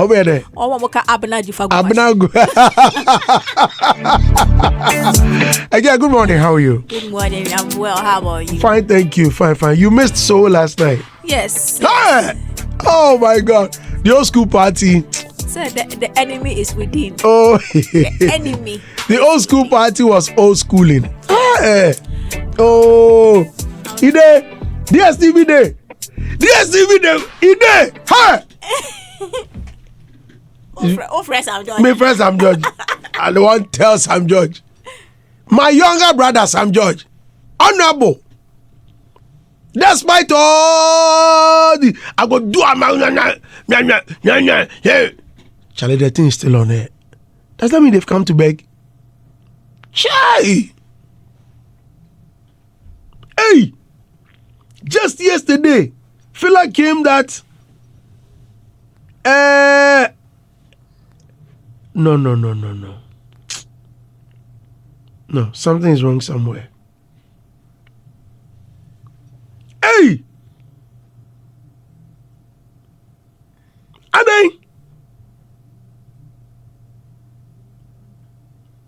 Over there. Oh, Moka Abna Jifa. Again, good morning. How are you? Good morning. I'm well. How are you? Fine, thank you. Fine. You missed Soul last night. Yes. Hey! Oh my God. The old school party. So the enemy is within. Oh, the enemy. The old school party was old schooling. Hey! Oh, Ide, DSTV day. Ide, hi. Oh, friends, I'm George. My friend Sam George. I don't want to tell Sam George. My younger brother Sam George. Honorable. Despite all the, I go do a Charlie, the thing is still on there. Does that mean they've come to beg? Chai! Hey! Just yesterday, fella came that No. No, something is wrong somewhere. Hey! Adey!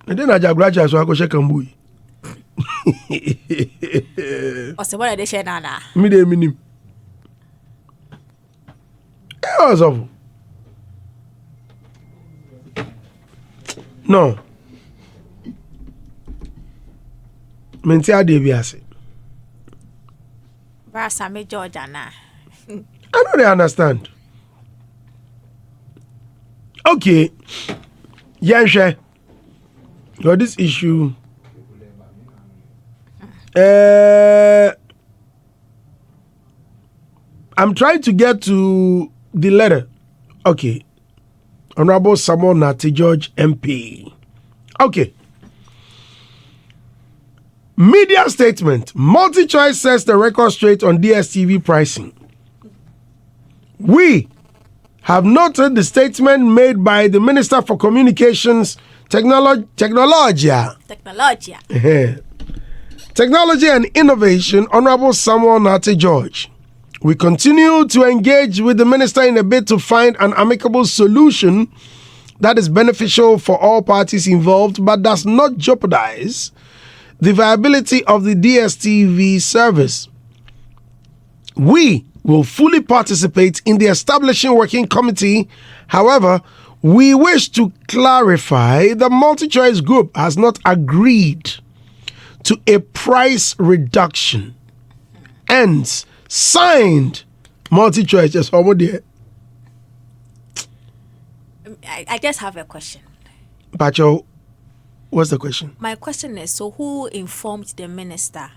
And then I just graduate, so I go check Kambui. Or so what are they saying now? Me de minim. What's up? No. Menti ade bi ase. Brasa me Georgia na. I know they understand. Okay. Yanshe. Got this issue. I'm trying to get to the letter. Okay. Honorable Samuel Nati George MP. Okay. Media statement. MultiChoice sets the record straight on DSTV pricing. We have noted the statement made by the Minister for Communications, Technology and Innovation, Honorable Samuel Nati George. We continue to engage with the Minister in a bid to find an amicable solution that is beneficial for all parties involved but does not jeopardize the viability of the DSTV service. We will fully participate in the establishing working committee. However, we wish to clarify the MultiChoice Group has not agreed to a price reduction and signed MultiChoice. Just over there. I just have a question. Pacho, what's the question? My question is, so who informed the minister?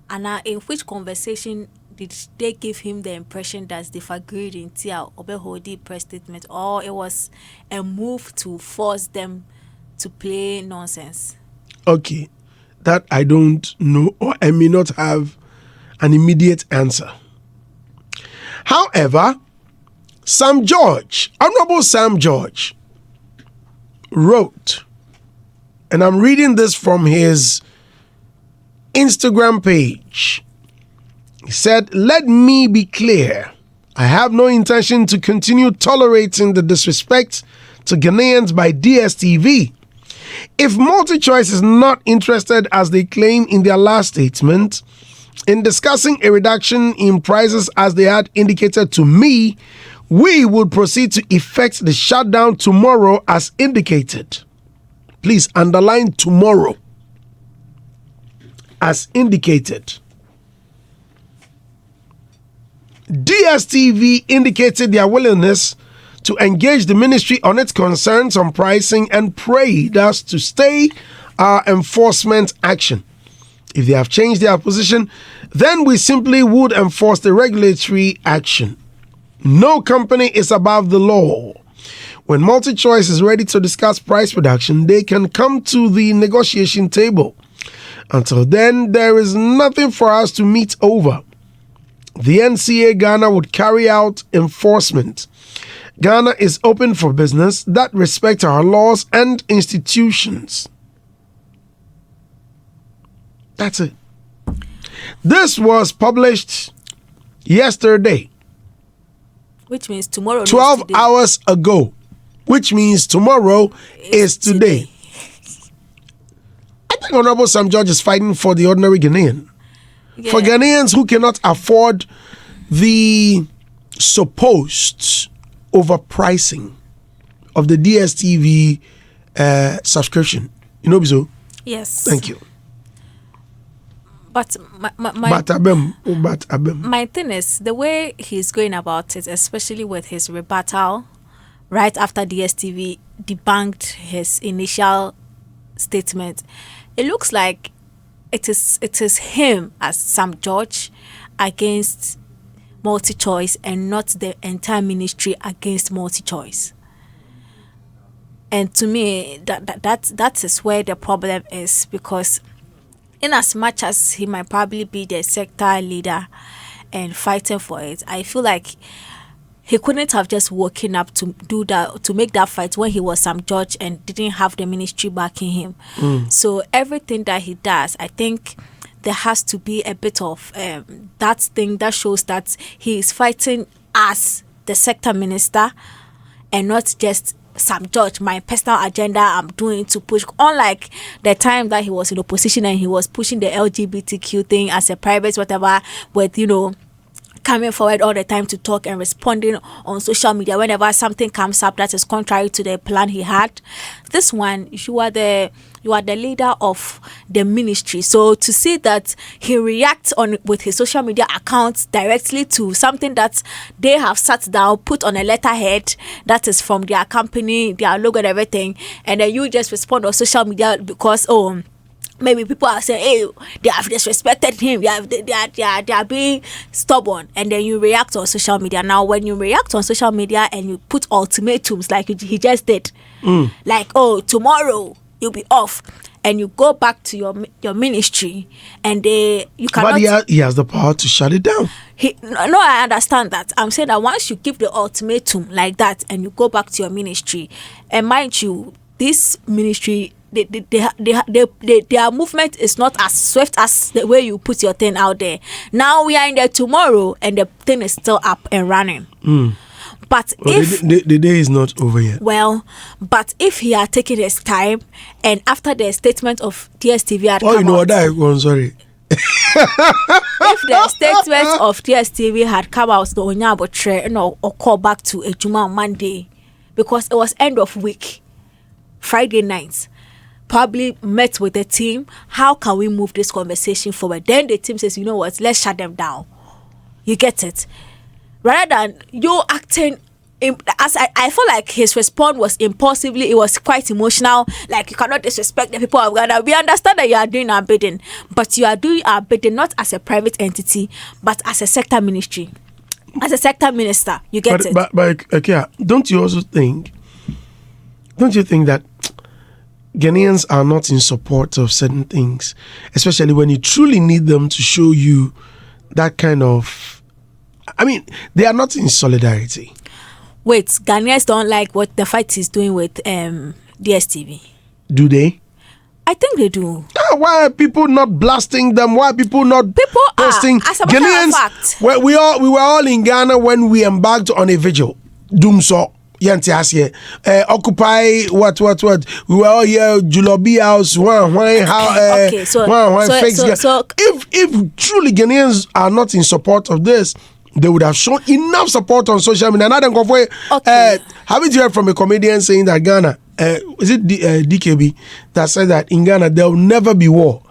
And in which conversation did they give him the impression that they've agreed in Tia Obehodi press statement, or it was a move to force them to play nonsense? Okay, that I don't know, or I may not have an immediate answer. However, Sam George, Honorable Sam George, wrote, and I'm reading this from his Instagram page. He said, "Let me be clear. I have no intention to continue tolerating the disrespect to Ghanaians by DSTV. If MultiChoice is not interested, as they claim in their last statement, in discussing a reduction in prices as they had indicated to me, we would proceed to effect the shutdown tomorrow as indicated." Please underline tomorrow. As indicated. DSTV indicated their willingness to engage the ministry on its concerns on pricing and prayed us to stay our enforcement action. If they have changed their position, then we simply would enforce the regulatory action. No company is above the law. When MultiChoice is ready to discuss price reduction, they can come to the negotiation table. Until then, there is nothing for us to meet over. The NCA Ghana would carry out enforcement. Ghana is open for business that respect our laws and institutions. That's it. This was published yesterday Which means tomorrow 12 hours ago. Which means tomorrow is today. I think Honorable Sam George is fighting for the ordinary Ghanaian. Yeah. For Ghanaians who cannot afford the supposed overpricing of the DSTV subscription. You know, Bizo? Yes. Thank you. But my thing is, the way he's going about it, especially with his rebuttal, right after DSTV debunked his initial statement, it looks like it is him as Sam George against Multichoice and not the entire ministry against Multichoice. And to me, that is where the problem is, because in as much as he might probably be the sector leader and fighting for it, I feel like he couldn't have just woken up to do that, to make that fight when he was Sam George and didn't have the ministry backing him. So everything that he does, I think there has to be a bit of that thing that shows that he is fighting as the sector minister and not just Sam George, my personal agenda I'm doing to push. Unlike the time that he was in opposition and he was pushing the LGBTQ thing as a private whatever, with, you know, coming forward all the time to talk and responding on social media whenever something comes up that is contrary to the plan he had. This one, you are the leader of the ministry. So to see that he reacts on with his social media accounts directly to something that they have sat down, put on a letterhead that is from their company, their logo and everything, and then you just respond on social media because maybe people are saying, hey, they have disrespected him, they are being stubborn, and then you react on social media. Now, when you react on social media and you put ultimatums like he just did, like, oh, tomorrow you'll be off, and you go back to your ministry, and you cannot. But he has the power to shut it down. No, I understand that. I'm saying that once you give the ultimatum like that, and you go back to your ministry, and mind you, this ministry, their movement is not as swift as the way you put your thing out there. Now we are in there tomorrow, and the thing is still up and running. But if the day is not over yet. Well, but if he had taken his time, and after the statement of DSTV had come out, I'm sorry. If the statement of DSTV had come out, or call back to a Juma on Monday, because it was end of week, Friday night, probably met with the team. How can we move this conversation forward? Then the team says, you know what, let's shut them down. You get it? Rather than you acting, as I feel like his response was impulsively, it was quite emotional. Like, you cannot disrespect the people of Ghana. We understand that you are doing our bidding, but you are doing our bidding not as a private entity, but as a sector ministry, as a sector minister. You get it? But okay, don't you think that Ghanaians are not in support of certain things, especially when you truly need them to show you that kind of, I mean, they are not in solidarity. Wait, Ghanaians don't like what the fight is doing with DSTV. Do they? I think they do. Why are people not blasting them? Why are people not posting? As a matter of fact, we were all in Ghana when we embarked on a vigil. Doomso. Occupy what we were all here, Julobi House, if truly Ghanaians are not in support of this, they would have shown enough support on social media. Haven't you heard from a comedian saying that Ghana, is it DKB, that said that in Ghana there will never be war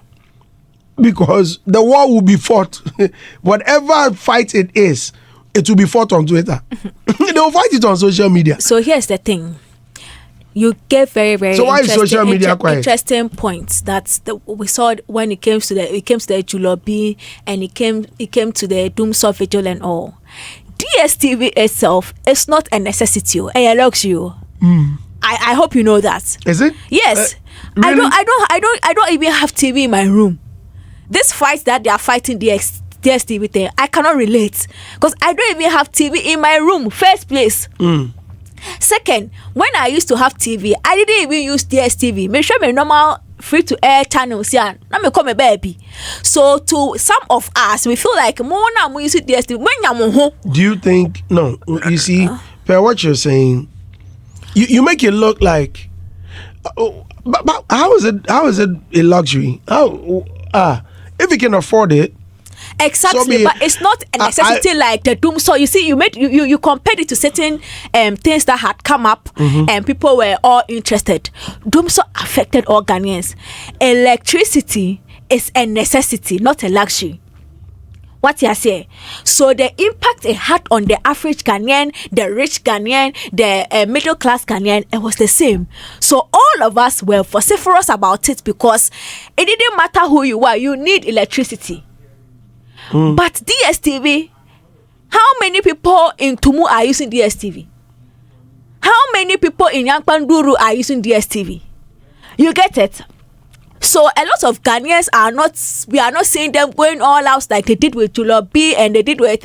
because the war will be fought. Whatever fight it is, it will be fought on Twitter. They will fight it on social media. So here's the thing. You gave very, very interesting points that we saw when it came to the Julobi and it came to the Doomsor Vigil and all. DSTV itself is not a necessity. I hope you know that. Is it? Yes. Really? I don't even have TV in my room. This fight that they are fighting DSTV thing, I cannot relate because I don't even have TV in my room. First place. Second, when I used to have TV, I didn't even use DSTV. Make sure my normal free to air channels here. Now me come a baby. So to some of us, we feel like more now we use DSTV. Do you think no? You see, per what you're saying, you make it look like. But how is it? How is it a luxury? If you can afford it. Exactly, but it's not a necessity like the doom. So you see, you compared it to certain things that had come up and people were all interested. Doom so affected all Ghanaians. Electricity is a necessity, not a luxury. What you say? So the impact it had on the average Ghanaian, the rich Ghanaian, the middle class Ghanaian, it was the same. So all of us were vociferous about it because it didn't matter who you are, you need electricity. But DSTV, how many people in Tumu are using DSTV? How many people in Yankpanduru are using DSTV? You get it? So a lot of Ghanaians we are not seeing them going all out like they did with Julio B and they did with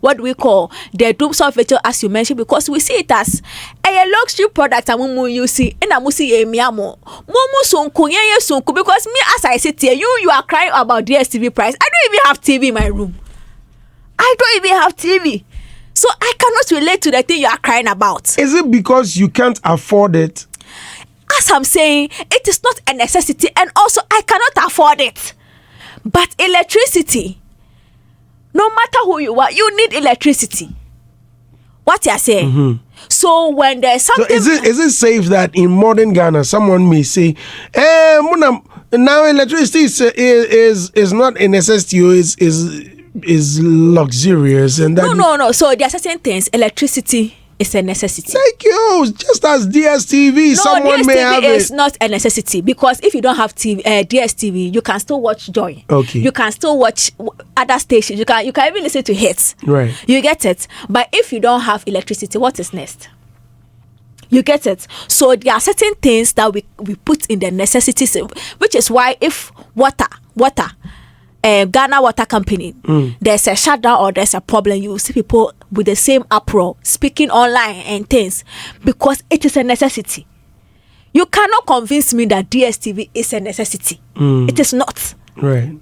what we call the Doomsday feature, as you mentioned, because we see it as a luxury product. And you see, and I see a miamo, because me as I sit here, you are crying about DSTV price. I don't even have TV in my room. I don't even have TV, so I cannot relate to the thing you are crying about. Is it because you can't afford it? As I'm saying, it is not a necessity, and also I cannot afford it. But electricity, no matter who you are, you need electricity. What you are saying? So when there's something, so is it safe that in modern Ghana, someone may say, now electricity is not a necessity, is luxurious, and that no. So there are certain things. Electricity is a necessity. Thank you. Just as DSTV, someone DSTV may have is it. not a necessity, because if you don't have DSTV, you can still watch Joy. Okay. You can still watch other stations. You can even listen to hits. Right. You get it. But if you don't have electricity, what is next? You get it. So there are certain things that we put in the necessities, which is why if water. Ghana Water Company, there's a shutdown or there's a problem, you will see people with the same uproar speaking online and things, because it is a necessity. You cannot convince me that DSTV is a necessity. It is not. Right.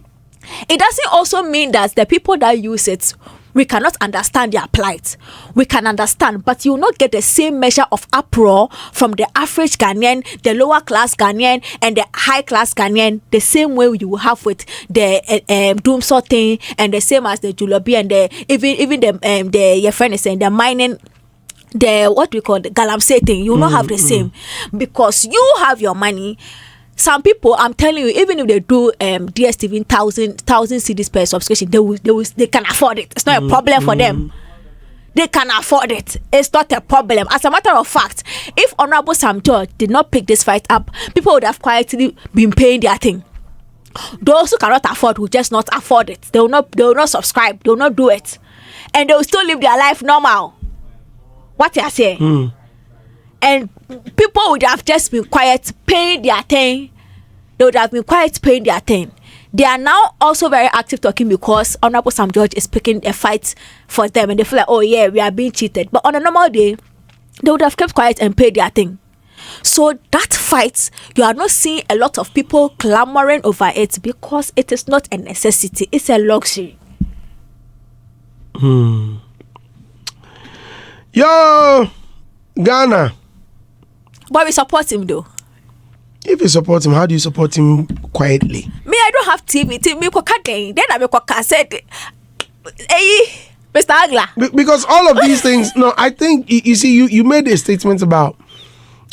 It doesn't also mean that the people that use it, we cannot understand their plight. We can understand, but you will not get the same measure of uproar from the average Ghanaian, the lower class Ghanaian, and the high class Ghanaian, the same way you will have with the Doomsaw thing, and the same as the Julobi and the even the your friend is saying the mining, the what we call the Galamsey thing. You will not have the same, because you have your money. Some people, I'm telling you, even if they do DSTV 1,000 CDs per subscription, they can afford it. It's not a problem for them. They can afford it. It's not a problem. As a matter of fact, if Honorable Sam George did not pick this fight up, people would have quietly been paying their thing. Those who cannot afford will just not afford it. They will not subscribe. They will not do it, and they will still live their life normal. What you are saying? And people would have just been quiet, paying their thing. They would have been quiet, paying their thing. They are now also very active talking, because Honorable Sam George is picking a fight for them, and they feel like, oh yeah, we are being cheated. But on a normal day, they would have kept quiet and paid their thing. So that fight, you are not seeing a lot of people clamoring over it, because it is not a necessity. It's a luxury. Yo, Ghana. But we support him though. If you support him, how do you support him quietly? Me, I don't have TV. Then I said, hey, Mr. Agla. Because all of these things, no, I think, you see, you made a statement about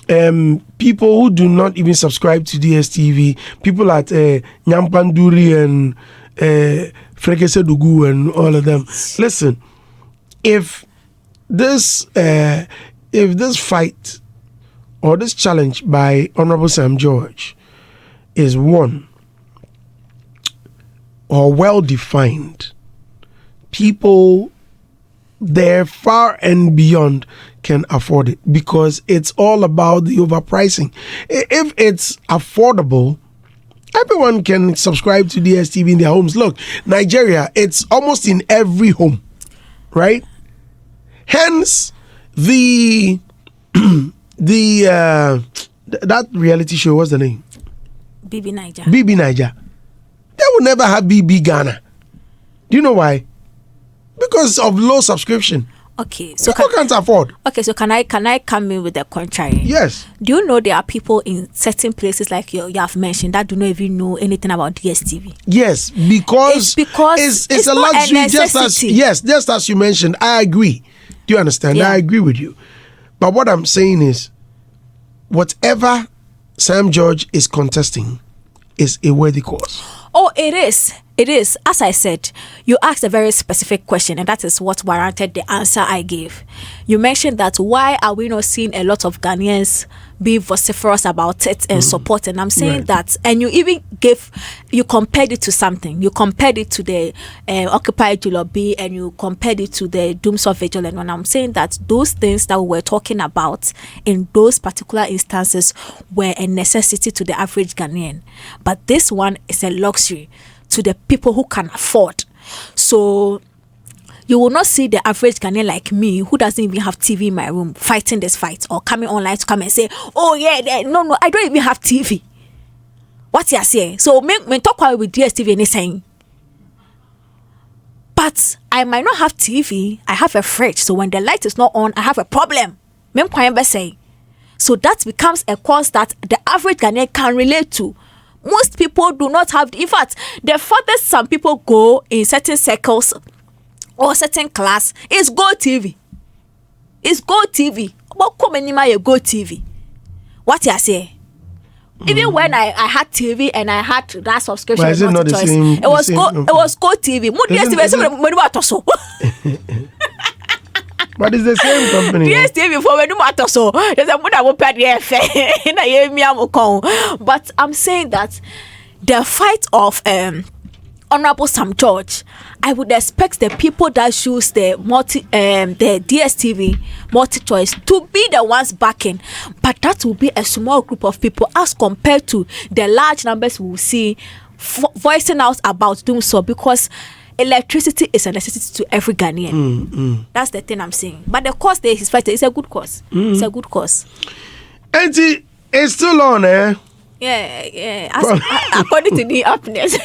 people who do not even subscribe to DSTV, people at Nyampanduri and Frekese Dugu and all of them. Listen, if this fight or this challenge by Honorable Sam George is won or well defined, people there far and beyond can afford it, because it's all about the overpricing. If it's affordable, everyone can subscribe to DSTV in their homes. Look, Nigeria, it's almost in every home, right? Hence the that reality show, what's the name? BB Niger. BB Niger. They will never have BB Ghana. Do you know why? Because of low subscription. Okay, so people can't afford. Okay, so can I come in with the contrary? Yes. Do you know there are people in certain places like you have mentioned that do not even know anything about DSTV? Yes, because it's a luxury. Just as you mentioned, I agree. Do you understand? Yeah. I agree with you. But what I'm saying is, whatever Sam George is contesting is a worthy cause. Oh, it is. It is. As I said, you asked a very specific question, and that is what warranted the answer I gave. You mentioned that why are we not seeing a lot of Ghanaians be vociferous about it and support? And I'm saying that, and you even you compared it to something. You compared it to the Occupy Julobi, and you compared it to the Dooms of Vigil. And when I'm saying that those things that we were talking about in those particular instances were a necessity to the average Ghanaian, but this one is a luxury to the people who can afford. So you will not see the average Ghanaian like me who doesn't even have TV in my room fighting this fight or coming online to come and say, oh yeah, no, I don't even have TV. What you say? So me talk with DSTV and saying, but I might not have TV. I have a fridge, so when the light is not on, I have a problem. So that becomes a cause that the average Ghanaian can relate to. Most people do not have. In fact, the farthest some people go in certain circles or certain class is Go TV. It's Go TV. About how many my Go TV? What you say? Even when I had TV and I had that subscription, but is it not the same? It was Go TV. But it's the same company. DSTV for when you matter so. There's a mother will pay the But I'm saying that the fight of Honorable Sam George, I would expect the people that choose the DSTV Multichoice to be the ones backing, but that will be a small group of people as compared to the large numbers we will see voicing out about doing so, because electricity is a necessity to every Ghanaian. That's the thing I'm saying. But the cause there is fighting. It's a good cause. It's a good cause. And it's still on, eh? Yeah. According to the happiness.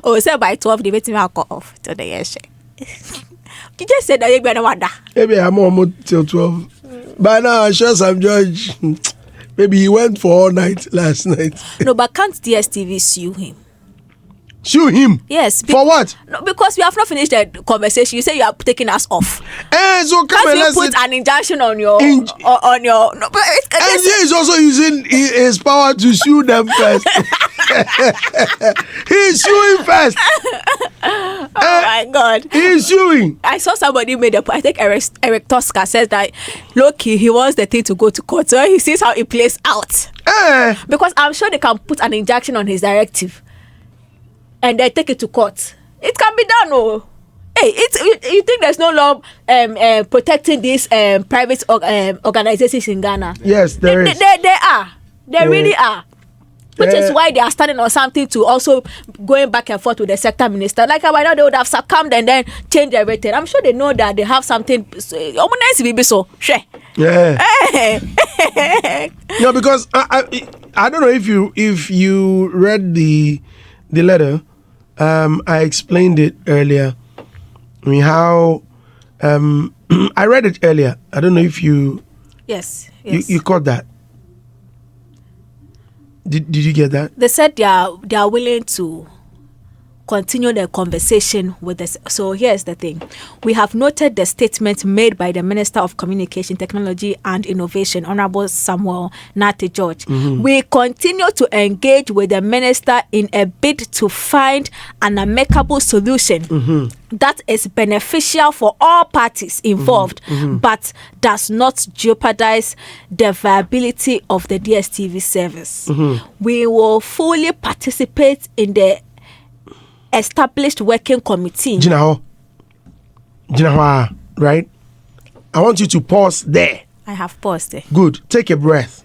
Oh, so by 12, they made me cut off to the year. You just said that you're going to wonder. Maybe I'm almost till 12. By now, I'm sure Sam George, maybe he went for all night last night. No, but can't DSTV sue him? Sue him? Yes. For what? No, because we have not finished the conversation. You say you are taking us off. So come and let's put an injunction on your on your. No, but he is also using his power to sue them first. He's suing first. Oh my God. He's suing. I saw somebody made a. I think Eric Tosca says that Loki, he wants the thing to go to court, so he sees how it plays out. Because I'm sure they can put an injunction on his directive and they take it to court. It can be done, oh. Hey, you think there's no law protecting these private organizations in Ghana? Yes, there is. They are. They really are. Which is why they are standing on something to also going back and forth with the sector minister. Like by now they would have succumbed and then change everything. I'm sure they know that they have something. Yeah. No, because I don't know if you read the letter. I explained it earlier. I mean, how I read it earlier. I don't know if you. Yes. You caught that. Did you get that? They said they are willing to continue the conversation with us. So here's the thing. We have noted the statement made by the Minister of Communication, Technology and Innovation, Honorable Samuel Nate George. We continue to engage with the minister in a bid to find an amicable solution that is beneficial for all parties involved, but does not jeopardize the viability of the DSTV service. We will fully participate in the established working committee. Jinaho, right? I want you to pause there. I have paused there. Good. Take a breath.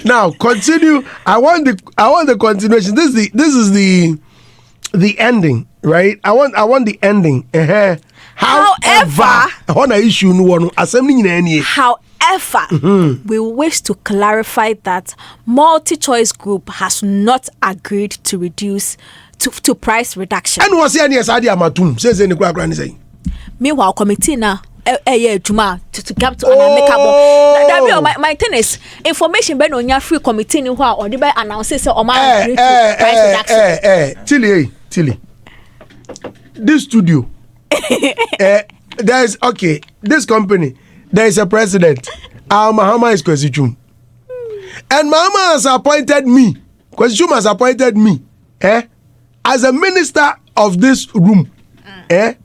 Now continue. I want the continuation. This is the the ending, right? I want the ending. However, we wish to clarify that MultiChoice Group has not agreed to reduce to price reduction. And was any Amatum says any say. Meanwhile, committee now. To come to an amicable. My thing is information ben on your free committee who are or the announces or my price reduction. Tilly. This studio. There's this company, there is a president. Mahama is Kwesichum. And Mahama has appointed me. Kwesichum has appointed me. As a minister of this room. And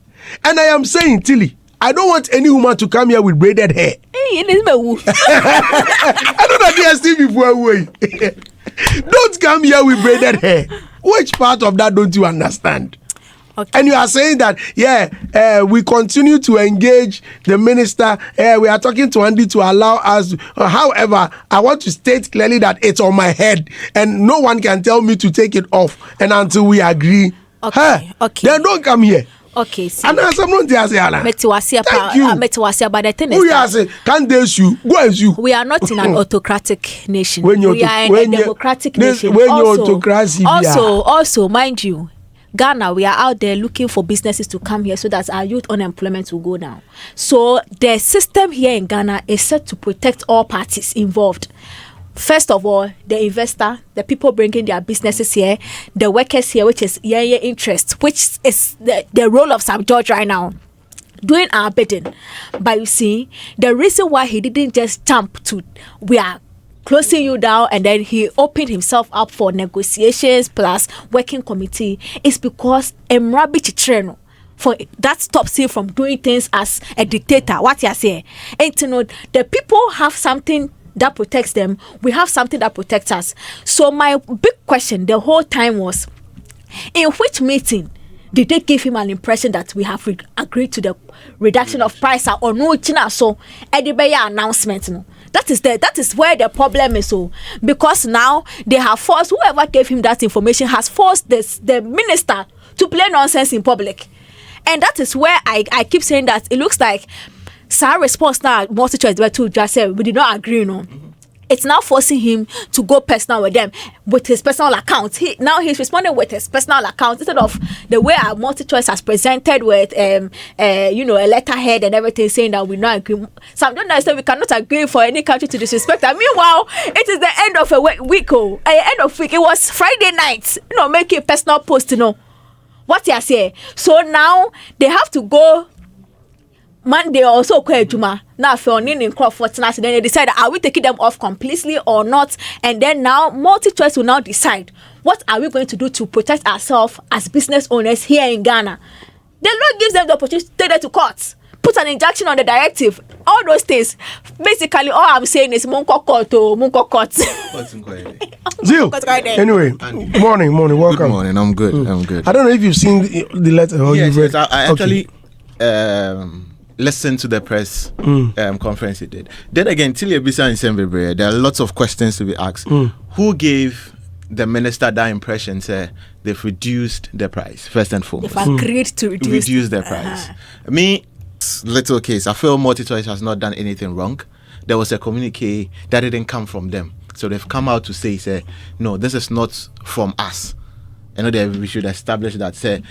I am saying, Tilly, I don't want any woman to come here with braided hair. I don't know DSTV before. Don't come here with braided hair. Which part of that don't you understand? Okay. And you are saying that, we continue to engage the minister. We are talking to Andy to allow us. However, I want to state clearly that it's on my head and no one can tell me to take it off. And until we agree, then don't come here. Okay, see. And as I'm not there, thank you. But the thing is, can't they sue? Go and sue. We are not in an autocratic nation. We are in a democratic nation. Also, mind you, Ghana, we are out there looking for businesses to come here so that our youth unemployment will go down. So the system here in Ghana is set to protect all parties involved. First of all, the investor, the people bringing their businesses here, the workers here, which is your interest, which is the role of Sam George right now, doing our bidding. But you see, the reason why he didn't just jump to, we are closing you down, and then he opened himself up for negotiations plus working committee, is because Emrabi Chitreno, for that stops him from doing things as a dictator. What you say? And to know the people have something that protects them, we have something that protects us. So my big question the whole time was, in which meeting did they give him an impression that we have agreed to the reduction of price or no? So Edibeya announcement, no. That is where the problem is. So because now they have forced whoever gave him that information has forced the minister to play nonsense in public, and that is where I keep saying that it looks like Sarah's response now, MultiChoice, to just say we did not agree, It's now forcing him to go personal with them, with his personal account. He's responding with his personal account instead of the way our MultiChoice has presented with, a letterhead and everything saying that we not agree. So I don't understand. We cannot agree for any country to disrespect. And meanwhile, it is the end of a week. End of week. It was Friday night. Make a personal post. What you say. So now they have to go Monday also Juma. Now for in Crawford, then they decide, are we taking them off completely or not? And then now MultiChoice will now decide what are we going to do to protect ourselves as business owners here in Ghana. The law gives them the opportunity to take them to court, put an injunction on the directive, all those things. Basically, all I'm saying is Munko court. Zeal. Anyway, morning, welcome. Good morning, I'm good. I don't know if you've seen the letter or you've read. Yes, I actually listened to the press conference he did. Then again, Tilly Ebisa and Sembebre, there are lots of questions to be asked. Who gave the minister that impression, say they've reduced the price, first and foremost? They've agreed to reduce the price. Me, little case, I feel MultiChoice has not done anything wrong. There was a communique that didn't come from them. So they've come out to say, no, this is not from us. We should establish that. Say,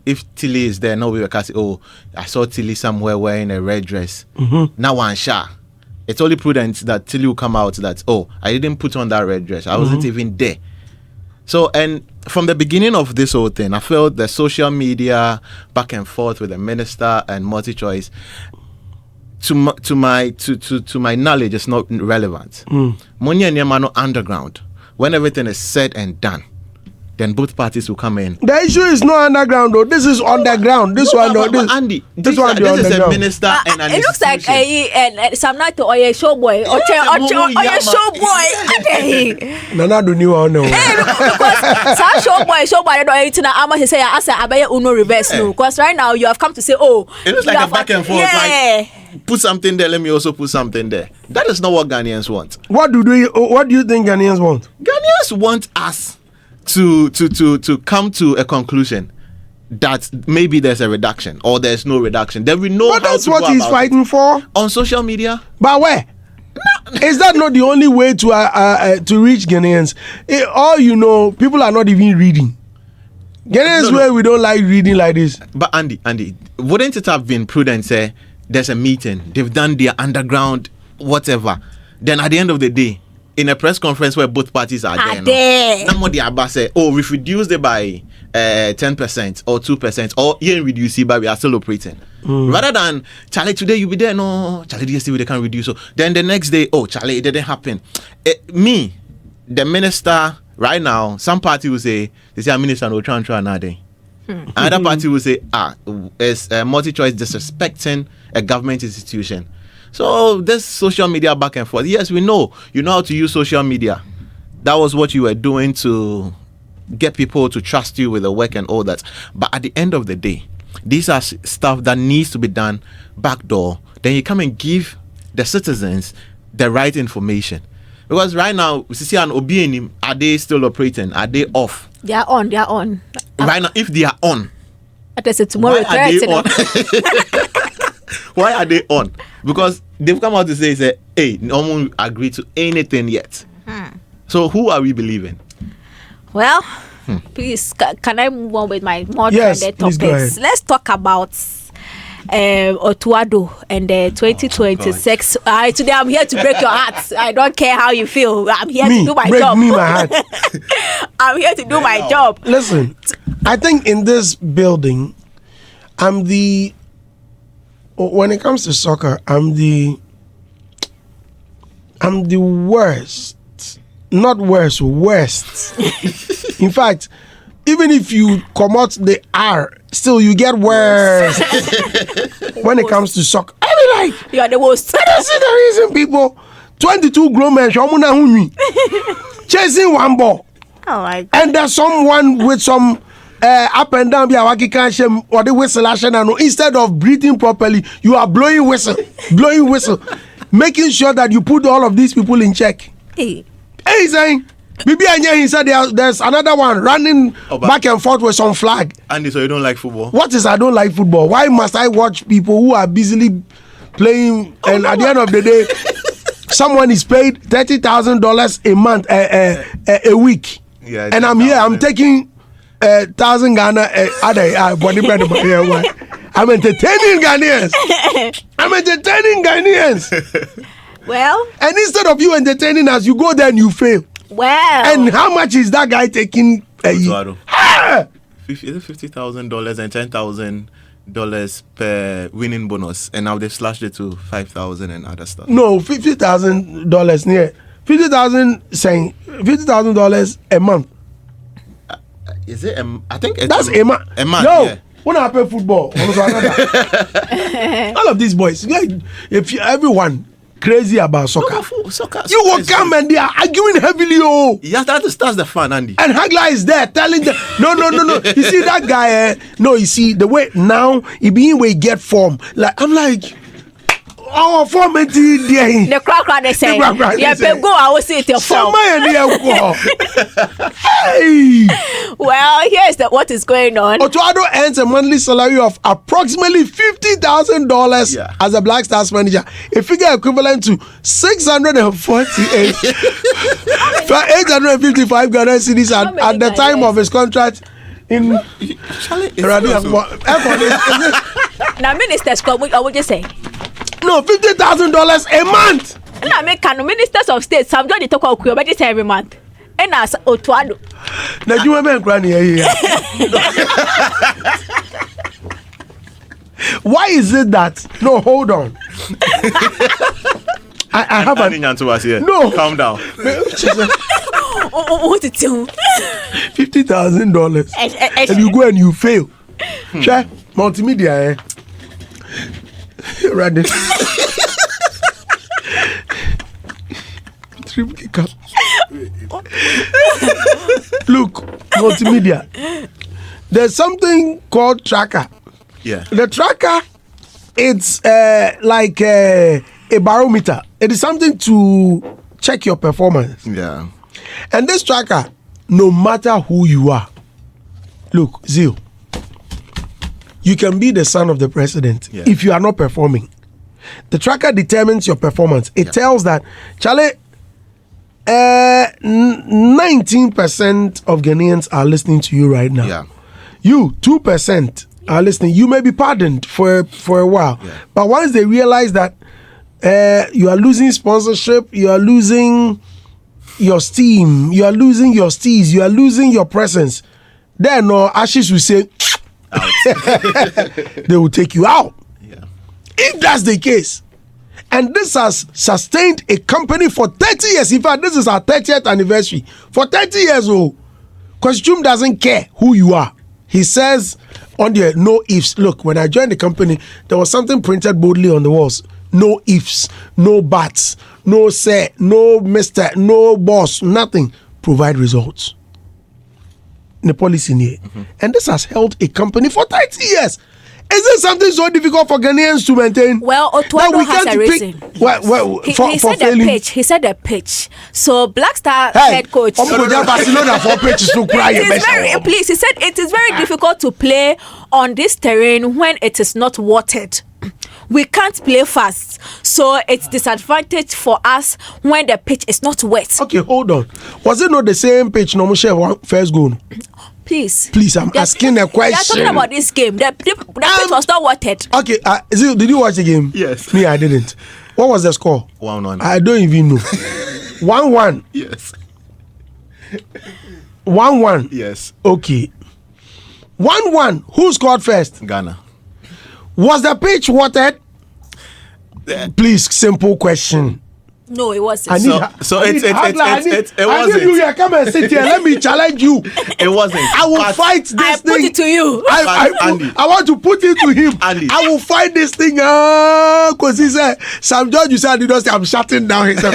if Tilly is there, no, we were casting, I saw Tilly somewhere wearing a red dress. Now one shot. It's only prudent that Tilly will come out that, I didn't put on that red dress. I wasn't even there. So, and from the beginning of this whole thing, I felt the social media back and forth with the minister and MultiChoice, to my knowledge, it's not relevant. Money and Yamano underground. When everything is said and done, then both parties will come in. The issue is not underground, though. This is underground. This is a minister and an it looks like some night or a showboy or a showboy. Nana do new one no. Because some showboy don't eat na ama say I say uno reverse no. Because right now you have come to say it looks like a back and forth. Like put something there, let me also put something there. That is not what Ghanaians want. What do you think Ghanaians want? Ghanaians want us to come to a conclusion that maybe there's a reduction or there's no reduction. Then we know But how that's to what go he's about fighting it. for. On social media. But where? Is that not the only way to reach Ghanaians? All you know, people are not even reading. Ghanaians where we don't like reading like this. But Andy, wouldn't it have been prudent say there's a meeting, they've done their underground whatever, then at the end of the day, in a press conference where both parties are there, no more the Abba say, oh, we've reduced it by 10% or 2%, or even reduce it, but we are still operating. Rather than Charlie, today you be there, no, Charlie, yesterday they can't reduce. So then the next day, oh, Charlie, it didn't happen. Me, the minister, right now, some party will say, they say, a minister no try another day. Another party will say, it's multi-choice disrespecting a government institution. So this social media back and forth. Yes, we know. You know how to use social media. That was what you were doing to get people to trust you with the work and all that. But at the end of the day, these are stuff that needs to be done backdoor. Then you come and give the citizens the right information. Because right now, Sisi and Obianim, are they still operating? Are they off? They are on. They are on. Right now, if they are on, tomorrow, why are they on? Why are they on? Because they've come out to say, hey, no one agreed to anything yet. So who are we believing? Well, please, can I move on with my more trended please topics? Let's talk about Otuado and the 2026. Today I'm here to break your heart. I don't care how you feel. I'm here to do my job. Me my heart. I'm here to do my job. Listen, I think in this building, when it comes to soccer, I'm the worst. Not worst. In fact, even if you come out the R, still you get worse. When it comes to soccer, I mean, like, you are the worst. I don't see the reason people 22 grown men chasing one ball. Oh my God. And there's someone with some up and down or the whistle and instead of breathing properly, you are blowing whistle, making sure that you put all of these people in check. Hey, saying Bibi Anya, he said there's another one running back and forth with some flag. Andy, so you don't like football? What is I don't like football? Why must I watch people who are busily playing and at the end of the day, someone is paid $30,000 a month, a week, and I'm here, I'm taking 1,000 Ghana. I'm entertaining Ghanaians. Well, and instead of you entertaining us, you go there and you fail. Well, and how much is that guy taking a year? $50,000 and $10,000 per winning bonus, and now they've slashed it to $5,000 and other stuff. No, $50,000 near $50,000 saying $50,000 a month. Is it? I think it's that's a month. A month. No. Yeah. When I play football, all of these boys, if everyone crazy about soccer, you will come and they are arguing heavily. Oh, yes, that's the fun, Andy. And Hagla is there telling them, no. You see that guy? No, you see the way now he being way get form. Like I'm like. Our form is there. The crowd they say. Yeah, go. I will see it your form. Hey. Well, here's what is going on. Otuado earns a monthly salary of approximately $50,000 as a Black Stars manager, a figure equivalent to 648 for 855 Ghana cedis at the time of his contract. In now, ministers, I would just say. No, $50,000 a month. And I make ministers of state. Some join the talk of but it's every month. And as Otuado. Now you remember granny here. Why is it that? No, hold on. I have no. Calm down. What it do? $50,000. And you go and you fail. Check multimedia. Ready? Look, multimedia. There's something called tracker. Yeah. The tracker, it's like a barometer. It is something to check your performance. Yeah. And this tracker no matter who you are. Look, Zeal, you can be the son of the president if you are not performing. The tracker determines your performance. It tells that, Charlie, 19% of Ghanaians are listening to you right now. Yeah. You, 2% are listening. You may be pardoned for a while. Yeah. But once they realize that you are losing sponsorship, you are losing your steam, you are losing your steez, you are losing your presence, then Ashes will say, they will take you out. Yeah. If that's the case, and this has sustained a company for 30 years. In fact, this is our 30th anniversary. For 30 years, Costume doesn't care who you are. He says on there, no ifs. Look, when I joined the company, there was something printed boldly on the walls. No ifs, no buts, no say, no mister, no boss, nothing. Provide results. In the policy here. And this has held a company for 30 years. Is it something so difficult for Ghanaians to maintain? Well, Otuado has a reason. He said the pitch. He said the pitch. So Black Star head coach. Barcelona for pitches to cry. Please, he said it is very difficult to play on this terrain when it is not watered. We can't play fast, so it's disadvantage for us when the pitch is not wet. Okay, hold on. Was it not the same pitch Nomushe first goal? Please, I'm asking a question. You're talking about this game. The pitch was not watered. Okay, Zeal, did you watch the game? Yes. Me, I didn't. What was the score? 1-1. I don't even know. 1-1. Yes. 1-1. Yes. Okay. 1-1. Who scored first? Ghana. Was the pitch watered? Please, simple question. No, it wasn't. It wasn't. You come and sit here. Let me challenge you. It wasn't. I will fight this I thing. put it to you. I want to put it to him. Andy. I will fight this thing. Because he said, Sam George, you said, I'm shutting down himself.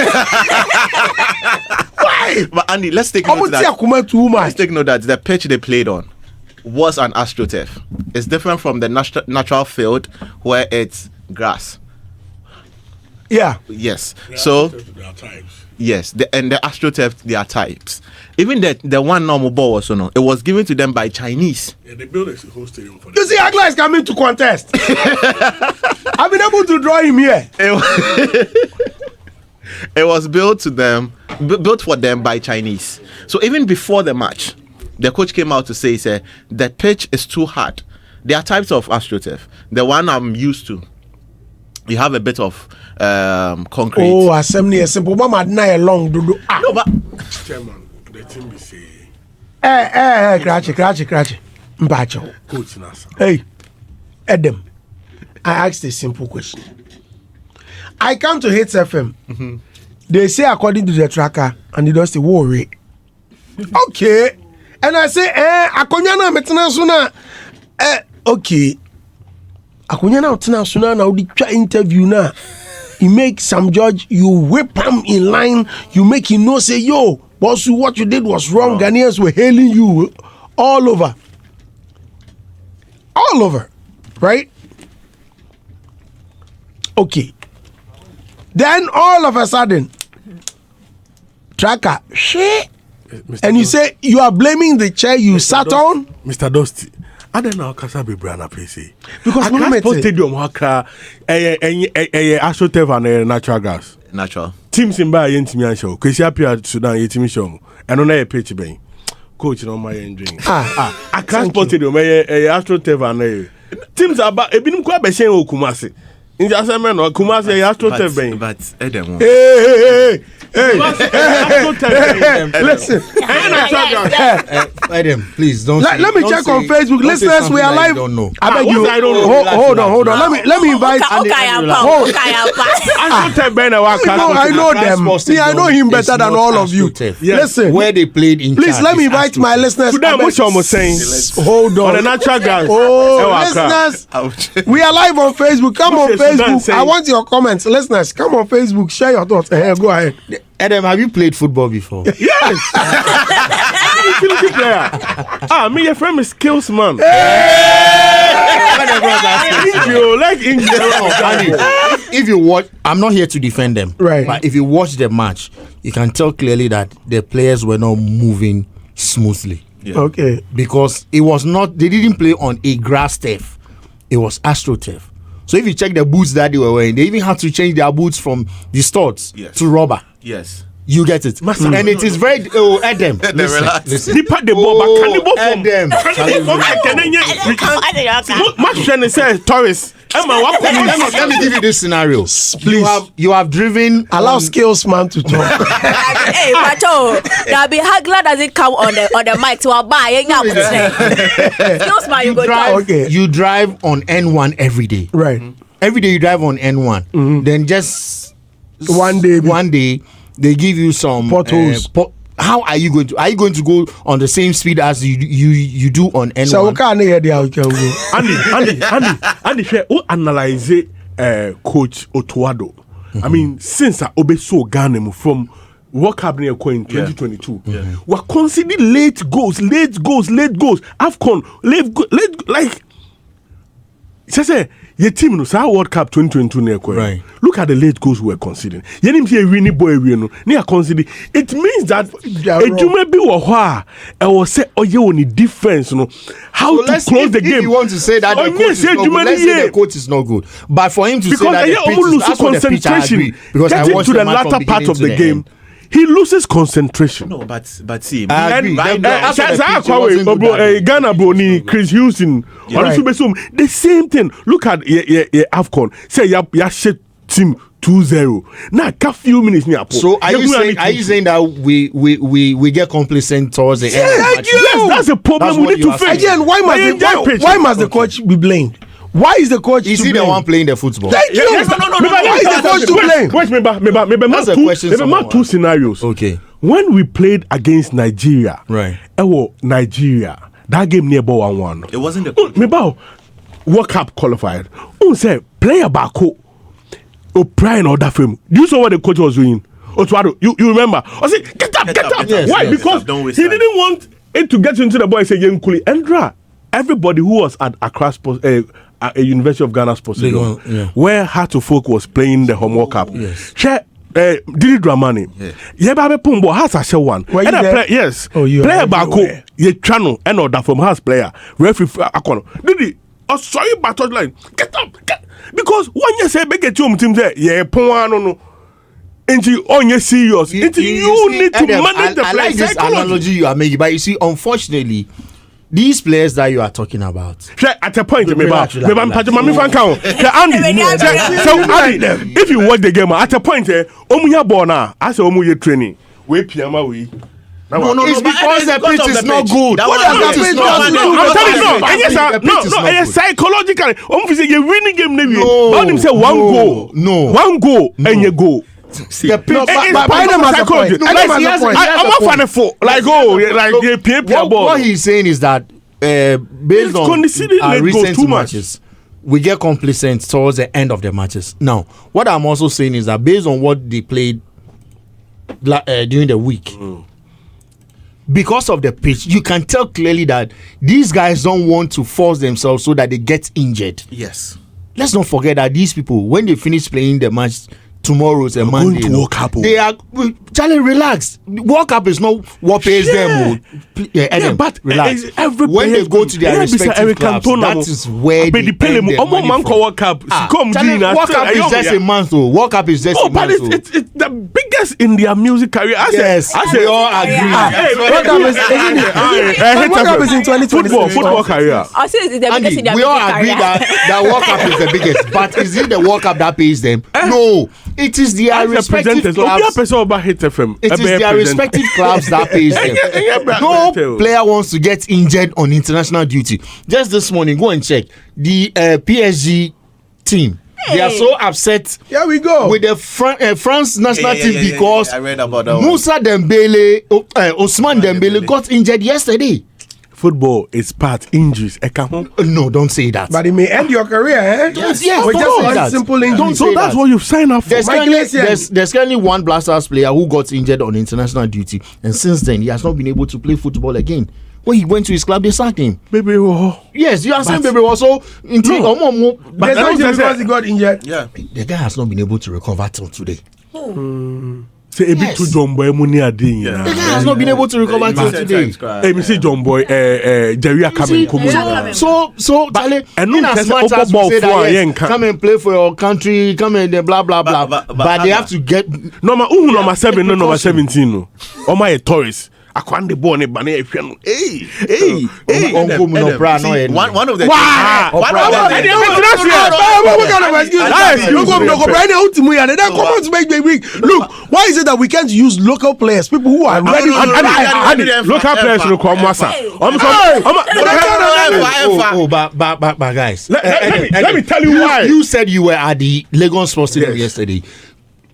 Why? But Andy, let's take note that the pitch they played on was an AstroTurf. It's different from the natural field where it's grass. Yeah. Yes. So yes, the AstroTurf, there are types. Even the one normal ball also, it was given to them by Chinese. Yeah, they built a whole stadium for them. You see, Agla is coming to contest. I've been able to draw him here. It was built for them by Chinese. So even before the match, the coach came out to say, the pitch is too hard. There are types of AstroTurf. The one I'm used to, you have a bit of concrete. Oh, assembly is simple. Mama, long. No, but Chairman, the team be say. Cratchy. Mbacho. Coach Nasa. Hey, Adam, I asked a simple question. I come to Hits FM. Mm-hmm. They say according to the tracker, and they don't say worry. Okay. And I say, Akonyana metena suna. Okay. Akonyana metena suna na udi try interview na. You make some judge, you whip him in line, you make him know say, yo, boss, what you did was wrong. Ghanaians were hailing you all over. All over. Right? Okay. Then all of a sudden, tracker, shit. And you say you are blaming the chair you Mr. sat Dusty, on? Mr. Dusty. I don't know how be brand PC. Because Akwanipaa Stadium haka AstroTurf and natural grass. Natural. Teams in Bay yentimi ansho. Kwesi apia Sudan yetimi show. And on a pitch ben. Coach no my ending. Akwanipaa Stadium AstroTurf and teams are ebinim kwa be shen Kumasi. In the assignment or Kumasi AstroTurf ben. But Adam. Listen. Adam, please don't. Let me check on Facebook. Listeners, we are live. Don't know. I beg you. Hold on. Let me invite. I know them. See, I know him better than all of you. Listen, where they played in. Please let me invite my listeners. Hold on. On a natural grass. Listeners, we are live on Facebook. Come on Facebook. I want your comments. Listeners, come on Facebook. Share your thoughts. Go ahead. Adam, have you played football before? Yes. Utility player. Me, your friend is skills man. If you watch, I'm not here to defend them. Right. But if you watch the match, you can tell clearly that the players were not moving smoothly. Yeah. Okay. Because it was not, they didn't play on a grass turf, it was AstroTurf. So if you check the boots that they were wearing, they even had to change their boots from the studs to rubber. Yes. You get it. And it is very Edem. Listen. Deeper the ball, but can you go from Edem. Max Shannon says Taurus. Emma, what Let me give you this scenario. Please. You have driven. Allow skills man to talk. Hey, Pato, there'll be Hagler doesn't come on the mic to buy. Skills man, you go talk. Okay. You drive on N1 every day. Right. Every day you drive on N1. Then just One day they give you some potholes. How are you going to? Are you going to go on the same speed as you do on N1? So we can't hear the outcome. Andy, who analyze Coach Otuado? I mean, since I obey so Ghana from World Cup in 2022, we're conceding late goals. AFCON, late like. Say your team no sa World Cup 2022 right. Look at the late goals we were conceding. You didn't hear winning boy we no. Near conceding. It means that Ejuma bi wo ho a e was say oye oni defense no. How so to close the game. If you want to say that the coach is not good, let's say the coach is not good. But for him to say that the pitch is that's what the pitch I agree. Because I watched the latter part of the game. He loses concentration. No, but see, Ghana Boni, Chris Houston, the same thing. Look at AFCON. Say ya shit team 2-0. Now, a few minutes near. So are you saying that we get complacent towards the end? Yes, that's a problem we need to fix. Again, why must the coach be blamed? Why is the coach? Is he the one playing the football? Thank you. Yes, no. Why is the coach to blame? Wait, maybe two scenarios. Okay. When we played against Nigeria, right? Nigeria, that game near 1-1. It wasn't the maybe World Cup qualified. Who said player back or prime or that film? Do you saw what the coach was doing? You remember? I said, get up. Yes, why? yes. Because he didn't want it to get into the boy. Say Yenkuli Xtra. Everybody who was at Accra a University of Ghana Sports where Hartlefolk was playing the home World Cup. Yes. Didi Dramani. Yeah, baby Pumbo has a show one. And yes. Player back ye channel and order from house player. Referee Akono. Didi. Oh, sorry, but line. Get up. Because when you say beg team there, yeah, no. And you on your serious. You need to manage the I like this analogy you are making, but you see, unfortunately, these players that you are talking about. At a point, Andy, if you watch the game, at a point, Omuya Bona, I say Omuya training. We Piama we. No, it's because the pitch is not good. What is the pitch? No, psychologically. You're winning game, maybe. But him say one goal, and you go. The pitch, but I don't have a point. I'm not funny for like what he's saying is that based on our recent matches, we get complacent towards the end of the matches. Now, what I'm also saying is that based on what they played during the week, because of the pitch, you can tell clearly that these guys don't want to force themselves so that they get injured. Yes. Let's not forget that these people, when they finish playing the match, tomorrow's a Monday. They are Charlie, relax. World Cup is not what pays them. But relax. When they go to their respective clubs, that is where they pay their money for. World Cup is just a month. World Cup is just a month. But it's the biggest in their music career. Yes, we all agree. World Cup is in 2026. Football career. We all agree that World Cup is the biggest. But is it the World Cup that pays them? No. It is their respective clubs. It is their respective clubs that pays them. No player wants to get injured on international duty. Just this morning, go and check the PSG team. They are so upset. Here we go with the France national team because I read about that Moussa Dembele, Ousmane Dembele got injured yesterday. Football is part injuries. No, don't say that. But it may end your career, eh? Yes, with just one simple injury. So that's what you've signed up for. There's currently one Blasters player who got injured on international duty, and since then he has not been able to play football again. When he went to his club, they sacked him. Baby, yes, you are saying Baby also. But because he got injured. Yeah, the guy has not been able to recover till today. Say a bit too John Boy money a day. The guy has not been able to recover until today. Hey, me say John Boy, Jerry coming. So, Charlie, in as much as we say that, come and play for your country, come and blah blah blah, but they have to get number 7, no number 17. No, oh my tourists. Akwande born Hey, one of the look, why is it that we can't use local players, people who are ready? Local players will come but guys, let me tell you why. You said you were at the Lagos Sports Stadium yesterday.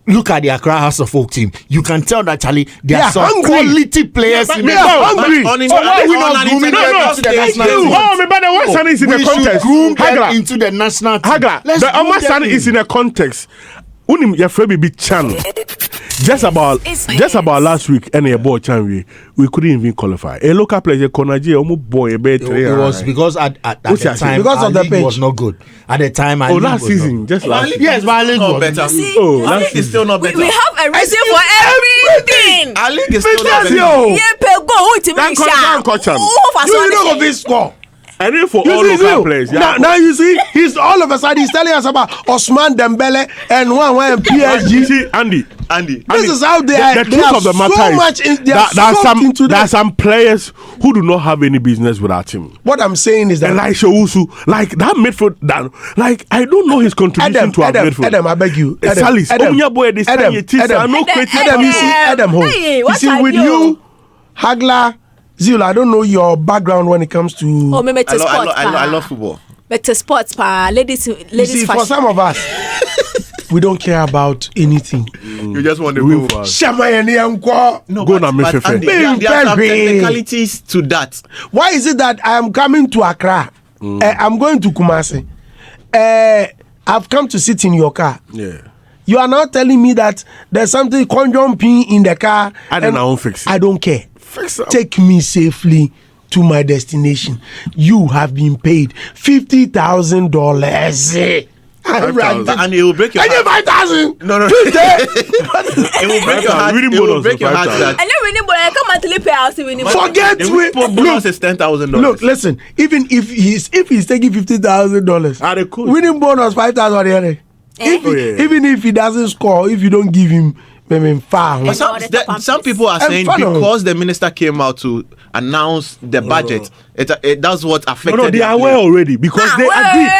Look at the Accra House of Folk team. You can tell that, Charlie, there are some quality players in there. Hungry. So why are we not grooming them into the national team? But the one son is in the context. Groom them into the national team. The Oma son is in a context. Unim your friend be channel. Just about last week, any ball channel we couldn't even qualify. A local player, Konaji, boy, it was because at the time because of the pitch was not good. At the time, last season, just last. Yes, but our league was better. Last season is still not better. We have a reason for everything. Our league is still not better. You know of this score. And then for all local players. Now you see, he's all of a sudden he's telling us about Osman Dembele and one PSG. You see, Andy. This is how they are. The truth of the matter is there are some players who do not have any business with our team. What I'm saying is that Elisha Usu, like that midfield, I don't know his contribution to our midfield. Adam, I beg you. Adam, you see, with you, Hagler, Zeal, I don't know your background when it comes to. I love football. Better sports, ladies. See, for some of us, we don't care about anything. You just want to go. No, go now, there are some technicalities to that. Why is it that I am coming to Accra? I'm going to Kumasi. I've come to sit in your car. Yeah. You are now telling me that there's something conjunct in the car. I don't fix it. I don't care. Take me safely to my destination. You have been paid $50,000. And it will break your heart. 5,000. No. It will break your heart. It will break your heart. And then winning bonus, come and pay us winning. Forget it. Bonus is $10,000. Look, listen. Even if he's taking $50,000, winning bonus 5,000. Even if he doesn't score, if you don't give him. Some people are saying because the minister came out to announce the budget, that's what affected. No, they are aware already because they agreed.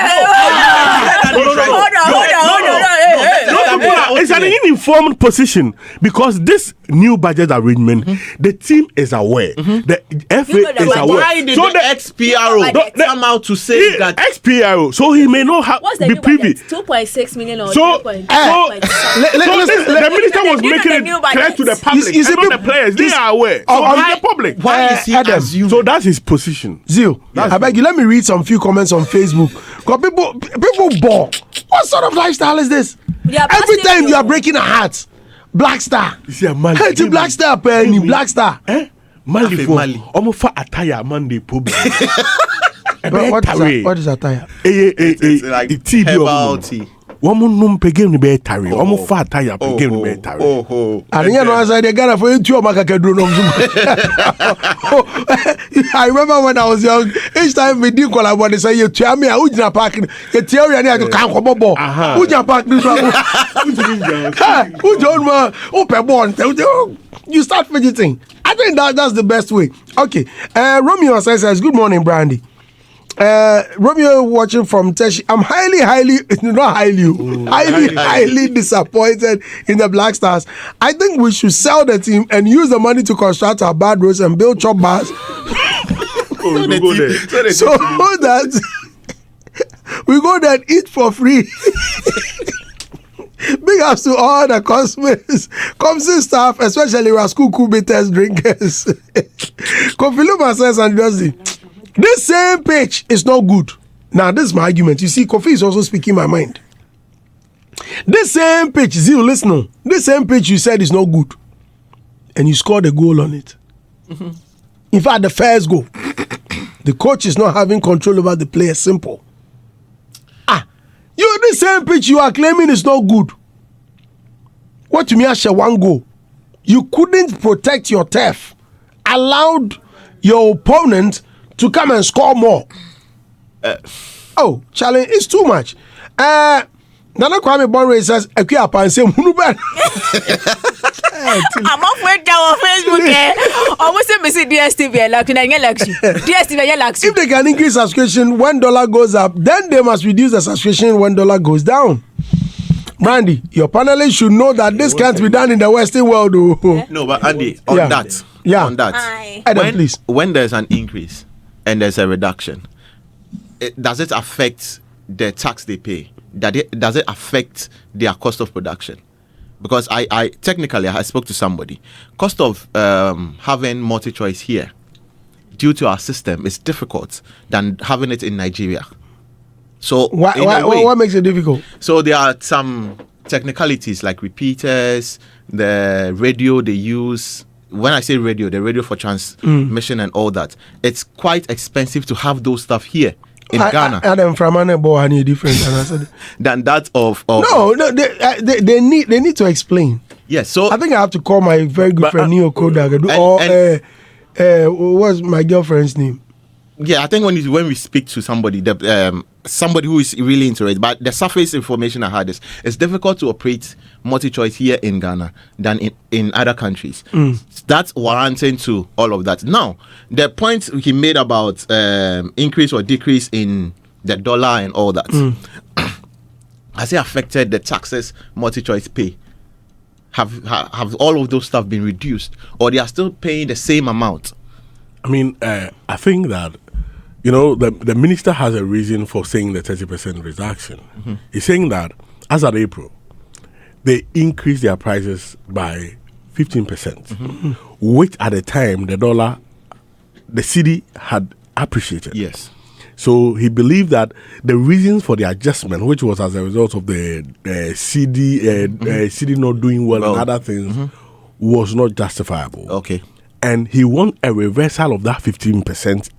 It's an uninformed position because this new budget arrangement, the team is aware. The FA is aware. Why did the ex-PRO come out to say that ex-PRO? So he may not have be privy. 2.6 million or so the minister was making it clear to the public. Not the players. They are aware. The public. Why is he assuming? So that's his position. Zeal, I beg you, let me read some few comments on Facebook. Because people ball. What sort of lifestyle is this? Every time you are breaking a heart, Black Star. You see a man. Hey, Black Star, penny, Black Star. Mali for almost for attire Monday public. What is attire? It's like herbal tea. One pegame the bear tarry, almost fat tire pegame the bear tarry. And you know, as I got for you, I remember when I was young, each time we did call, I want to say, you tell me, I would not park in the theory and I had to come for Bobo. Would you park this one? Who don't want open born? You start fidgeting. I think that's the best way. Okay. Romeo says, good morning, Brandy. Romeo watching from Teshi. I'm highly disappointed in the Black Stars. I think we should sell the team and use the money to construct our bad roads and build chop bars. So that we go there and eat for free. Big ups to all the Comsy staff, especially Rascal Kubites drinkers. Kofi Luma says, and Josie, this same page is not good. Now, this is my argument. You see, Kofi is also speaking my mind. This same page, Zeal, listen. This same page you said is not good. And you scored a goal on it. Mm-hmm. In fact, the first goal. The coach is not having control over the player. Simple. This same pitch you are claiming is not good. What to me, I share one goal. you couldn't protect your turf, allowed your opponent to come and score more. Charlie, it's too much. Nana Kwame Bonre says, Akwanipaa and say, Munuban. I'm off with on Facebook. Almost say, Missy DSTV and Lexi. DSTV and Lexi. If they can increase subscription when $1 goes up, then they must reduce the subscription when $1 goes down. Brandy, your panelists should know that this can't be done in the Western world. No, but Andy, on that, Adam, please. When there's an increase and there's a reduction, does it affect the tax they pay? Does it affect their cost of production? Because I technically spoke to somebody. Cost of having multi-choice here, due to our system, is difficult than having it in Nigeria. So what makes it difficult? So there are some technicalities like repeaters, the radio they use. When I say radio, the radio for transmission and all that, it's quite expensive to have those stuff here in Ghana. Adam from any different than that of no, they need to explain. Yes, so I think I have to call my very good friend Neo Kodak what's my girlfriend's name? Yeah, I think when we speak to somebody, somebody who is really interested, but the surface information I had is it's difficult to operate multi-choice here in Ghana than in other countries. That's warranting to all of that. Now, the point he made about increase or decrease in the dollar and all that, has it affected the taxes multi-choice pay? Have all of those stuff been reduced, or they are still paying the same amount? I mean, I think that, the minister has a reason for saying the 30% reduction. He's saying that as of April, they increased their prices by 15%, which at the time the cedi had appreciated. Yes. So he believed that the reasons for the adjustment, which was as a result of the cedi not doing well and other things, was not justifiable. Okay. And he won a reversal of that 15%,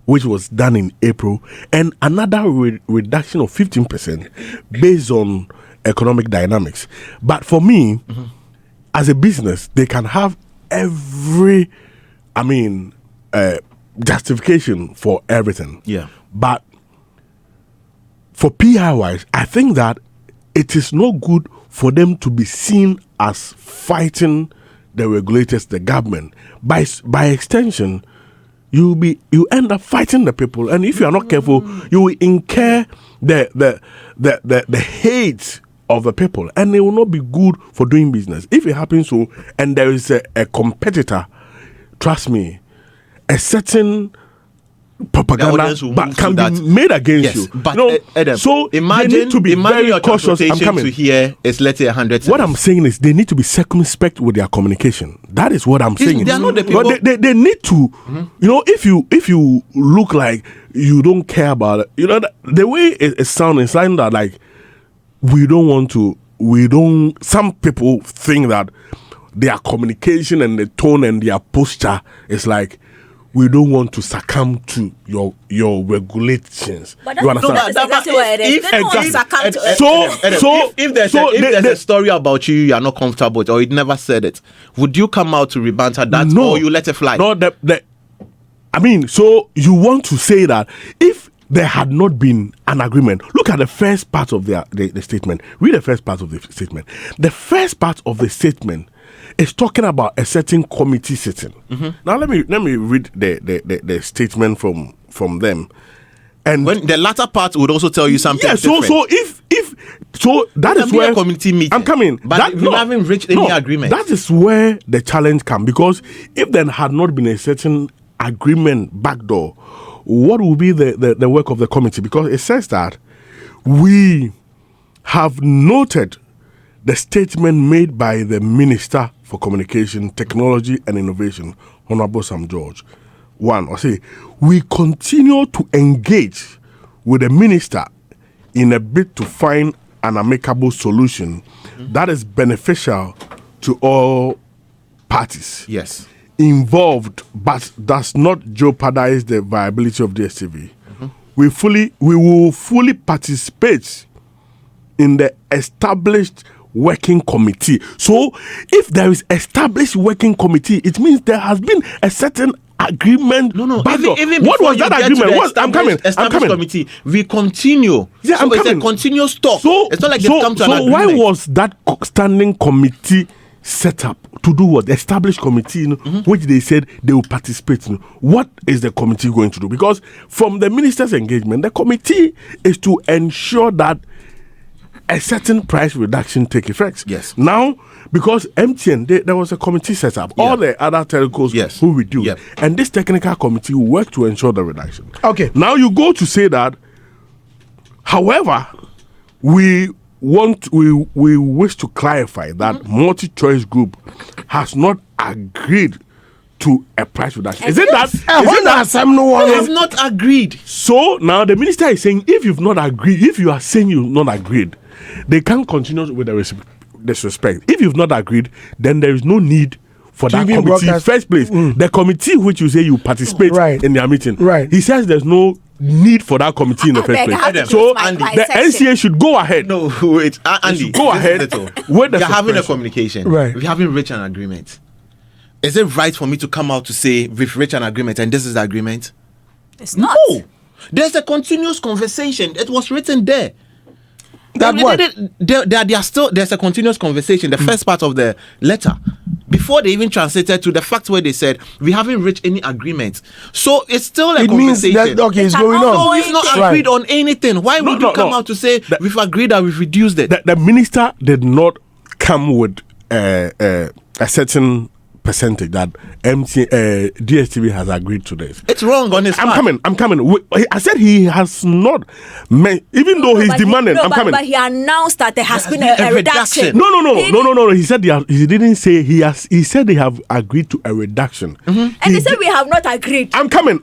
which was done in April, and another reduction of 15% based on economic dynamics. But for me, as a business, they can have every, justification for everything. Yeah. But for PR-wise, I think that it is not good for them to be seen as fighting the regulators, the government. By extension, you end up fighting the people, and if you are not careful, you will incur the hate of the people, and it will not be good for doing business. If it happens so, and there is a competitor, trust me, a certain propaganda can be made against you. But Adam, so imagine, they need to be very your cautious. I'm coming to here is, let's say, 100 What I'm saying is they need to be circumspect with their communication. That is what I'm saying. They are not the people. But they need to, if you look like you don't care about it, the way it sounds, it's like that, like some people think that their communication and the tone and their posture is like, we don't want to succumb to your regulations. But you understand? That's exactly what it is. They don't want to succumb to it. If there's a story about you are not comfortable with, or you never said it, would you come out to rebanter that, or you let it fly? No, so you want to say that if there had not been an agreement, look at the first part of the statement. Read the first part of the statement. The first part of the statement is talking about a certain committee sitting. Now let me read the statement from them. And when the latter part would also tell you something. Yeah, so that is where a committee meeting. I'm coming. But we haven't reached any agreement. That is where the challenge comes, because if there had not been a certain agreement backdoor, what will be the work of the committee? Because it says that we have noted the statement made by the Minister for Communication, Technology and Innovation, Honorable Sam George. We continue to engage with the Minister in a bid to find an amicable solution that is beneficial to all parties involved, but does not jeopardize the viability of DSTV. We will fully participate in the established working committee. So if there is established working committee, it means there has been a certain agreement. No. Even what was that agreement? I'm coming. Committee, we continue. Yeah, so it's a continuous talk. So it's not like they've come to an agreement. Why was that standing committee set up to do what? The established committee, which they said they will participate in. What is the committee going to do? Because from the minister's engagement, the committee is to ensure that a certain price reduction take effect. Yes. Now, because MTN, there was a committee set up. All the other telcos who reduce. Yep. And this technical committee will work to ensure the reduction. Okay. Now you go to say that, however, we wish to clarify that MultiChoice Group has not agreed to a price reduction. Is it that? They have not agreed. So now the minister is saying, if you've not agreed, if you are saying you've not agreed, they can't continue with the disrespect. If you've not agreed, then there is no need for that committee in first place. The committee which you say you participate in their meeting, he says there's no need for that committee in the first place. So the NCA should go ahead. No, wait, Andy, go ahead. We're having a communication. Right. We haven't reached an agreement. Is it right for me to come out to say we've reached an agreement and this is the agreement? It's not. No. There's a continuous conversation. It was written there. There's a continuous conversation. The first part of the letter, before they even translated to the fact where they said we haven't reached any agreement. So it's still a conversation. Means that, it's going on. No, we've not agreed on anything. Why would you come out to say we've agreed that we've reduced it? The minister did not come with a certain percentage that DSTV has agreed to this. It's wrong on his part. I'm coming. I said he has not, even though he's demanding. I'm coming. But he announced that there has been a reduction. No. He said he didn't say he has. He said they have agreed to a reduction. And he said we have not agreed. I'm coming.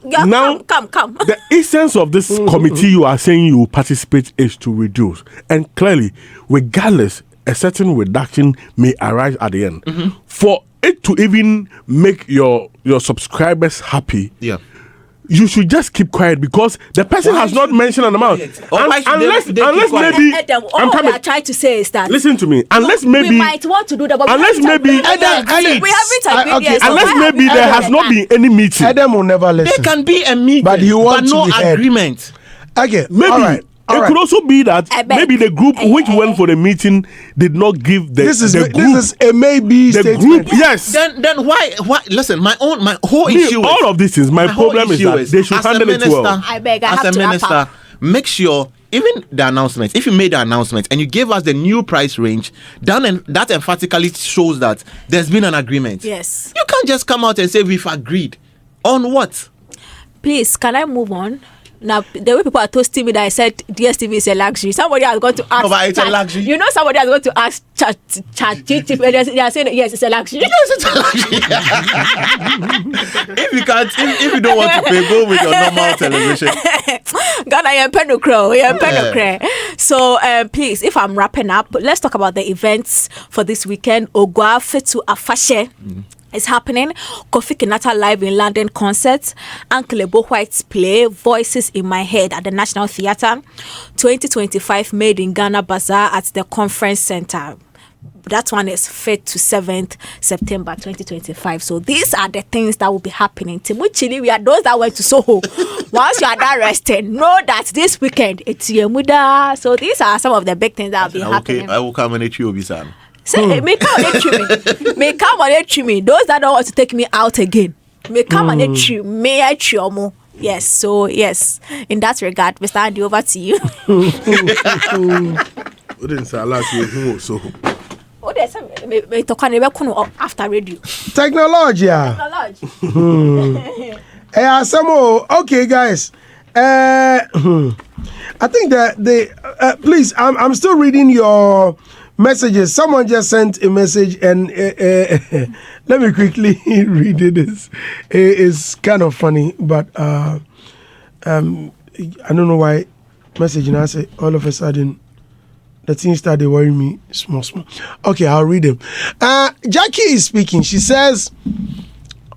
Yeah, now, come. The essence of this committee you are saying you participate is to reduce, and clearly, regardless, a certain reduction may arise at the end. For it to even make your subscribers happy, you should just keep quiet because the person has not mentioned an amount. Unless maybe I'm coming. What I try to say is that listen to me. Unless maybe we might want to do that, but unless maybe we haven't agreed. Unless maybe there has not been any meeting. Adam will never listen. There can be a meeting, but no agreement. Okay, maybe. All right. It could also be that maybe the group which went for the meeting did not give the this is group, a maybe the statement. group. Yes. Then why? Listen, my whole issue. All of this is my problem is that they should handle it well. As a minister, make sure even the announcement. If you made the announcement and you gave us the new price range, then that emphatically shows that there's been an agreement. Yes. You can't just come out and say we've agreed on what. Please, can I move on? Now, the way people are toasting me that I said DSTV is a luxury, somebody has got to ask. No, but it's a luxury. You know, somebody has got to ask ChatGPT. They are saying, yes, it's a luxury. Yes, it's a luxury. If you don't want to pay, go with your normal television. God, I am penocre. So, please, if I'm wrapping up, let's talk about the events for this weekend. Ogwa Fetu Afashe. Is happening. Kofi Kinata live in London concert. Uncle Ebo White's play Voices in My Head at the National Theatre. 2025 Made in Ghana Bazaar at the Conference Center. That one is 5th to 7th September 2025. So these are the things that will be happening. Timuchili, we are those that went to Soho. Once you are done resting, know that this weekend it's Yemuda. So these are some of the big things that will be happening. I will come and eat you, Obisan. Say, may come and treat me. Those that don't want to take me out again, may come and treat me. May I treat you? Yes. So yes, in that regard, Mr. Andy, over to you. After radio. Technology. Okay, guys. I think that please, I'm still reading your messages. Someone just sent a message and let me quickly read it. It's kind of funny, but I don't know why messaging I say all of a sudden the things started worrying me small. Okay, I'll read them. Jackie is speaking. She says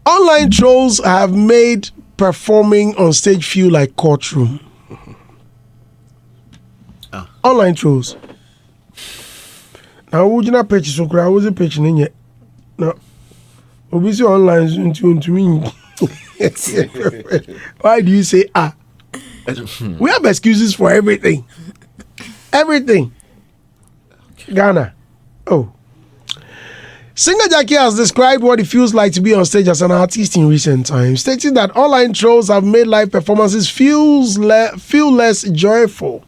online trolls have made performing on stage feel like courtroom. Online trolls. Now, would you not pitch so cry? I wasn't pitching in yet. No. Obviously, online into me. Why do you say ah? We have excuses for everything. Everything. Ghana. Oh. Singer Jackie has described what it feels like to be on stage as an artist in recent times, stating that online trolls have made live performances feel less joyful.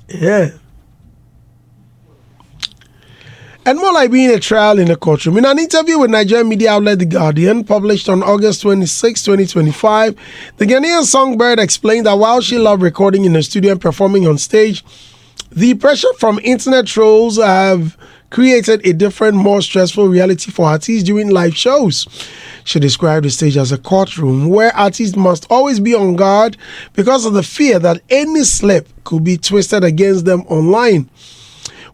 Yeah. And more like being a trial in a courtroom. In an interview with Nigerian media outlet The Guardian, published on August 26, 2025, the Ghanaian songbird explained that while she loved recording in the studio and performing on stage, the pressure from internet trolls have created a different, more stressful reality for artists during live shows. She described the stage as a courtroom where artists must always be on guard because of the fear that any slip could be twisted against them online.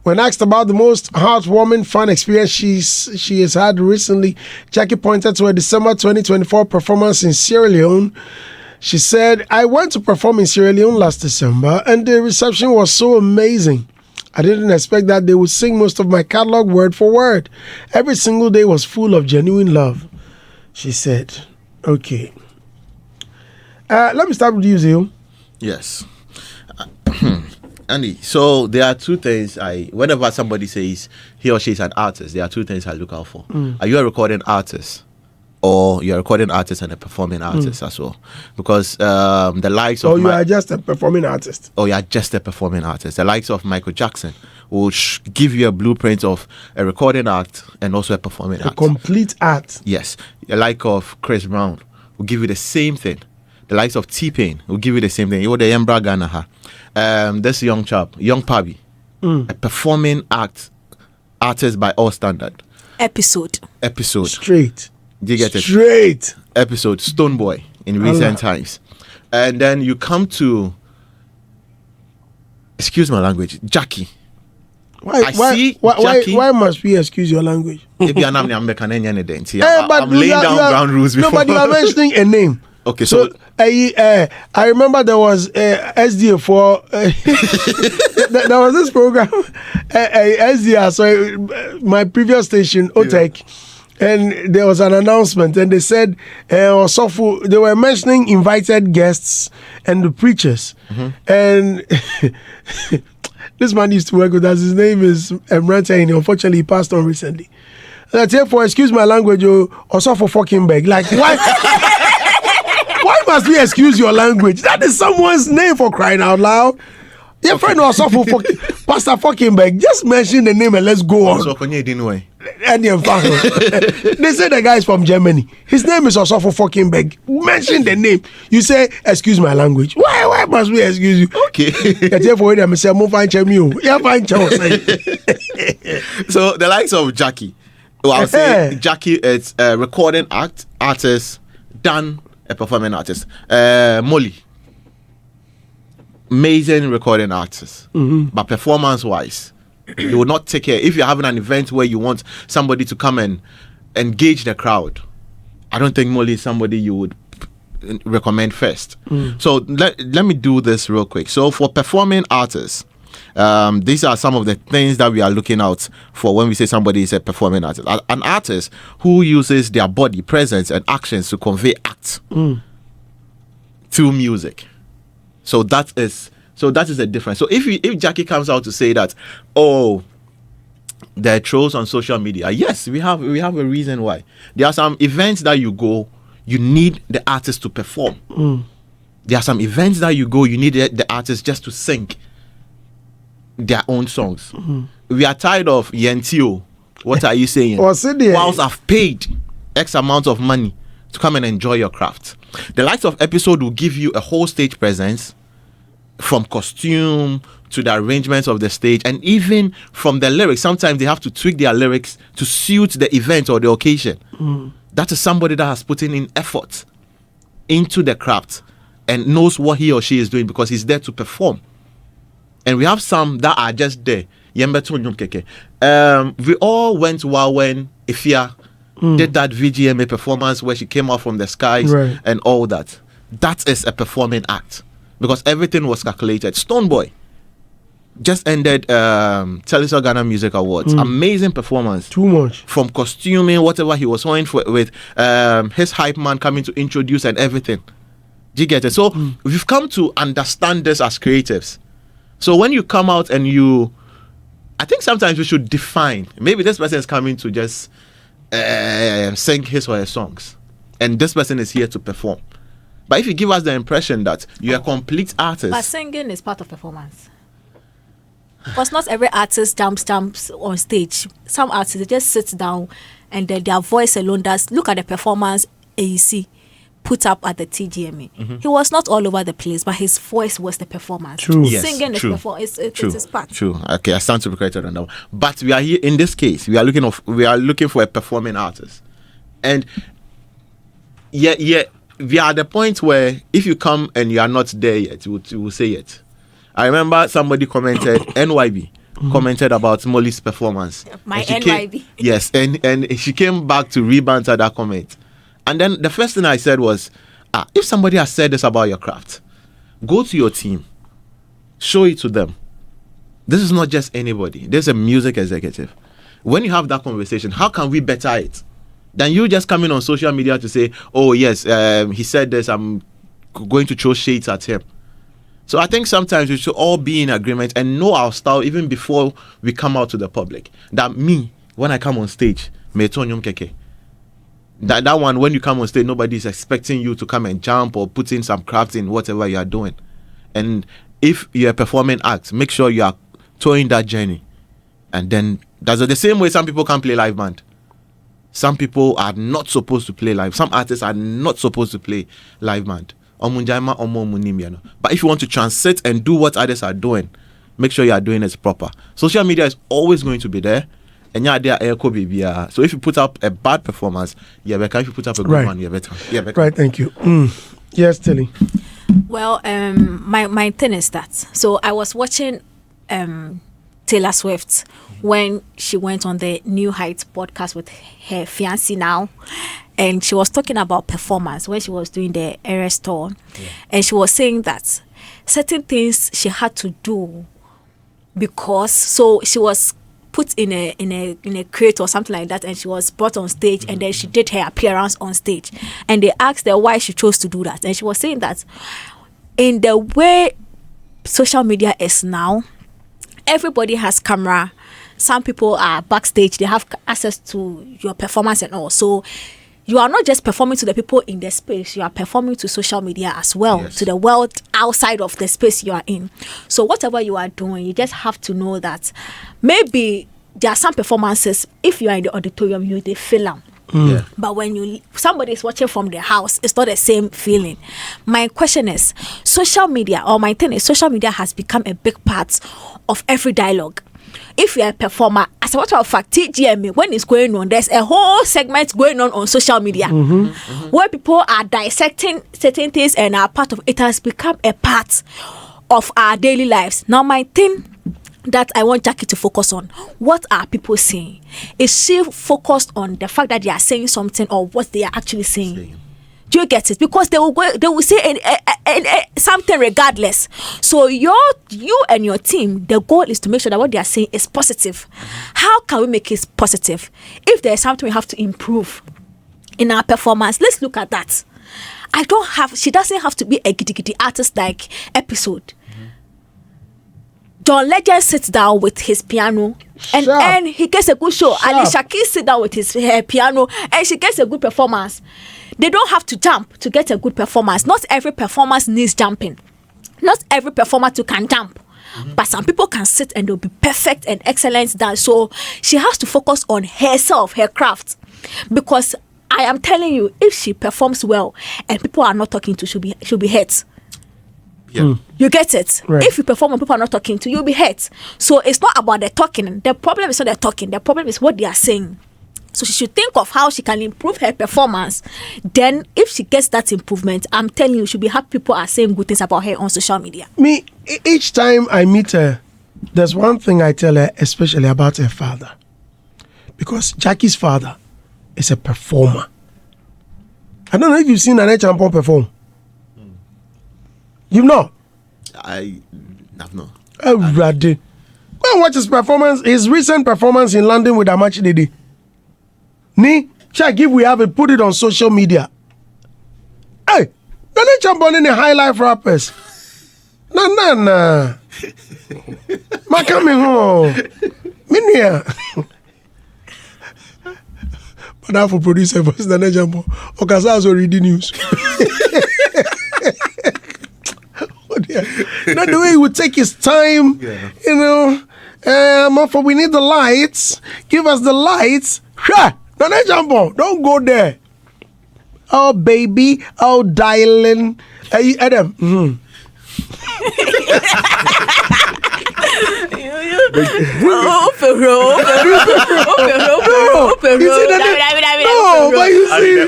When asked about the most heartwarming fun experience she has had recently, Jackie pointed to a December 2024 performance in Sierra Leone. She said, "I went to perform in Sierra Leone last December and the reception was so amazing. I didn't expect that they would sing most of my catalog word for word. Every single day was full of genuine love," she said. Okay. Let me start with you, Zeal. Yes. Andy, so there are two things whenever somebody says he or she is an artist, there are two things I look out for. Are you a recording artist? Or you're a recording artist and a performing artist as well? Because the likes of... you are just a performing artist. Or you are just a performing artist. The likes of Michael Jackson will give you a blueprint of a recording act and also a performing act. A complete act. Yes. The like of Chris Brown will give you the same thing. The likes of T-Pain will give you the same thing. You the Yembra Ghana. This young chap, Young Pabi, a performing artist by all standard. Episode. Straight. Do you get it? Straight. Episode. Stone Boy in recent times. And then you come to, excuse my language, Jackie. Why must we excuse your language? I'm laying down ground rules before. No, but you are mentioning a name. Okay, so I remember there was SDA for there was this program SDA, so my previous station OTEC, and there was an announcement, and they said they were mentioning invited guests and the preachers, and this man used to work with us. His name is Emrata, and unfortunately he passed on recently. That's it for excuse my language, also for fucking beg. Like why? Why must we excuse your language? That is someone's name, for crying out loud. Your friend was for Pastor fucking beg. Just mention the name and let's go on. And they say the guy is from Germany. His name is also for fucking beg. Mention the name. You say, excuse my language. Why must we excuse you? Okay. So the likes of Jackie. Well, I'll say Jackie is a recording artist, done a performing artist. Molly, amazing recording artist, but performance wise, you will not take care. If you're having an event where you want somebody to come and engage the crowd, I don't think Molly is somebody you would recommend first. So let me do this real quick. So for performing artists, these are some of the things that we are looking out for when we say somebody is a performing artist. An artist who uses their body, presence, and actions to convey acts to music. So that is a difference. So if Jackie comes out to say that, there are trolls on social media, yes, we have a reason why. There are some events that you go, you need the artist to perform. There are some events that you go, you need the artist just to sing their own songs. We are tired of Yentio. What are you saying? Whilst I've paid X amount of money to come and enjoy your craft. The likes of episode will give you a whole stage presence, from costume to the arrangements of the stage, and even from the lyrics. Sometimes they have to tweak their lyrics to suit the event or the occasion. That is somebody that has put in effort into the craft and knows what he or she is doing because he's there to perform. And we have some that are just there. We all went when Ifia did that VGMA performance where she came out from the skies and all that. That is a performing act because everything was calculated. Stone Boy, just ended Teleso Ghana Music Awards. Amazing performance. Too much. From costuming, whatever he was wearing with his hype man coming to introduce and everything. Do you get it? So we've come to understand this as creatives. So when you come out and I think sometimes we should define. Maybe this person is coming to just sing his or her songs, and this person is here to perform. But if you give us the impression that you're a complete artist, but singing is part of performance. Because not every artist jumps on stage. Some artists, they just sit down and then their voice alone does. Look at the performance AEC put up at the TGME. He was not all over the place, but his voice was the performance. True. Yes, Singing true. is it's part. True. Okay, I stand to be corrected on that one. But we are here in this case. We are looking for a performing artist, and yeah, we are at the point where if you come and you are not there yet, you will say it. I remember somebody commented, NYB commented about Molly's performance. My NYB. Yes, and she came back to re-banter that comment. And then the first thing I said was, if somebody has said this about your craft, go to your team, show it to them. This is not just anybody. There's a music executive. When you have that conversation, how can we better it? Than you just coming on social media to say, oh yes, he said this, I'm going to throw shades at him. So I think sometimes we should all be in agreement and know our style even before we come out to the public. That me, when I come on stage, that one, when you come on stage, nobody is expecting you to come and jump or put in some craft in whatever you are doing. And if you're a performing act, make sure you are towing that journey. And then that's the same way some people can't play live band. Some people are not supposed to play live. Some artists are not supposed to play live band. But if you want to transit and do what others are doing, make sure you are doing it proper. Social media is always going to be there. And so if you put up a bad performance, if you put up a good one, you're better. Right, thank you. Yes, Tilly. Well, my thing is that. So I was watching Taylor Swift when she went on the New Heights podcast with her fiancé now. And she was talking about performance when she was doing the Eras tour. Yeah. And she was saying that certain things she had to do because, so she was put in a crate or something like that, and she was brought on stage, and then she did her appearance on stage. And they asked her why she chose to do that. And she was saying that in the way social media is now, everybody has camera. Some people are backstage. They have access to your performance and all. So you are not just performing to the people in the space, you are performing to social media as well, yes, to the world outside of the space you are in. So whatever you are doing, you just have to know that maybe there are some performances, if you are in the auditorium, they feel them. Yeah. But when somebody is watching from their house, it's not the same feeling. My question is, social media has become a big part of every dialogue. If you're a performer, as a matter of fact, TGME, when it's going on, there's a whole segment going on social media where people are dissecting certain things and are part of it. Has become a part of our daily lives. Now, my thing that I want Jackie to focus on, what are people saying? Is she focused on the fact that they are saying something or what they are actually saying? Do you get it? Because they will say something regardless. So you and your team, the goal is to make sure that what they are saying is positive. How can we make it positive? If there is something we have to improve in our performance, let's look at that. She doesn't have to be a giddy artist like Episode. John Legend sits down with his piano and he gets a good show. Alicia Keys sits down with her piano and she gets a good performance. They don't have to jump to get a good performance. Not every performance needs jumping. Not every performer too can jump. But some people can sit and they'll be perfect and excellent dance. So she has to focus on herself, her craft. Because I am telling you, if she performs well and people are not talking to, she'll be hurt. Yeah. You get it? Right. If you perform and people are not talking to, you'll be hurt. So it's not about the talking. The problem is not the talking. The problem is what they are saying. So she should think of how she can improve her performance. Then if she gets that improvement, I'm telling you, she'll be happy people are saying good things about her on social media. Me, each time I meet her, there's one thing I tell her, especially about her father. Because Jackie's father is a performer. I don't know if you've seen Nane Champon perform. You've not? I have not. Oh, Brady. Go and watch his recent performance in London with Amachi Dede. Ni, check if we have it, put it on social media. Hey, don't you jump on in the high life rappers. Nah. Ma coming home. Minia. But now for producer first, then jump on. Okaza also reading news. Oh dear. Not the way he would take his time, you know. For we need the lights. Give us the lights. Don't jump on. Don't go there. Oh baby, oh darling. Hey Adam.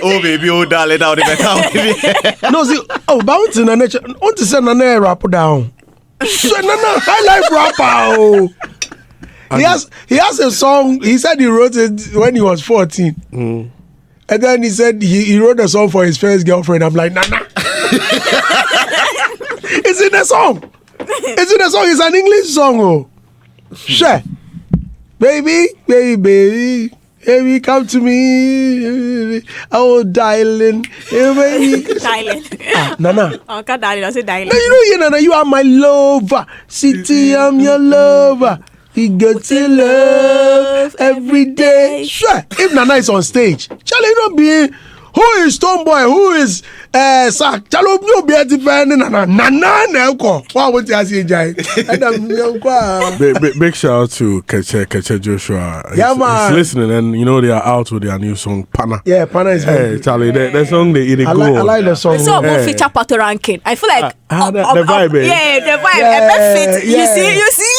Oh baby, oh darling, down the No, see, bounce in the nature. Want to send a rap down. High life rapper. He has a song. He said he wrote it when he was 14. And then he said he wrote a song for his first girlfriend. I'm like, Nana. It's in the song. It's an English song. Oh. Sure. Baby, come to me. Oh, darling. Baby. Darling. Nana. Oh, can't darling. I say darling. No, you know, Nana, you are my lover. City, I'm your lover. He got to love every day. Sure. If Nana is on stage, shall it not be who is Tomboy? Who is Sack? Shall it be depending on Nana Nelko? What would you say, Jai? Big shout out to Keche Joshua. Yeah, man. He's listening, and you know they are out with their new song, Pana. Yeah, Pana is Hey, Charlie, that song they I like the song. So more feature Pato ranking. I feel like the vibe. Yeah, the vibe. Fit. You see. You see.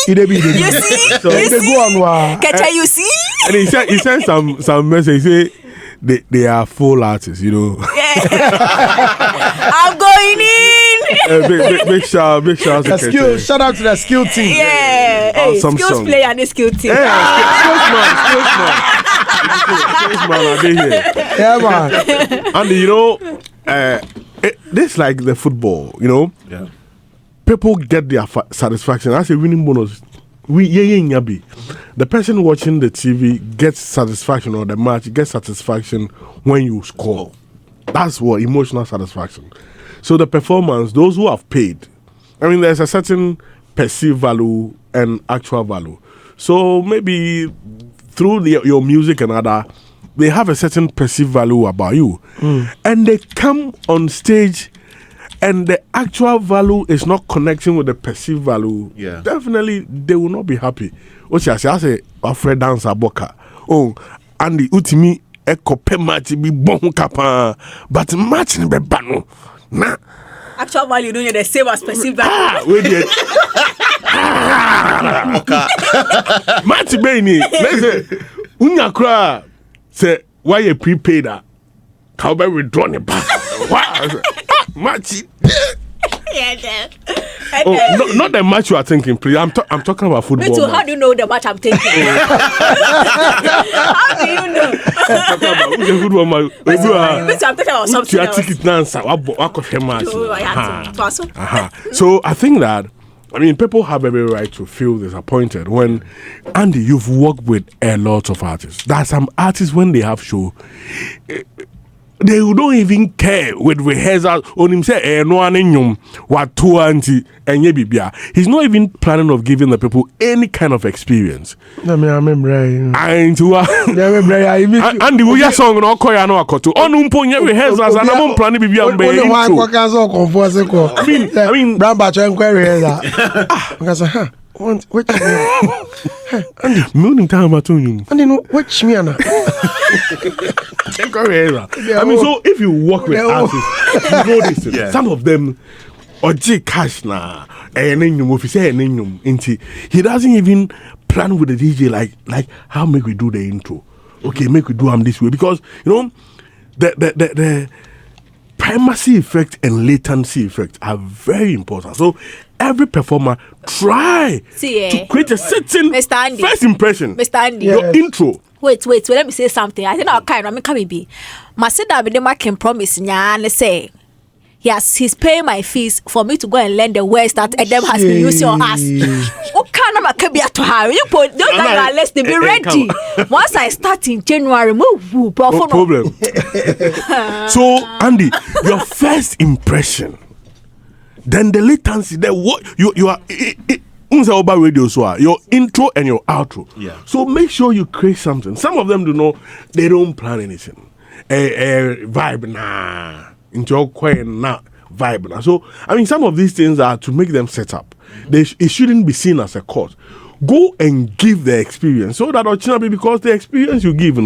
Keche, you see. And he sent some message. He say they are full artists, you know. Yeah. I'm going in. Big shout to Keche. Shout out to the skill team. Yeah. Hey, Awesome skills song. player and the skill team. Skills man, are they here? Yeah, man. And you know, this like the football, you know. Yeah. People get their satisfaction. That's a winning bonus. The person watching the TV gets satisfaction, or the match gets satisfaction when you score. That's what emotional satisfaction. So the performance, those who have paid, I mean, there's a certain perceived value and actual value. So maybe through your music and other, they have a certain perceived value about you, and they come on stage. And the actual value is not connecting with the perceived value. Yeah. Definitely, they will not be happy. What I say, Alfred dancer boka. Oh, and the ultimate echo pe match be bon kapa, but match ni be bano. Nah. Actual value don't the same as perceived value. Wait there. Match be ni. Let's say, unya kra say why you prepaid that? How about withdraw it back? What? Match. Oh, not the match you are thinking, please. I'm talking about football. Me too. How do you know the match I'm thinking? How do you know? I'm talking about football match. Me too. I'm talking about something else. Ticket answer. So I think that, I mean, people have every right to feel disappointed when, Andy, you've worked with a lot of artists. There are some artists when they have show. They don't even care with rehearsals. On him say, no one what two anti and bibia. He's not even planning of giving the people any kind of experience. I remember. And the Uya song no koya no akoto. On umponya rehearsals and I'm planning bibia on I mean, Brown Batch inquiry. Which Andy, moon time about you. Andy, no, which me Anna. I mean, so if you work with artists, you know this. Yeah. Some of them, cash na, and then you say he doesn't even plan with the DJ like how make we do the intro. Okay, make we do them this way because you know the primacy effect and latency effect are very important. So every performer try to create a certain first impression. Mr. Andy, your intro. Wait, let me say something. I think I'll kind of come be. My sister can promise and say he's paying my fees for me to go and learn the words that Adam has been using on us. can be at her. You put those are less to be ready. Once I start in January, move problem. So Andy, your first impression, then the latency, then what you are about radio, so your intro and your outro. Yeah. So make sure you create something. Some of them they don't plan anything. Vibe nah, into quiet nah vibe nah. So I mean, some of these things are to make them set up. It shouldn't be seen as a course. Go and give the experience so that Ochinabi, because the experience you give,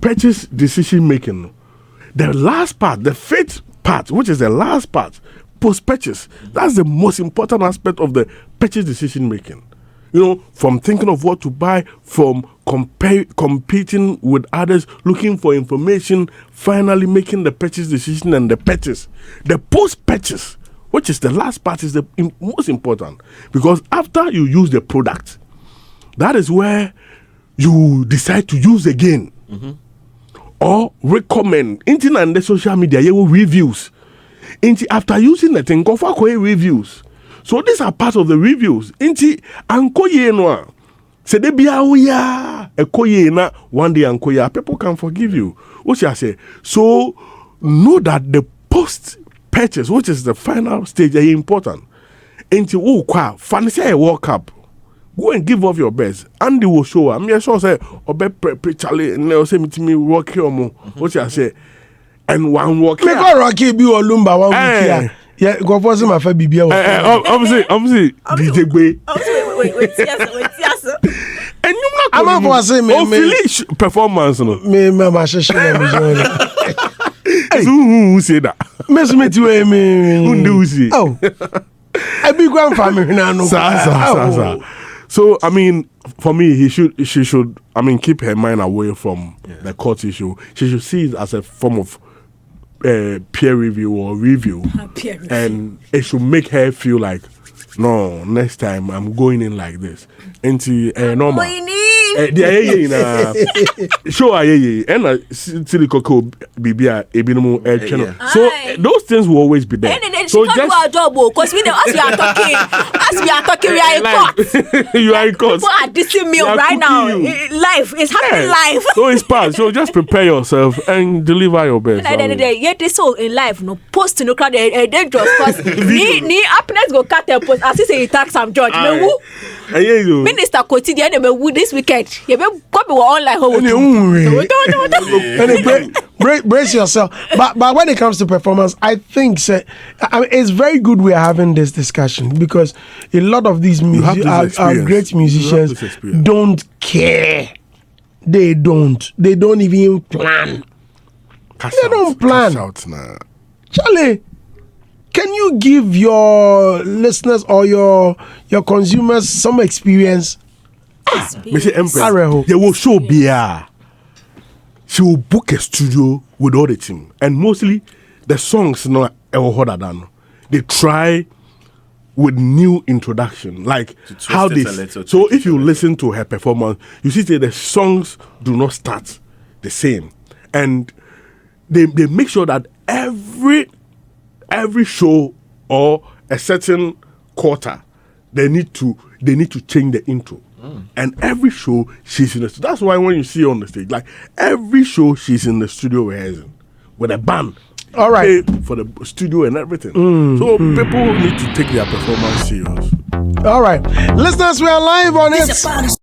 purchase decision making. The last part, the fifth part, which is the last part, post-purchase. That's the most important aspect of the purchase decision making. From thinking of what to buy, from competing with others, looking for information, finally making the purchase decision and the purchase. The post-purchase, which is the last part, is the most important. Because after you use the product, that is where you decide to use again. Mm-hmm. Or recommend. In the social media, you will reviews. After using the thing, go for reviews. So these are part of the reviews. Anko say they be na one day anko people can forgive you. What shall I say? So know that the post purchase, which is the final stage, is important. Fancy a walk up. Go and give off your best. Andy will show. I'm sure say obe Charlie and say me work here mo. What shall I say? And one walk here. Me go Rocky be Olumba one week here. Yeah, go for some afa bibia. Obviously, DJ Gbe. Wait, yes. And you not. I'm for say me. Finish performance no. Me ma sheshe na me join. Who say that? Me me. Who say? Oh. I be grandfather na no. Sa. So I mean, for me, she should. I mean, keep her mind away from the court issue. She should see it as a form of peer review or review, and it should make her feel like, no, next time I'm going in like this. Into normal. Show and silicone bibia ebinomu channel. So those things will always be there. So just our job because we as we are talking, we are in court. You are in court. People are dissing me right now. Life is happening live. So it's past. So just prepare yourself and deliver your best. Yet this all in life, no post no crowd dangerous because ni happiness go cut a post as say he tax some judge. Minister quotidian this weekend. You be copy online home. Brace yourself. But when it comes to performance, I think it's very good we are having this discussion because a lot of these our great musicians don't care. They don't even plan. They don't plan. Charlie, can you give your listeners or your consumers some experience? Mr. Empress, they will show beer. She will book a studio with all the team, and mostly the songs not harder than they try with new introduction, like how this. So if you listen to her performance, you see that the songs do not start the same, and they make sure that every show or a certain quarter they need to change the intro. And every show she's in the studio. That's why when you see her on the stage, like every show she's in the studio rehearsing with a band. All right. For the studio and everything. So people need to take their performance serious. All right. Listeners, we are live on it.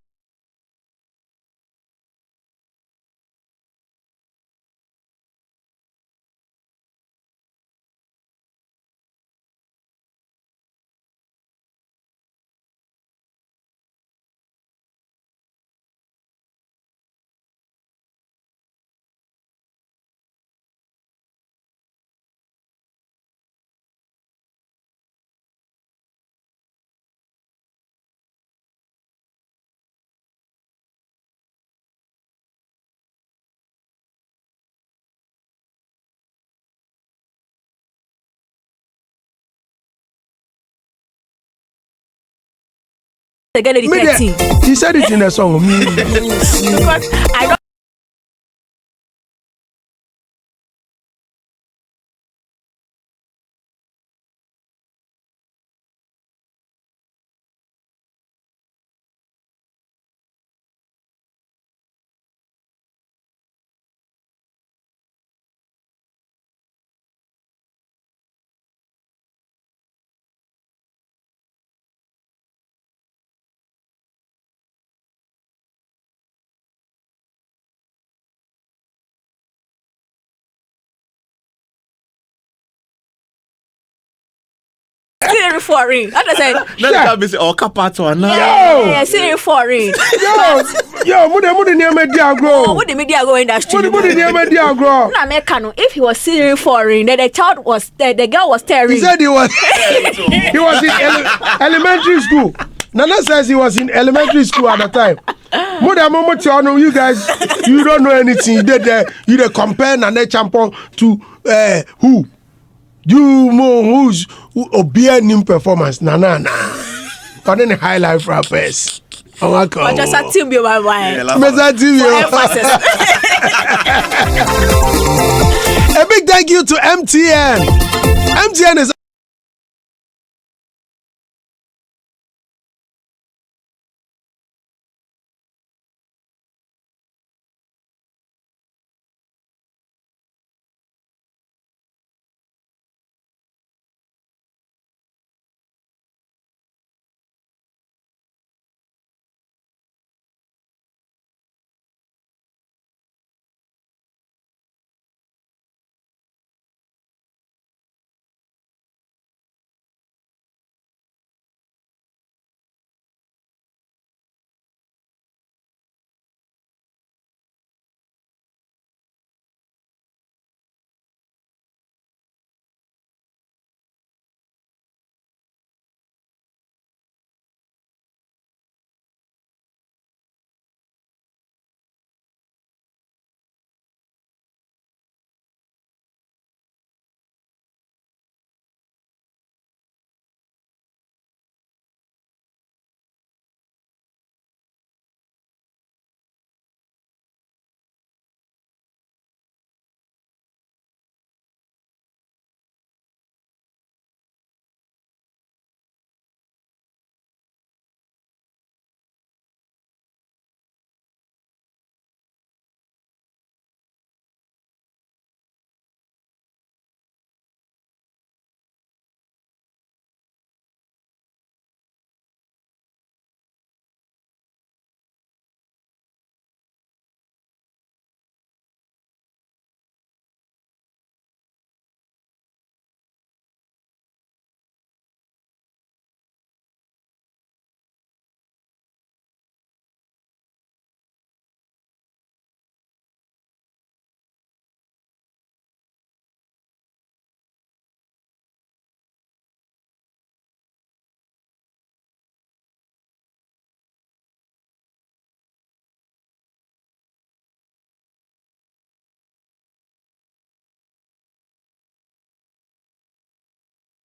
He said it in a song. Because I don't Siri foreign. What I say? Let me say, oh, Kapato, no. Yeah, Siri foreign. Yo, Mude near media grow. Oh, would the media go industry? Mude near media grow. Na mekano. If he was Siri foreign, then the child was the girl was tearing. He said he was in elementary school. Nana says he was in elementary school at the time. You guys, you don't know anything. You compare Nana Champon to who? You know who's obeying performance? Nana. But then high life rappers. Oh my God. Just a team, my wife. A big thank you to MTN. MTN is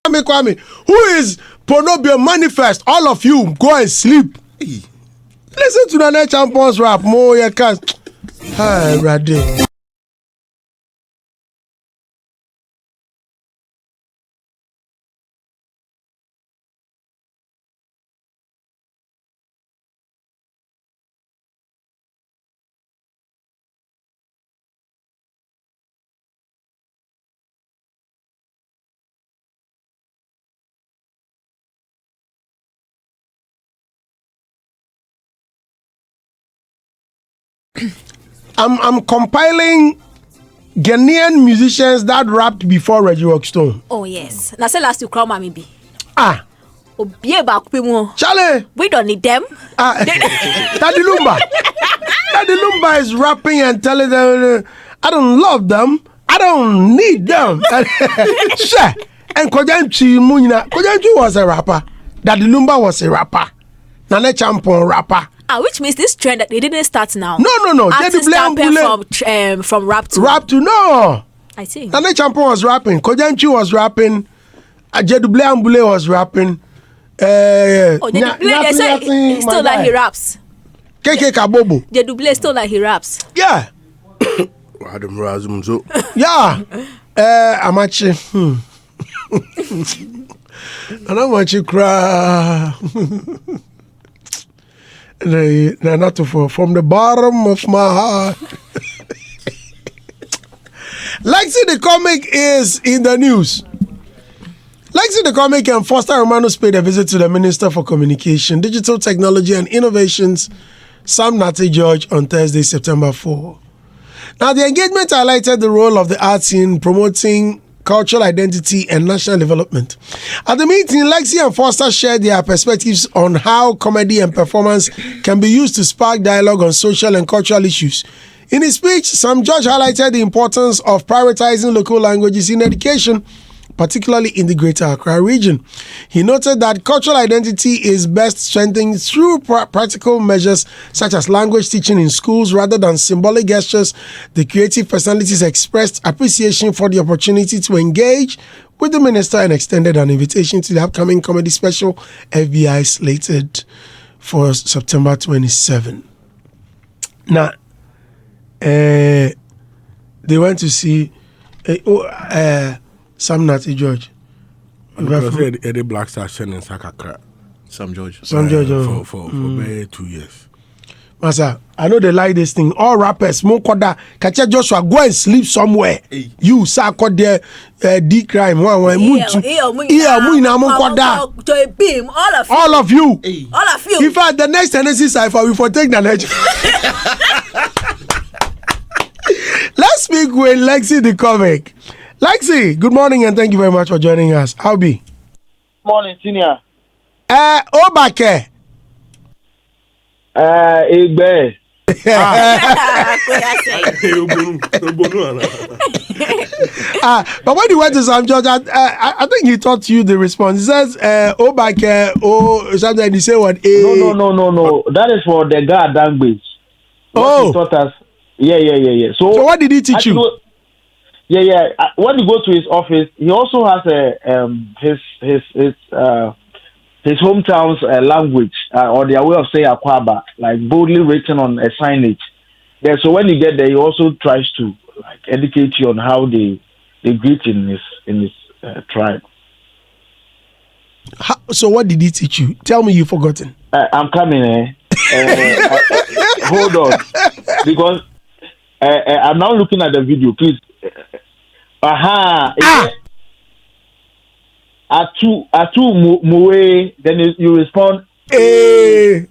Kwame, who is Ponobio Manifest? All of you, go and sleep. Listen to the next Champions rap. More you can. Hi, Radhe. I'm compiling Ghanaian musicians that rapped before Reggie Rockstone. Oh yes. Now say last you call mommy be. Ah. Charlie. We don't need them. Daddy Lumba is rapping and telling them, I don't love them. I don't need them. Sure. And Kojanchi was a rapper. Daddy Lumba was a rapper. Nane Champon rapper. Which means this trend that they didn't start now. No. Artists from rap to no. I see. Nane Champon was rapping. Kojanchi was rapping. Jeduble Ambule was rapping. Jeduble, they say he still like he raps. KK Kabobo. Jeduble still like he raps. Yeah. Yeah. Amachi. And I'm watching cry. Not from the bottom of my heart. Lexy DeComic is in the news. Lexy DeComic and Foster Romanos paid a visit to the Minister for Communication, Digital Technology and Innovations, Sam Nate George, on Thursday, September 4. Now, the engagement highlighted the role of the arts in promoting cultural identity and national development. At the meeting, Lexi and Foster shared their perspectives on how comedy and performance can be used to spark dialogue on social and cultural issues. In his speech, Sam George highlighted the importance of prioritizing local languages in education, particularly in the Greater Accra region. He noted that cultural identity is best strengthened through practical measures such as language teaching in schools rather than symbolic gestures. The creative personalities expressed appreciation for the opportunity to engage with the minister and extended an invitation to the upcoming comedy special FBI slated for September 27. Now, they went to see Sam Natty George. Eddie Black Star Shannon Sakakra. Sam George. Sam George. For 2 years. Masa, I know they like this thing. All rappers, Mokoda, Kacha Joshua, go and sleep somewhere. Hey. You, Sako, there, D-crime, all of you. All of you. Hey. All of you. In fact, the next Tennessee cipher, we for take the next. Let's speak with Lexy DeComic. Lexy, good morning and thank you very much for joining us. How be? Morning, senior. Obake. Igbe. But when you went to Sam George, I think he taught you the response. He says, Obake, something he say what? No. That is for the God language. Oh. He taught us. Yeah. So what did he teach you? Yeah. When you go to his office, he also has his hometown's language or their way of saying Akwanipaa, like boldly written on a signage. Yeah. So when you get there, he also tries to like educate you on how they greet in his tribe. So what did he teach you? Tell me you've forgotten. I'm coming. Hold on, because I'm now looking at the video. Please. Atu Moe. Then you respond. Yes,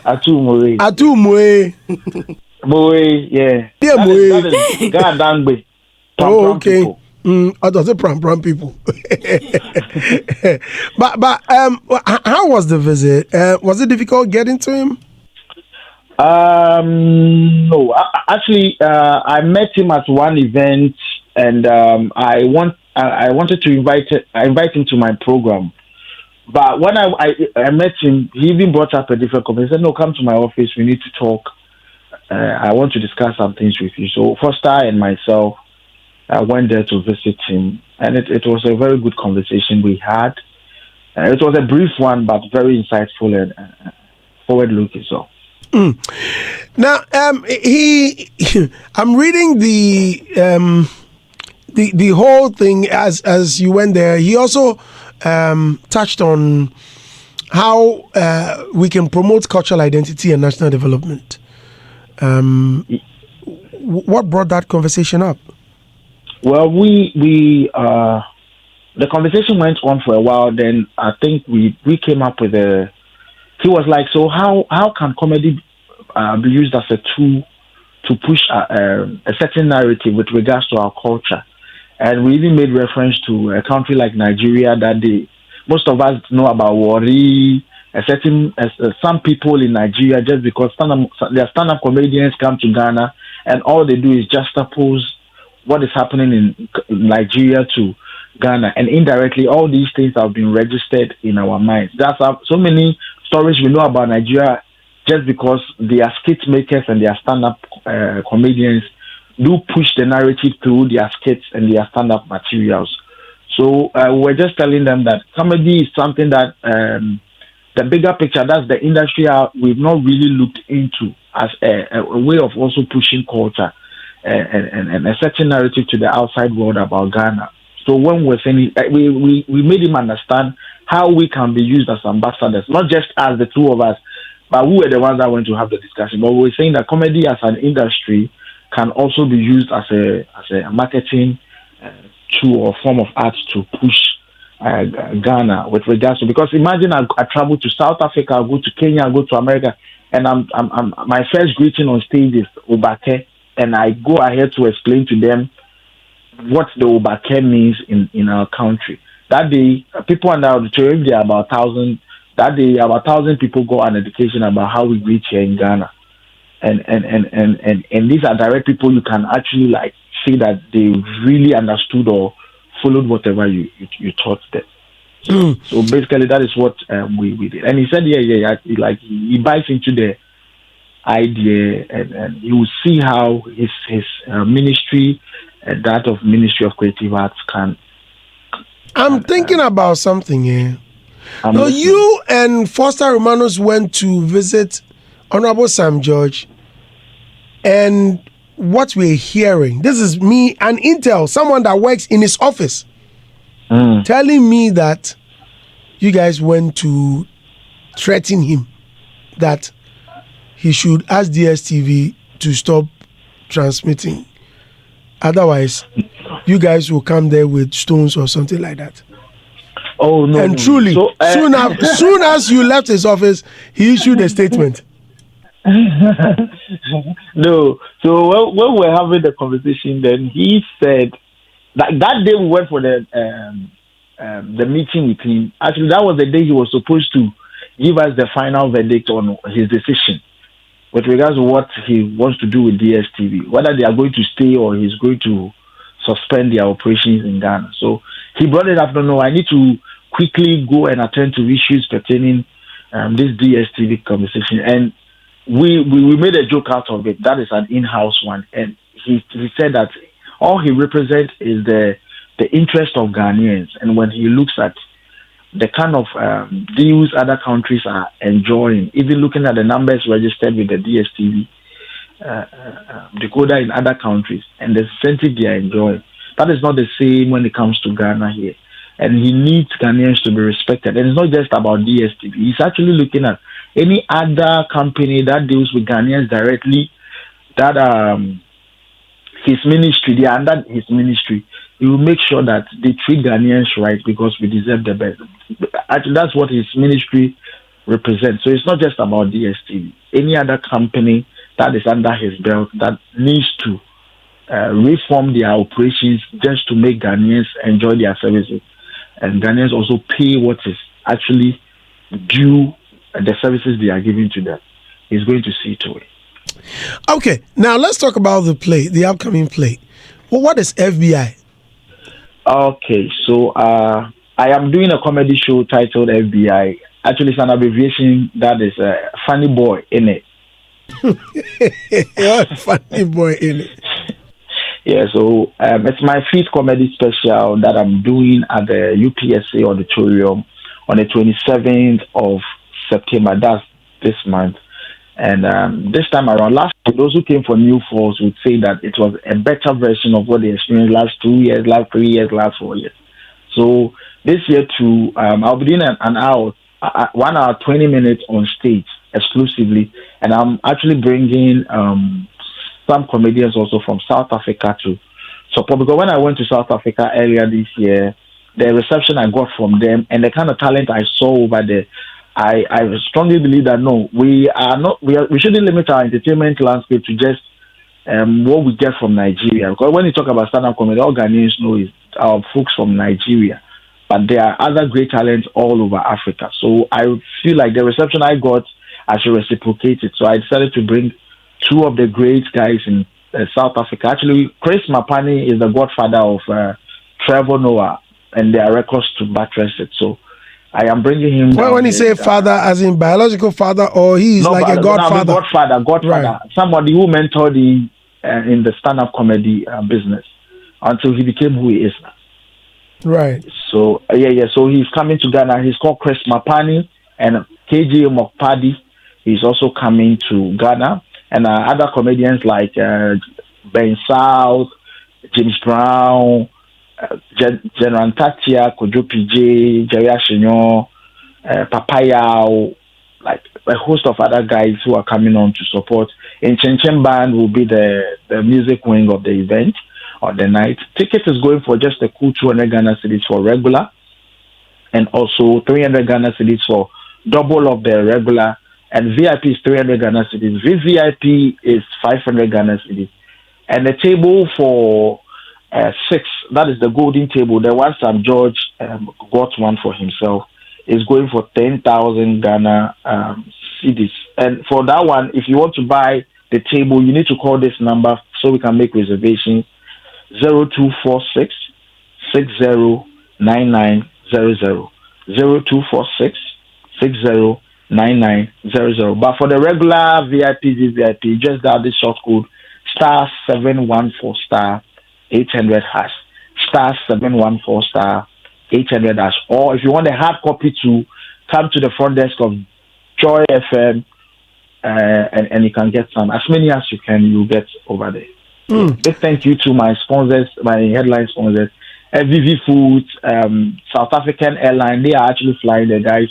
Atu Moe. Atu Moe. Moe, yeah. Yeah, Moe. That is God Dangbe. Oh, okay. I thought the pram people. but how was the visit? Was it difficult getting to him? No. Actually, I met him at one event, and I wanted to invite him to my program. But when I met him, he even brought up a different conversation. He said, "No, come to my office. We need to talk. I want to discuss some things with you." So Foster and myself, I went there to visit him, and it was a very good conversation we had. It was a brief one, but very insightful and forward-looking. So. Now, I'm reading the whole thing as you went there. He also touched on how we can promote cultural identity and national development. What brought that conversation up? Well, the conversation went on for a while. Then I think we came up with he was like, so how can comedy be used as a tool to push a certain narrative with regards to our culture? And we even made reference to a country like Nigeria that most of us know about Wari. Some people in Nigeria, just because their stand-up comedians come to Ghana and all they do is juxtapose what is happening in Nigeria to Ghana, and indirectly all these things have been registered in our minds. That's so many stories we know about Nigeria just because their skit makers and their stand-up comedians do push the narrative through their skits and their stand-up materials. So we're just telling them that comedy is something that the bigger picture, that's the industry we've not really looked into as a way of also pushing culture and a certain narrative to the outside world about Ghana. So when we're saying we made him understand how we can be used as ambassadors, not just as the two of us, but we were the ones that went to have the discussion. But we're saying that comedy as an industry can also be used as a marketing tool or form of art to push Ghana with regards to, because imagine I travel to South Africa, I go to Kenya, I go to America, and I'm my first greeting on stage is Obake, and I go ahead to explain to them what the Obake means in our country. That day, people in the auditorium, there are about 1,000. That day, about 1,000 people got an education about how we greet here in Ghana. And these are direct people you can actually like see that they really understood or followed whatever you taught them. So basically, that is what we did. And he said, like he bites into the idea, and you will see how his ministry, that of Ministry of Creative Arts, can. I'm thinking about something here. No, you and Foster Romanos went to visit Honorable Sam George, and what we're hearing, this is me, an intel, someone that works in his office, telling me that you guys went to threaten him that he should ask DSTV to stop transmitting. Otherwise, you guys will come there with stones or something like that. Oh no! And truly, so, soon as you left his office, he issued a statement. No. So when we were having the conversation, then he said that day we went for the meeting with him. Actually, that was the day he was supposed to give us the final verdict on his decision with regards to what he wants to do with DSTV, whether they are going to stay or he's going to suspend their operations in Ghana. So he brought it up. No, I need to quickly go and attend to issues pertaining this DSTV conversation. And we made a joke out of it. That is an in-house one. And he said that all he represents is the interest of Ghanaians. And when he looks at the kind of deals other countries are enjoying, even looking at the numbers registered with the DSTV decoder in other countries and the incentive they are enjoying, that is not the same when it comes to Ghana here. And he needs Ghanaians to be respected. And it's not just about DSTV. He's actually looking at any other company that deals with Ghanaians directly, that his ministry, they are under his ministry. He will make sure that they treat Ghanaians right because we deserve the best. Actually, that's what his ministry represents. So it's not just about DSTV. Any other company that is under his belt that needs to reform their operations just to make Ghanaians enjoy their services. And Ghanaians also pay what is actually due the services they are giving to them. He's going to see to it. Okay, now let's talk about the upcoming play. Well, what is FBI? Okay, so I am doing a comedy show titled FBI. Actually, it's an abbreviation that is Funny Boy in it. You're a funny boy in it. Yeah, so it's my 5th comedy special that I'm doing at the UPSA Auditorium on the 27th of September. That's this month. And this time around, last year, those who came for New Falls would say that it was a better version of what they experienced last 2 years, last 3 years, last 4 years. So this year too, I'll be doing an hour, 1 hour, 20 minutes on stage exclusively. And I'm actually bringing some comedians also from South Africa to support. Because when I went to South Africa earlier this year, the reception I got from them and the kind of talent I saw over there, I strongly believe that no, we shouldn't limit our entertainment landscape to just what we get from Nigeria. Because when you talk about stand-up comedy, all Ghanaians know is our folks from Nigeria, but there are other great talents all over Africa. So I feel like the reception I got, I should reciprocate it. So I decided to bring 2 of the great guys in South Africa. Actually, Chris Mapani is the godfather of Trevor Noah, and there are records to buttress it. So I am bringing him. Well, when you say father, as in biological father, or he is like a godfather? Godfather. Right. Somebody who mentored him in the stand-up comedy business until he became who he is now. Right. So So he's coming to Ghana. He's called Chris Mapani, and KJ Mokpadi is also coming to Ghana, and other comedians like Ben South, James Brown, General Tatia, Kojo PJ, Jerry Ashinyo, Papaya, like a host of other guys who are coming on to support. And Chen Band will be the music wing of the event on the night. Ticket is going for just a cool 200 Ghana cedis for regular, and also 300 Ghana cedis for double of the regular, and VIP is 300 Ghana cedis. VVIP is 500 Ghana cedis. And the table for 6, that is the golden table. The one Sam George got one for himself is going for 10,000 Ghana cedis. And for that one, if you want to buy the table, you need to call this number so we can make reservations. 0246 609900. 0246 609900. But for the regular VIP, just dial this short code star 714 star 800 hash. Star 714 star 800 hash. Or if you want a hard copy to come to the front desk of Joy FM, and you can get some. As many as you can, you get over there. Big thank you to my sponsors, my headline sponsors, FVV Foods, South African Airline. They are actually flying the guys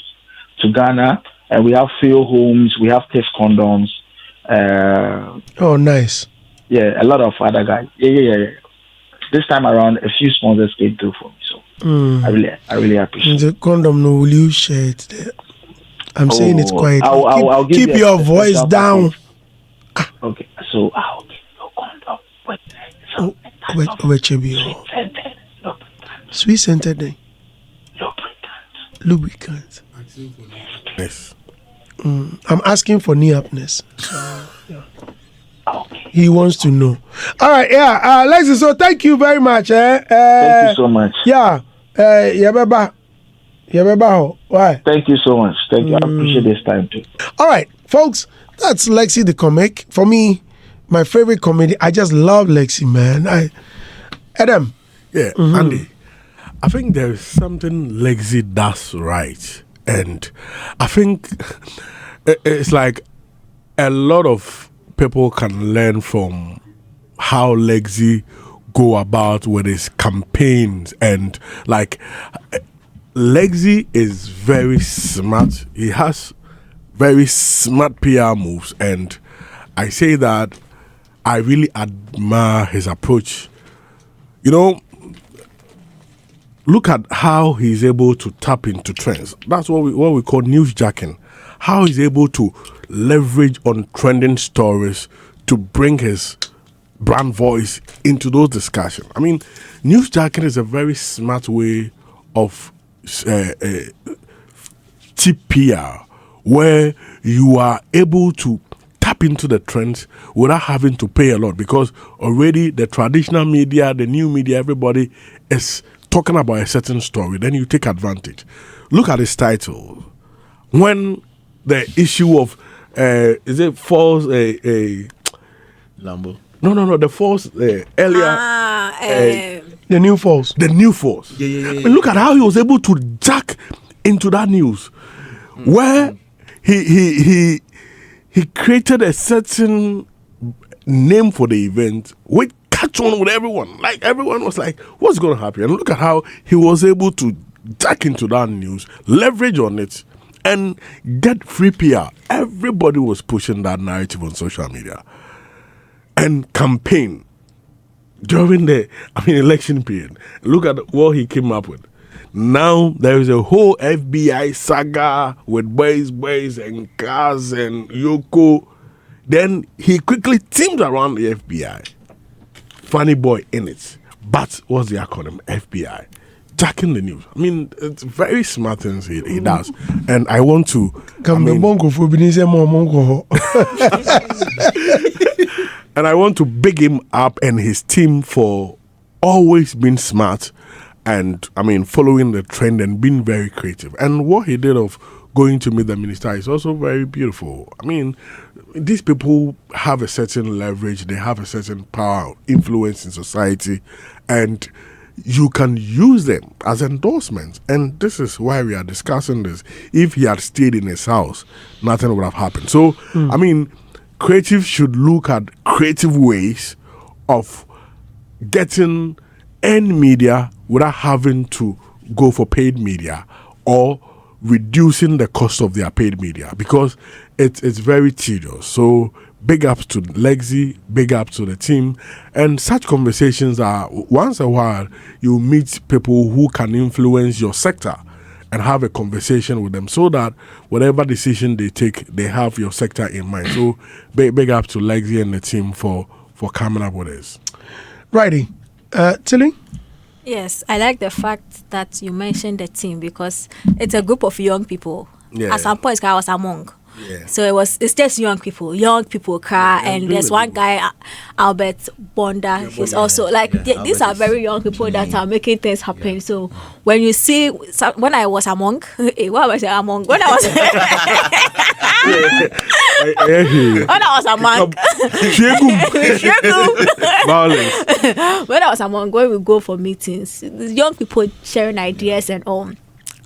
to Ghana, and we have Phil Homes, we have Test Condoms. Oh, nice. Yeah, a lot of other guys. Yeah. This time around, a few sponsors came through for me, so I really appreciate the condom. No, will you share it there? I'm saying it's quiet. I'll keep you your voice down. Okay, so I'll give you a condom. Sweet scented then. Lubricant. Yes. I'm asking for nearness. So, yeah. Okay. He wants to know. All right, yeah. Lexi, so thank you very much. Thank you so much. Yeah. Why? Thank you so much. Thank you. I appreciate this time too. All right, folks. That's Lexy DeComic. For me, my favorite comedy. I just love Lexi, man. Adam. Yeah, Andy. I think there is something Lexi does right, and I think it's like a lot of people can learn from how Lexi go about with his campaigns, and like Lexi is very smart. He has very smart PR moves, and I say that I really admire his approach. You know, look at how he's able to tap into trends. That's what we call newsjacking. How he's able to leverage on trending stories to bring his brand voice into those discussions. I mean, newsjacking is a very smart way of cheap PR, where you are able to tap into the trends without having to pay a lot, because already the traditional media, the new media, everybody is talking about a certain story. Then you take advantage. Look at his title. When the issue of is it false Lambo? No, the false earlier. The new false. The new false. Yeah. I mean, look at how he was able to jack into that news, where he created a certain name for the event, which catch on with everyone. Like, everyone was like, what's going to happen? And look at how he was able to jack into that news, leverage on it, and get free PR. Everybody was pushing that narrative on social media and campaign during the election period. Look at what he came up with. Now there is a whole FBI saga with boys and cars and Yoko. Then he quickly teamed around the FBI. Funny boy in it. But what's the acronym? FBI. Jacking the news. I mean, it's very smart things he does. And I want to... And I want to big him up and his team for always being smart and, following the trend and being very creative. And what he did of going to meet the minister is also very beautiful. I mean, these people have a certain leverage, they have a certain power, influence in society, and you can use them as endorsements. And this is why we are discussing this. If he had stayed in his house, nothing would have happened. So, creatives should look at creative ways of getting earned media without having to go for paid media or reducing the cost of their paid media, because it's very tedious. So big ups to Lexi, big ups to the team. And such conversations are, once a while, you meet people who can influence your sector and have a conversation with them so that whatever decision they take, they have your sector in mind. So big up to Lexi and the team for coming up with this. Righty. Tilly? Yes, I like the fact that you mentioned the team because it's a group of young people. Yeah. At some point, I was among. Yeah. So it's just young people cry, and there's one guy, Albert Bonda, he's also like these are very young people that are making things happen. So when you see, when I was among, what was I among? When I was when I was among violence. When I was among, when we go for meetings, young people sharing ideas and all.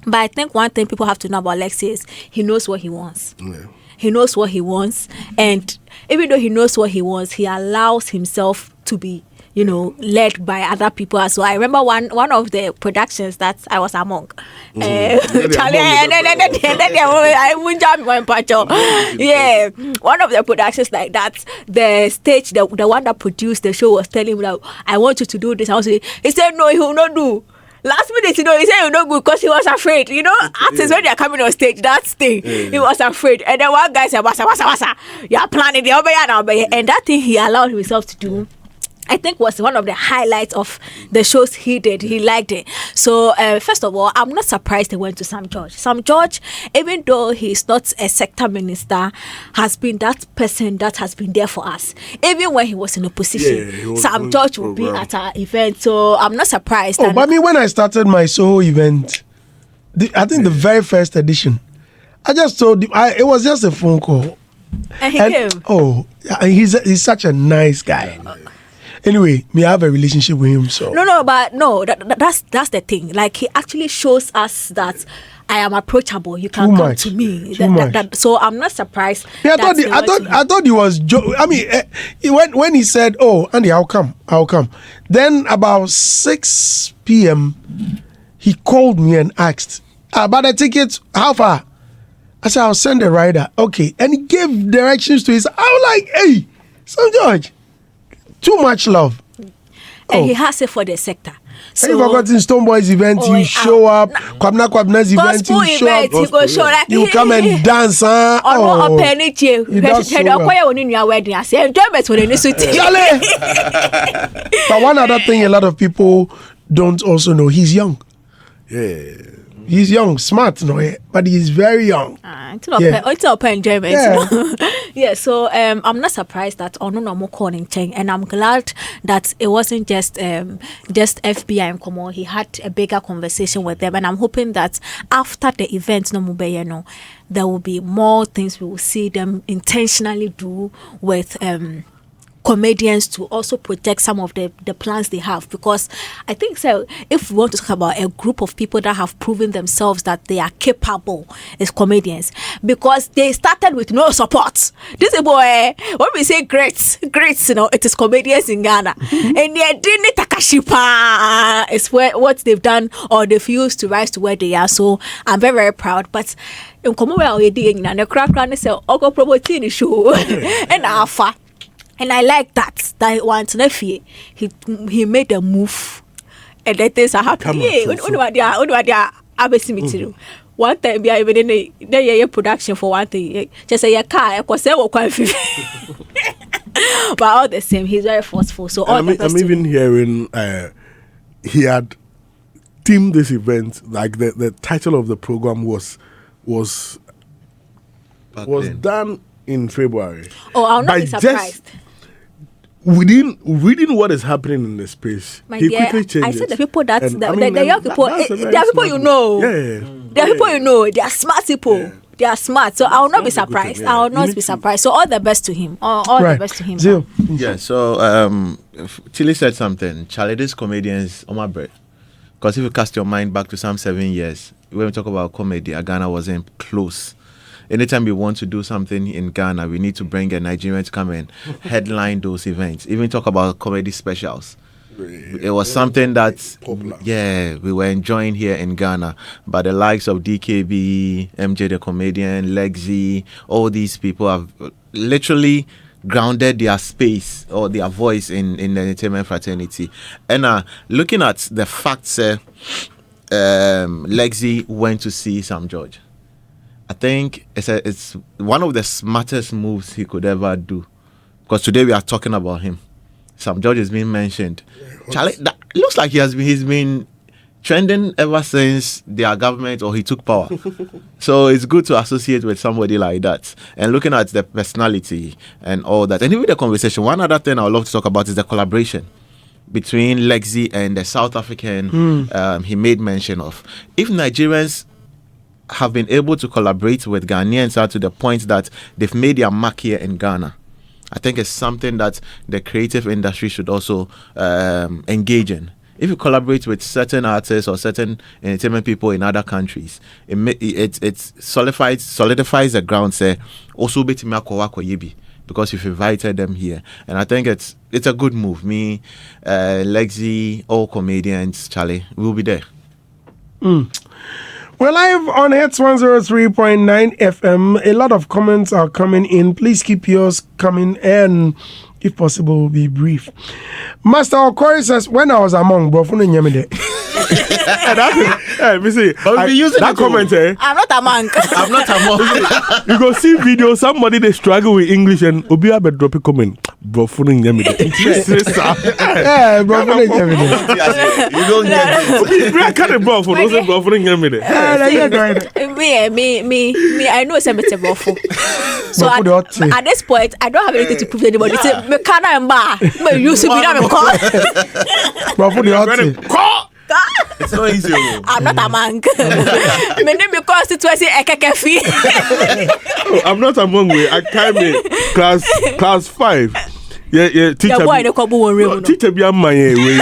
But I think one thing people have to know about Lexi is he knows what he wants. Yeah. He knows what he wants. And even though he knows what he wants, he allows himself to be, led by other people as well. I remember one of the productions that I was among. One of the productions like that, the stage, the one that produced the show was telling me that I want you to do this. He said, no, he will not do. Last minute, he said you're not good because he was afraid. Artists when they're coming on stage, that's thing. He was afraid. And then one guy said, Wasa, you're planning the obey. And that thing he allowed himself to do, I think was one of the highlights of the shows he did. He liked it. So, first of all, I'm not surprised they went to Sam George. Sam George, even though he's not a sector minister, has been that person that has been there for us. Even when he was in opposition, Sam George would be at our event. So, I'm not surprised. But I mean, when I started my Soho event, I think the very first edition, I just told him, it was just a phone call. And he came. Oh, he's such a nice guy. Anyway, me have a relationship with him, so that's the thing. Like he actually shows us that I am approachable. You can come to me. So I'm not surprised. Yeah, I thought he was. I mean, when he said, "Oh, Andy, I'll come," then about 6 p.m. he called me and asked about the tickets. How far? I said, "I'll send a rider." Okay, and he gave directions to his. I was like, "Hey, St. George." Too much love. And he has it for the sector. So, and you forgot in Stoneboy's event, you show up. Kwabna's event, you show up. You come and dance. But one other thing a lot of people don't also know, he's young. Yeah. He's young, smart, but he's very young. It's open enjoyment. Yeah, so I'm not surprised that Ono calling Cheng, and I'm glad that it wasn't just FBI and Komo. He had a bigger conversation with them, and I'm hoping that after the event, there will be more things we will see them intentionally do with comedians to also protect some of the plans they have, because I think so if we want to talk about a group of people that have proven themselves that they are capable as comedians, because they started with no support. This is when we say greats, it is comedians in Ghana. And they didn't Takashipa is what they've done, or they've used to rise to where they are. So I'm very, very proud. But in Komowe the crack say Ogo promoting show and Alpha. And I like that once he made a move, and that things are happening. One time, we are even in the production for one thing. Just say a car, but all the same, he's very forceful. So I'm even hearing he had themed this event, like the title of the program was done in February. Oh, I'll not be surprised. Within what is happening in the space, he quickly changed. I said the people the young people, they are people you know. Yeah. They are people you know. They are smart people. Yeah. They are smart. So I will not be surprised. I will not be surprised. So all the best to him. All the best to him. Zeal. Yeah. So Tilly said something. Charlie, these comedians on my bread. Because if you cast your mind back to some 7 years, when we talk about comedy, Ghana wasn't close. Anytime we want to do something in Ghana, we need to bring a Nigerian to come and headline those events. Even talk about comedy specials. It was something that, we were enjoying here in Ghana. But the likes of DKB, MJ the comedian, Lekzy, all these people have literally grounded their space or their voice in the entertainment fraternity. And looking at the facts, Lekzy went to see Sam George. I think it's one of the smartest moves he could ever do, because today we are talking about him. Sam George is being mentioned. Charlie, It looks like he's been trending ever since their government or he took power. So it's good to associate with somebody like that. And looking at the personality and all that. And even the conversation, one other thing I would love to talk about is the collaboration between Lekzy and the South African he made mention of. If Nigerians have been able to collaborate with Ghanaians out to the point that they've made their mark here in Ghana, I think it's something that the creative industry should also engage in. If you collaborate with certain artists or certain entertainment people in other countries, it solidifies the ground. Say also because you've invited them here, and I think it's a good move. Me, Lekzy, all comedians, Charlie, we'll be there. We're live on Hits 103.9 FM. A lot of comments are coming in. Please keep yours coming, and if possible, we'll be brief. Master Okori says, when I was among Brofun and Yamide. That comment, I'm not a monk. I'm not a monk. You go see video, somebody they struggle with English and Obia be drop a comment. Brofun and Yamide. Yeah, Brofun and Yamide. You don't get it. I can't Brofun, also Brofun and Yamide. Me, I know it's a bit of awful. So at this point, I don't have anything to prove to anybody. Me can't remember. Me used to be that me call. It's not easy. I'm not a monk. Me name me constituency Ekekefi. I'm not among we. I came in class 5. Yeah, teacher. Yeah, boy, the couple won't real. Teacher be a man way. Wait.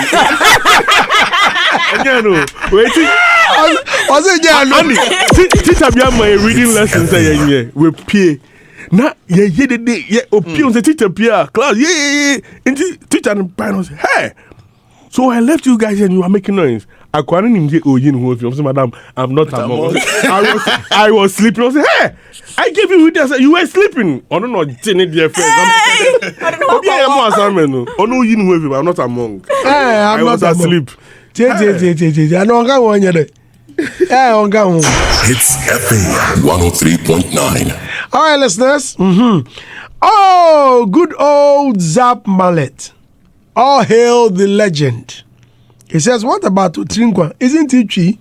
Teacher be a man reading lessons we pay. Na the opinion the teacher Pierre class and teacher and parents hey. So I left you guys and you are making noise. Akwanipaa, madam, I'm not a monk. I was sleeping. I said, hey, I gave you with this. You were sleeping. I don't know. I'm not a monk. I was asleep. I don't It's FM 103.9. All right, listeners. Oh, good old Zap Mallet. All hail the legend. He says, what about Utrinkwa? Isn't it tree?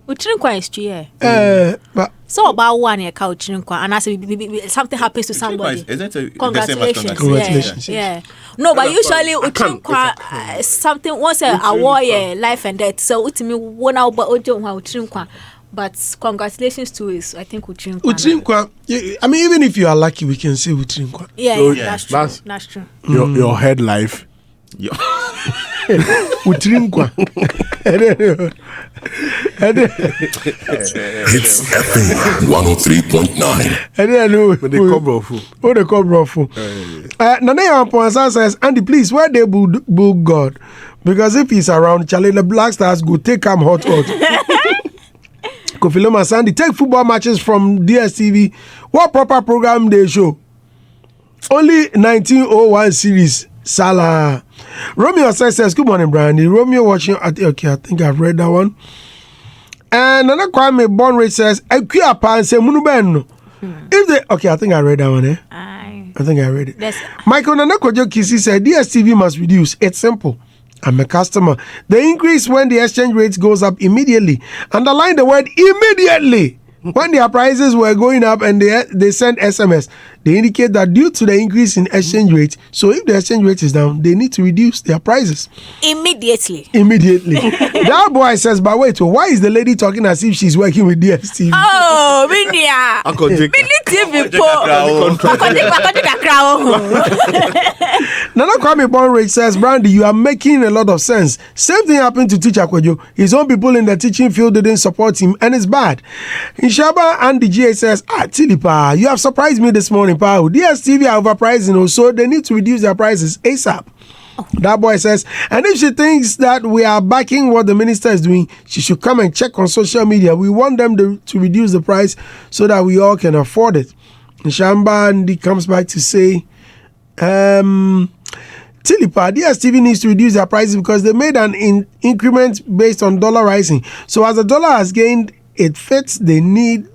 Utrinkwa is tree, but so about 1 year cow Utrinkwa, and I say something happens to somebody. Congratulations. Yeah. No, but usually Utrinkwa something once a war, life and death. So ultimately 1 hour but Utrinkwa. But congratulations to us. I think Utrinkwa. I mean, even if you are lucky, we can say Utrinkwa. Yeah, that's true. Your head life. Utrinkwa. It's FM 103.9. I don't know. But they come off. Oh, they come off. Nana Yamponsa says, Andy, please, where they book God? Because if he's around, Charlie, the Black Stars go take him hot. Kofiloma Sandy, take football matches from DSTV. What proper program they show? Only 1901 series. Salah. Romeo says, good morning, Brandy. Romeo watching. Okay, I think I've read that one. And another Kwame Bonrate says, Akwanipaa say Munubeno. If they okay, I think I read that one. I think I read it. Yes. Michael Nanakojo Kisi said, DSTV must reduce. It's simple. I'm a customer. The increase when the exchange rate goes up immediately. Underline the word immediately. When their prices were going up and they sent SMS, they indicate that due to the increase in exchange rate, so if the exchange rate is down, they need to reduce their prices. Immediately. That boy says, but wait, why is the lady talking as if she's working with DSTV? Oh, Minia. Nana Kwame Bonrate says, Brandy, you are making a lot of sense. Same thing happened to Teacher Kwejo. His own people in the teaching field didn't support him, and it's bad. Shaba and the GA says, Tilipa, you have surprised me this morning, pa. DSTV are overpricing, so they need to reduce their prices ASAP. That boy says, and if she thinks that we are backing what the minister is doing, she should come and check on social media. We want them to reduce the price so that we all can afford it. Shamba and he comes back to say, Tilipa, DSTV needs to reduce their prices because they made an increment based on dollar rising. So as the dollar has gained, it fits. They need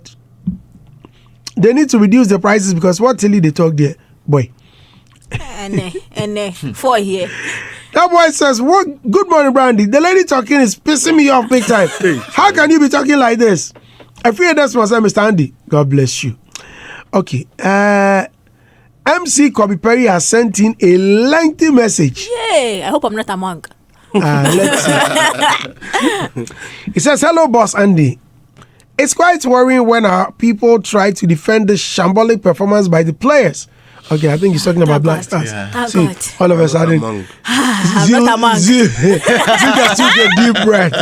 to reduce the prices because what Tilly they talk there, boy. And 4 here. That boy says, "What? Good morning, Brandy. The lady talking is pissing me off big time. How can you be talking like this?" I fear that's what Mr. Andy. God bless you. Okay. MC Kobe Perry has sent in a lengthy message. Yay! I hope I'm not a monk. Let's see. He says, "Hello, boss Andy. It's quite worrying when our people try to defend the shambolic performance by the players." Okay, I think he's talking about Black Stars. Yeah. See, all of a sudden, I'm not a monk. Zeal just took a deep breath,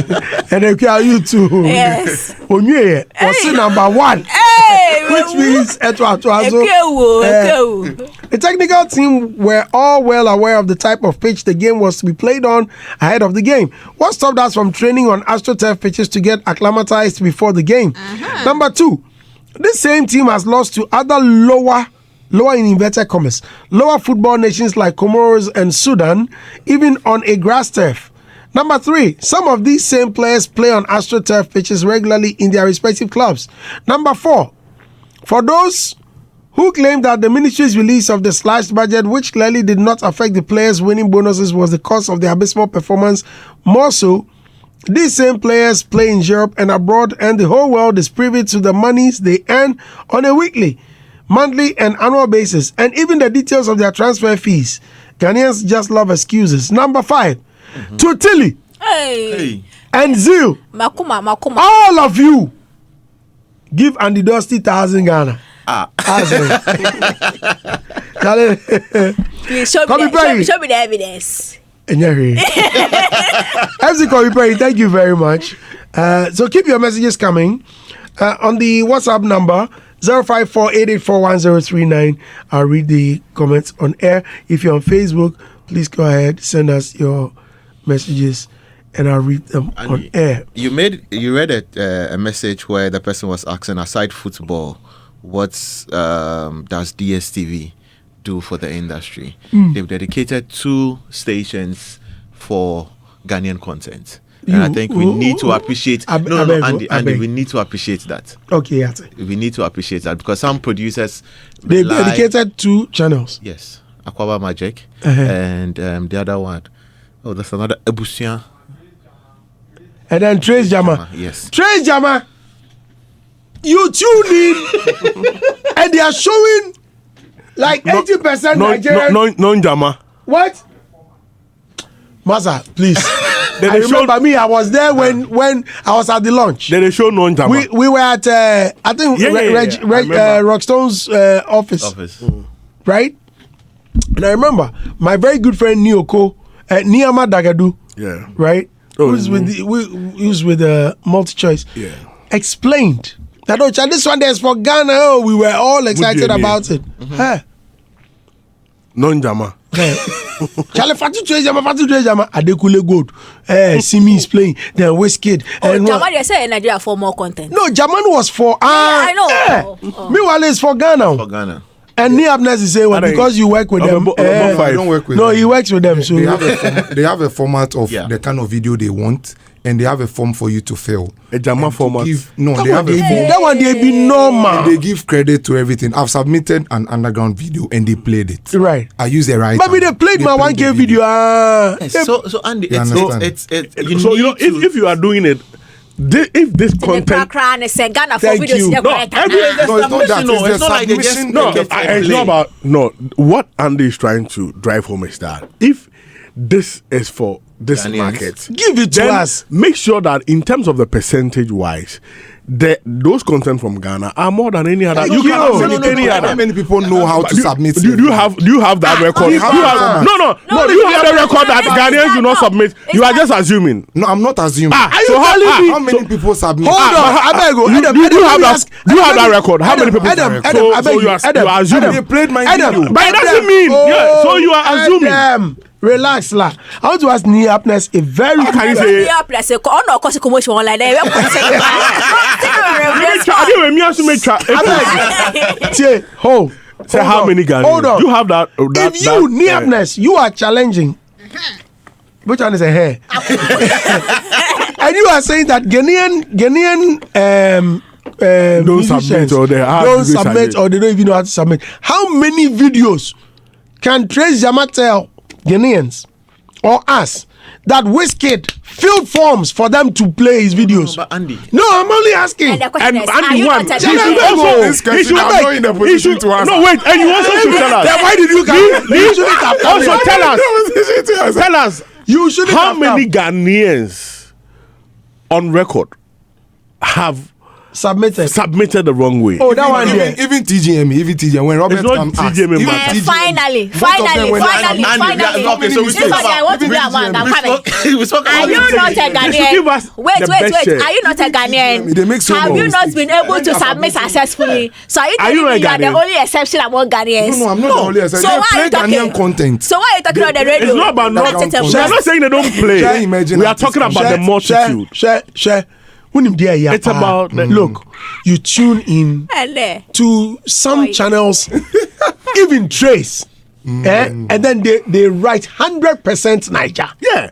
and then you too. Yes. Onye was number 1, which means the technical team were all well aware of the type of pitch the game was to be played on ahead of the game. What stopped us from training on AstroTurf pitches to get acclimatized before the game? Number 2, this same team has lost to other lower in inverted commas, lower football nations like Comoros and Sudan, even on a grass turf. Number 3, some of these same players play on AstroTurf pitches regularly in their respective clubs. Number 4, for those who claim that the ministry's release of the slashed budget, which clearly did not affect the players' winning bonuses, was the cause of their abysmal performance, more so, these same players play in Europe and abroad, and the whole world is privy to the monies they earn on a weekly, monthly and annual basis, and even the details of their transfer fees. Ghanaians just love excuses. Number 5, to Tilly and Zeal, Makuma. all of you, give Andy Dusty 1,000 Ghana. Please show me the evidence. FC Kobe Perry, thank you very much. So keep your messages coming on the WhatsApp number 054-884-1039. I'll read the comments on air. If you're on Facebook, please go ahead, send us your messages and I'll read them on air. You read a message where the person was asking, aside football, what does DSTV do for the industry? They've dedicated 2 stations for Ghanaian content. And I think we need to appreciate. Andy, we need to appreciate that. Okay, yeah. We need to appreciate that because some producers they dedicated 2 channels. Yes, Aquaba Magic and the other one. Oh, that's another Ebusian. And then Trace Jama. Yes, Trace Jama. You tune in, and they are showing like 80% Nigerian. Non-Jama. What? Masa, please. I remember me. I was there when I was at the launch. They show non-Jama. We were at I think Rockstone's office. Right? And I remember my very good friend Nioko, Niama Dagadu. Yeah. Right? Who's with Multichoice. Yeah. Explained that this one there is for Ghana. Oh, we were all excited about it. Non-Jama. Charlie Fatu Jama Adekule Gold. Simi is playing. Then Wizkid. Jaman, they say Nigeria for more content. No, Jaman was for I know. Meanwhile, it's for Ghana. And Niabnes is saying, because you work with them. I don't work with them. No, he works with them. So they have a format of the kind of video they want, and they have a form for you to fill. A Jama format. They have a form. That one they be normal. And they give credit to everything. I've submitted an underground video and they played it. Right. I use the right. But they played my 1K video. So Andy, it's if you are doing it. If this content, thank you. It's not about what Andy is trying to drive home is that if this is for this market, give it to us. Make sure that in terms of the percentage wise, those content from Ghana are more than any other. You can't any other. How many people know how to submit? Do you have that record? Do you have the record that Ghanaians do not submit? You are just assuming. No, I'm not assuming. How many people submit? Hold on, do you have that record? How many people? So you are assuming. They played my video. But it doesn't mean. So you are assuming. Relax, la. I want to ask Niapness a very. Can you say? Niapness, no cause commotion online. Say how many Ghanaians? Hold on. You have that. If you Niapness, you are challenging. Which one is a hair? And you are saying that Ghanaian don't submit or they don't submit or they don't even know how to submit. How many videos can Trace Jama tell Ghanaians or us that Wizkid filled forms for them to play his videos? No, but Andy. No, I'm only asking. And the question is, Andy are you won. not He a should Ghanaian? also. This question, I'm not in a position to answer. No, wait, and you also should tell us. Then why did you come? You shouldn't have come. Also tell us. Tell us. You shouldn't How have many come. Ghanaians on record have submitted the wrong way? Oh, that one there. Even TGM, when Robert It's not come ask, TGM, even man. Finally. Okay, so we If I want to do a man, I'm coming. we spoke Are about you it. not a give us Ghanaian? Wait. the best share. Are you not a Ghanaian? They make so Have much you not mistakes. been able to submit successfully? So are you Are you telling me you a are the Ghanaian? only exception among Ghanaians? No, I'm not the only exception. So They why are play you talking? Ghanaian content. So why are you talking on the radio? It's not about not. That's it, We are not saying they don't play. Share imagine We are artists talking about the multitude. Share. It's about look, you tune in Ele. to some channels, even Trace, and then they write 100% Niger. Yeah.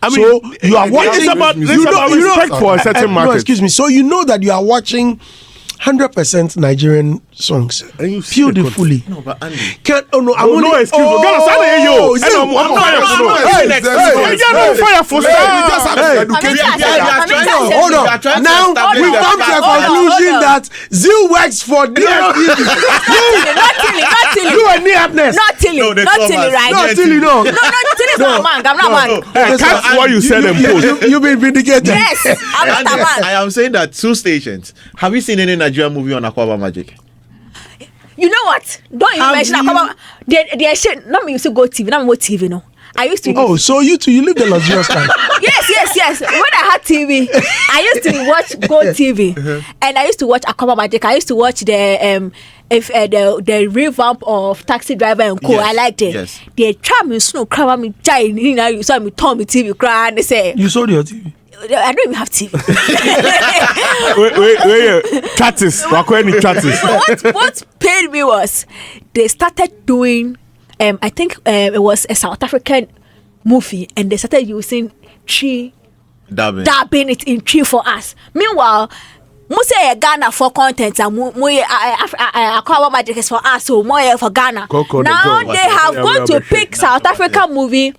I mean, So you are watching. It's about, you know, respect for a certain no, market. excuse me. So you know that you are watching 100% Nigerian songs And you see the beautifully. No, but Andy. Can't. Oh no, I'm No, only. no excuse. Ghana, stand there, yo. see, And I'm on fire for no. Hey, Next, hey, next, hey, next. You're on fire for We stars. just have to Hey. educate I mean, people. Hold on. Now we come to a conclusion that Zeal works for DSTV. Not Tilly. You are nearness. Not Tilly. No, they Not told Tilly, us. right? Not till you know. No, Tilly's not a man. I'm not a man. Hey, that's what you said and post. You've been vindicated. Yes, I'm not a Andy, man. I am saying that 2 stations. Have you seen any Nigerian movie on Akwanipaa Magic? You know what? Don't even Have mention you- Akwanipaa. They should not me used to go TV. Not more TV. No, I used to. Oh, so you live the luxurious life. Yes. When I had TV, I used to watch Go TV, and I used to watch Akwanipaa Magic. I used to watch the revamp of Taxi Driver and Co. Yes, I liked it. yes. They try me snow crab me giant. You know, you saw me turn me TV cry and they say You sold your TV. I don't even have TV. Wait. Chatters. Wakweni chatters. So what paid me was they started doing I think it was a South African movie and they started using tree dabbing it in tree for us. Meanwhile, mo say Ghana for content and Akwanipaa Magic is for us, so more for Ghana. Coco the Now girl. they have Yeah, gone we to are pick South African movie,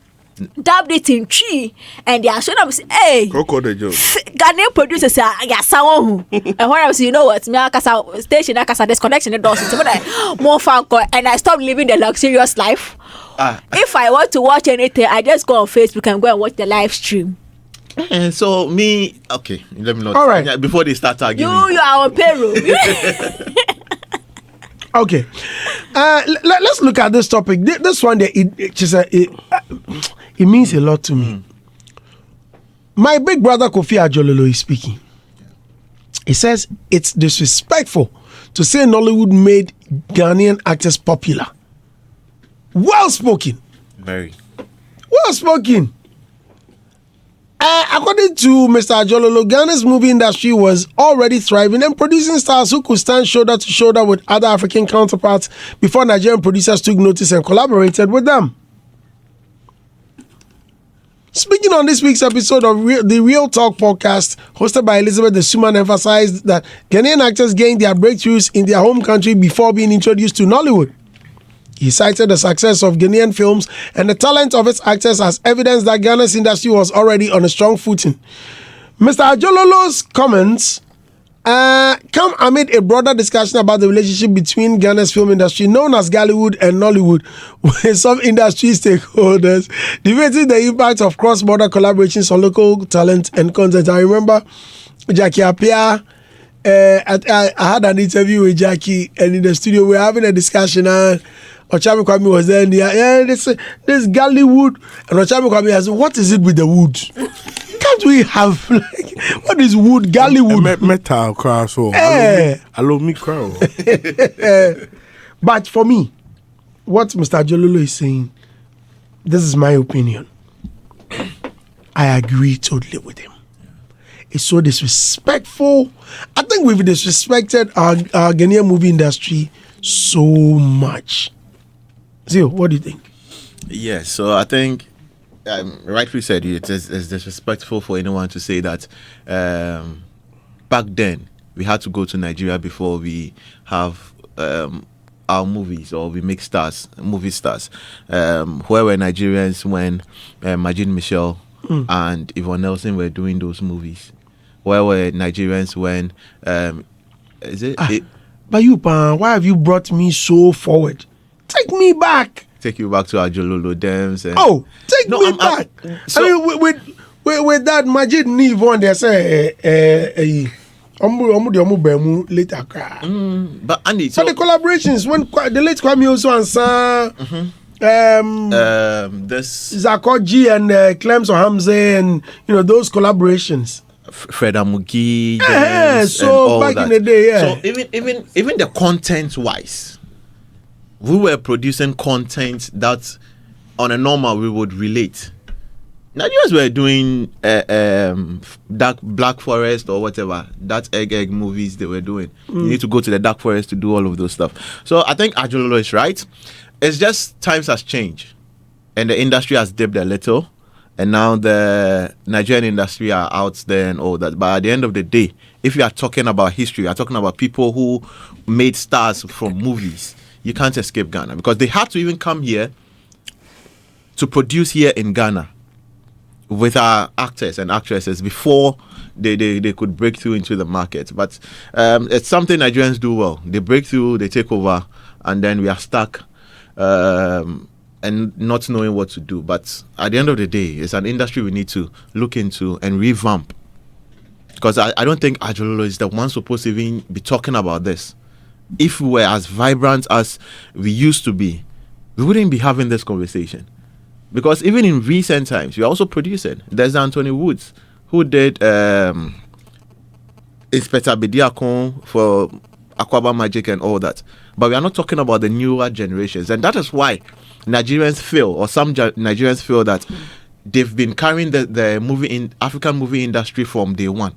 dabbed it in tree, and they are showing us, hey, Coco the joke. Ghanaian producers are someone who, and when I was, you know what, me akasa station akasa disconnection the doors into more fun and I stopped living the luxurious life. If I want to watch anything, I just go on Facebook and go and watch the live stream. And so me, okay, let me know. All right. Yeah, before they start arguing. You are on payroll. Okay, let's look at this topic. This one, it means a lot to me. My big brother Kofi Ajololo is speaking. He says it's disrespectful to say Nollywood made Ghanaian actors popular. Well spoken. Very. Well spoken. According to Mr. Ajololo, Ghana's movie industry was already thriving and producing stars who could stand shoulder to shoulder with other African counterparts before Nigerian producers took notice and collaborated with them. Speaking on this week's episode of the Real Talk podcast, hosted by Elizabeth the Suman, emphasized that Ghanaian actors gained their breakthroughs in their home country before being introduced to Nollywood. He cited the success of Ghanaian films and the talent of its actors as evidence that Ghana's industry was already on a strong footing. Mr. Ajololo's comments come amid a broader discussion about the relationship between Ghana's film industry, known as Gollywood and Nollywood, with some industry stakeholders debating the impact of cross-border collaborations on local talent and content. I remember Jackie Appiah. I had an interview with Jackie, and in the studio we were having a discussion, and Ochami Kwame was there, and this Gollywood, and Ochami Kwame asked, what is it with the wood? Can't we have, what is wood, Gollywood? Metal car, so Eh. allow me crowd. But for me, what Mr. Ajololo is saying, this is my opinion. I agree totally with him. It's so disrespectful. I think we've disrespected our Ghanaian movie industry so much. Zeal, what do you think? Yes, so I think, rightly said, it's disrespectful for anyone to say that back then we had to go to Nigeria before we have our our movies, or we make stars, movie stars. Where were Nigerians when Majid Michel and Yvonne Nelson were doing those movies? Where were Nigerians when But you, why have you brought me so forward? Take me back. Take you back to Ajololo Dems. Take me back. With that Majid Neve one, they say later. But Andy, so the collaborations when the late Kwame also and this Zakoji and Clemson Hamze and those collaborations. Fred Amugi, so back in the day, So even the content wise, we were producing content that on a normal we would relate. Nigerians were doing Dark Black Forest or whatever, that egg movies they were doing. You need to go to the Dark Forest to do all of those stuff. So I think Ajololo is right. It's just times has changed and the industry has dipped a little. And now the Nigerian industry are out there and all that. But at the end of the day, if you are talking about history, you are talking about people who made stars from movies, you can't escape Ghana. Because they had to even come here to produce here in Ghana with our actors and actresses before they could break through into the market. But it's something Nigerians do well. They break through, they take over, and then we are stuck. And not knowing what to do. But at the end of the day, it's an industry we need to look into and revamp. Because I don't think Ajololo is the one supposed to even be talking about this. If we were as vibrant as we used to be, we wouldn't be having this conversation. Because even in recent times, we are also producing. There's Anthony Woods, who did Inspector Bediakon for Aquaba Magic and all that. But we are not talking about the newer generations. And that is why Nigerians feel, or some Nigerians feel, that they've been carrying the African movie industry from day one.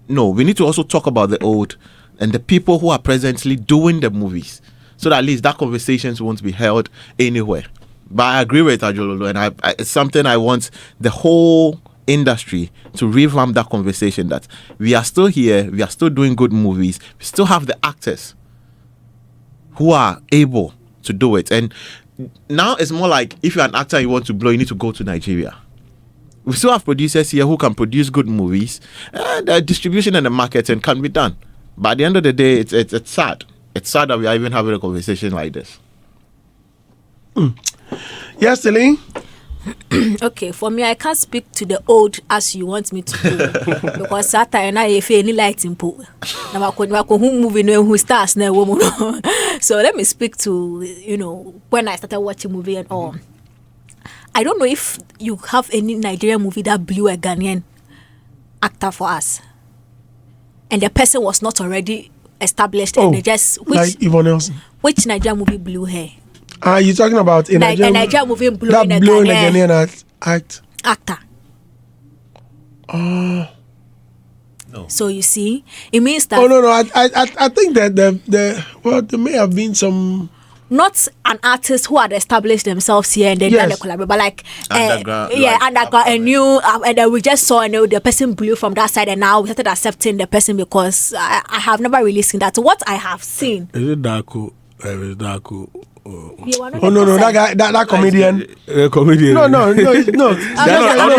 No, we need to also talk about the old and the people who are presently doing the movies, so that at least that conversations won't be held anywhere. But I agree with Ajololo, and it's something I want the whole industry to revamp that conversation, that we are still here, we are still doing good movies, we still have the actors who are able to do it. And now it's more like, if you're an actor and you want to blow, you need to go to Nigeria. We still have producers here who can produce good movies, and the distribution and the marketing can be done. But at the end of the day, it's sad. It's sad that we are even having a conversation like this. Yes, Celine? Okay, for me, I can't speak to the old as you want me to do. Because Saturday night, if any light in pool, now who movie who stars now woman. So let me speak to when I started watching movie and all. I don't know if you have any Nigerian movie that blew a Ghanaian actor for us, and the person was not already established, and they just like Yvonne Nelson. Which Nigerian movie blew her? Are you talking about a Nigerian movie blowing a Ghanaian actor? No. So you see, it means that. Oh no! I think that there may have been some. Not an artist who had established themselves here and then done the collaboration, but like underground, and new, and then we just saw the person blew from that side, and now we started accepting the person because I have never really seen that. So what I have seen is it Daku? Is Daku? Oh no, that comedian. Comedian. No.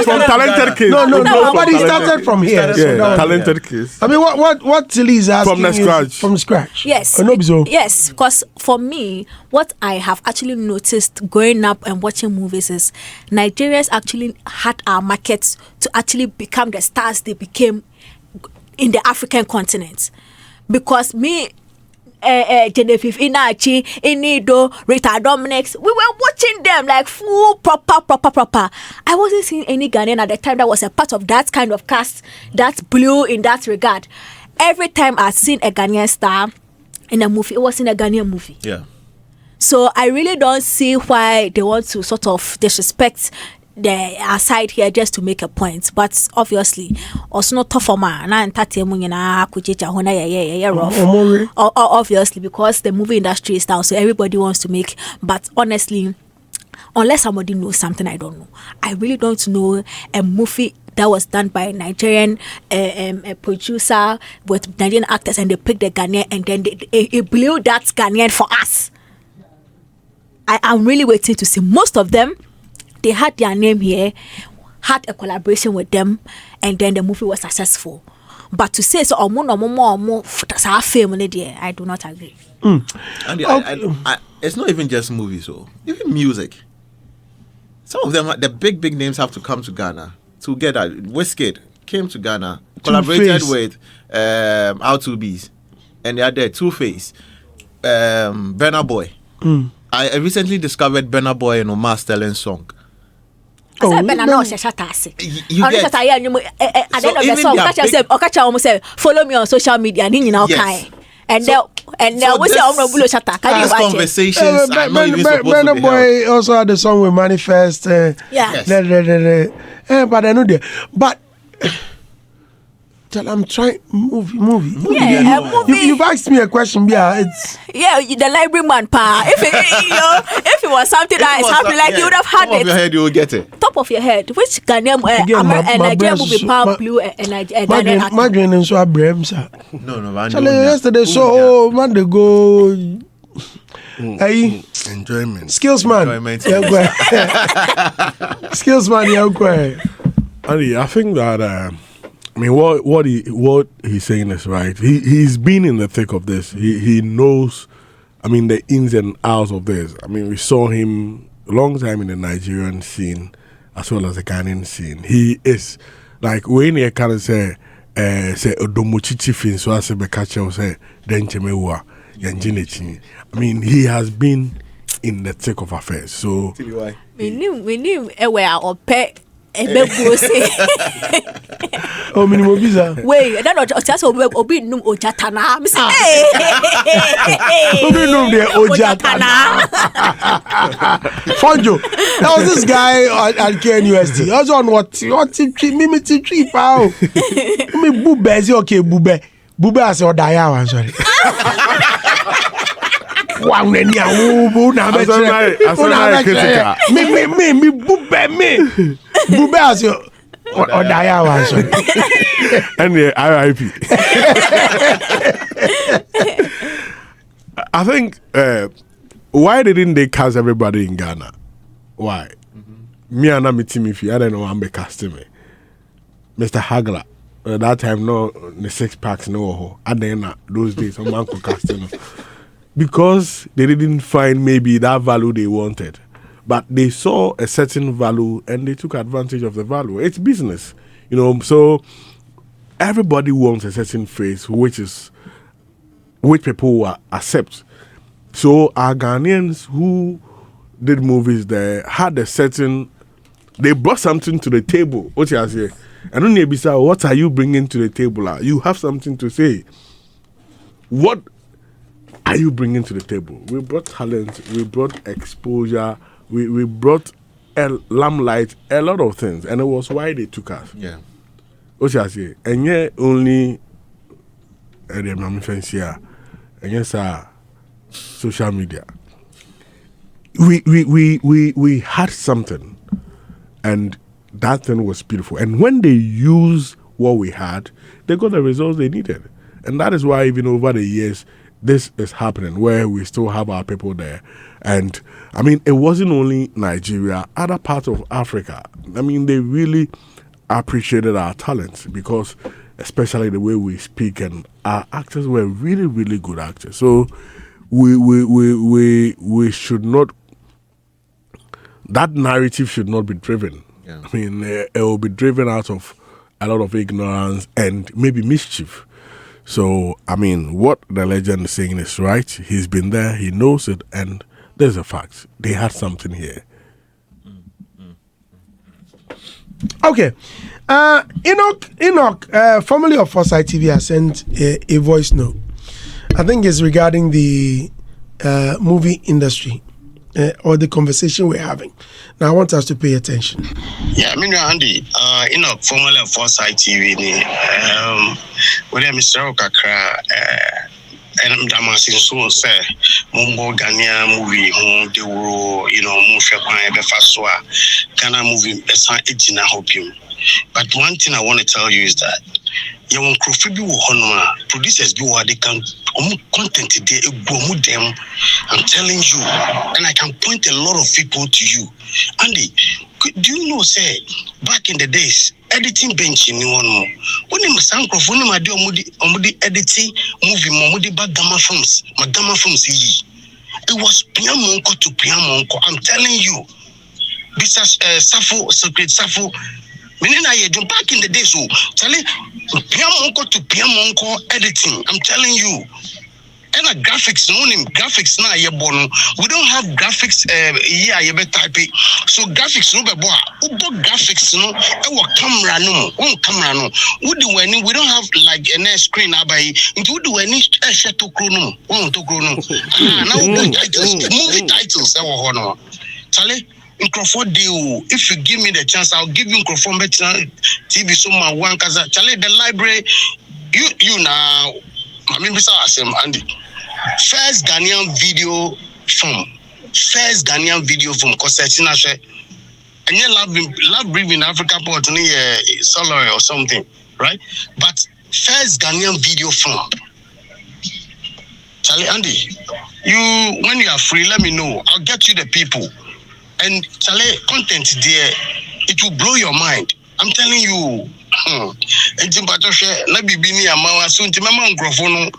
From Talented Kids. No. Nobody started from here. Yeah, Talented Kids. I mean, what Tilly is asking from scratch. Yes. Yes, because for me, what I have actually noticed growing up and watching movies is Nigerians actually had our markets to actually become the stars they became in the African continent. Because me, Genevieve Inachi, Inido, Rita Dominics, we were watching them like full proper. I wasn't seeing any Ghanaian at the time that was a part of that kind of cast that blew in that regard. Every time I'd seen a Ghanaian star in a movie, it was in a Ghanaian movie. Yeah. So I really don't see why they want to sort of disrespect the side here just to make a point, but obviously also not tough for man and obviously because the movie industry is down, so everybody wants to make. But honestly, unless somebody knows something I don't know, I really don't know a movie that was done by a Nigerian producer with Nigerian actors, and they picked the Ghanaian, and then it blew that Ghanaian for us. I'm really waiting to see. Most of them, they had their name here, had a collaboration with them, and then the movie was successful. But to say so, I do not agree. And it's not even just movies, so even music. Some of them, the big names, have to come to Ghana together. Wizkid came to Ghana, collaborated with R2Bs, and they are there. Two-Face, Burna Boy. I recently discovered Burna Boy and Omar Sterling's song. You get, follow me on social media, yes. And now we say that's conversations. Burna Boy also had the song with Manifest. Yes. But I know that. But I'm trying movie. Movie. You've asked me a question. It's the library man pa. If it was something that is happening, like you would have had top of your head, you will get it. Top of your head. Which Ghanaian Nigerian movie pa blue and Ghanaian actor? My brain is so brave. No. Yesterday, so man, they go. Hey, enjoyment. Skills man. Skills man. I think that. I mean, what he's saying is right. He's been in the thick of this. He knows, I mean, the ins and outs of this. I mean, we saw him a long time in the Nigerian scene as well as the Ghanaian scene. He is like when he kind of say odomochichi fin so as be catch say denchemewa yanjinechi. I mean, he has been in the thick of affairs. So we knew where our pet. Oh, minimum visa. Wait, I don't know. Just obi num ojatana. Me say, obi num the ojatana. Fonjo, that was this guy at KNUST. I was on what me pal. Me bube is okay, bube as your dia one sorry. Wow, me bube as your or dia one sorry. And the RIP. I think why didn't they cast everybody in Ghana? Why? Me and I'm Timothy. I don't know. I'm casting me, Mr. Hagler. That time, no, the 6 packs, no. And then those days, some man could cast him because they didn't find maybe that value they wanted, but they saw a certain value and they took advantage of the value. It's business, you know. So everybody wants a certain face, which people will accept. So our Ghanaians who did movies there had a certain. They brought something to the table. What you say? And only Bisa, what are you bringing to the table? You have something to say. What are you bringing to the table? We brought talent, we brought exposure, we brought limelight, a lot of things, and it was why they took us. Yeah. What you say? And yet only and yes, social media. We had something, and that thing was beautiful. And when they used what we had, they got the results they needed. And that is why even over the years, this is happening, where we still have our people there. And, I mean, it wasn't only Nigeria, other parts of Africa. I mean, they really appreciated our talents because, especially the way we speak, and our actors were really, really good actors. So we should not, that narrative should not be driven. Yeah. I mean, it will be driven out of a lot of ignorance and maybe mischief. So, I mean, what the legend is saying is right. He's been there, he knows it, and there's a fact. They had something here. Okay. Enoch, formerly of Foresight TV, has sent a voice note. I think it's regarding the movie industry. Or the conversation we're having. Now, I want us to pay attention. Yeah, I mean, Andy, formerly of Foresight TV, with Mr. Okakra, and I'm so say Mumbo Ghanaian movie they were Ghana movie help you. But one thing I want to tell you is that you want producers be what they can content today them. I'm telling you, and I can point a lot of people to you. Andy, do you know say back in the days editing bench in one more when him microphone my do editing movie momudi back gamma films it was piamonko to piamonko. I'm telling you this is Safo secret Safo meaning I back in the days so tell it piamonko to piamonko editing. I'm telling you. And a graphics, no name graphics now we don't have graphics you better type it. So graphics no be graphics no camera no we don't have like a screen into do any to chrono now movie titles Charlie microphone deal. If you give me the chance, I'll give you microphone better TV so my one kaza. Charlie the library you now I mean Andy. First Ghanaian video film cause and you love breathing Africa port salary or something, right? But first Ghanaian video film. Charlie Andy, you when you are free, let me know. I'll get you the people. And Charlie content there, it will blow your mind. I'm telling you. And let me be near Mawa soon to my microphone.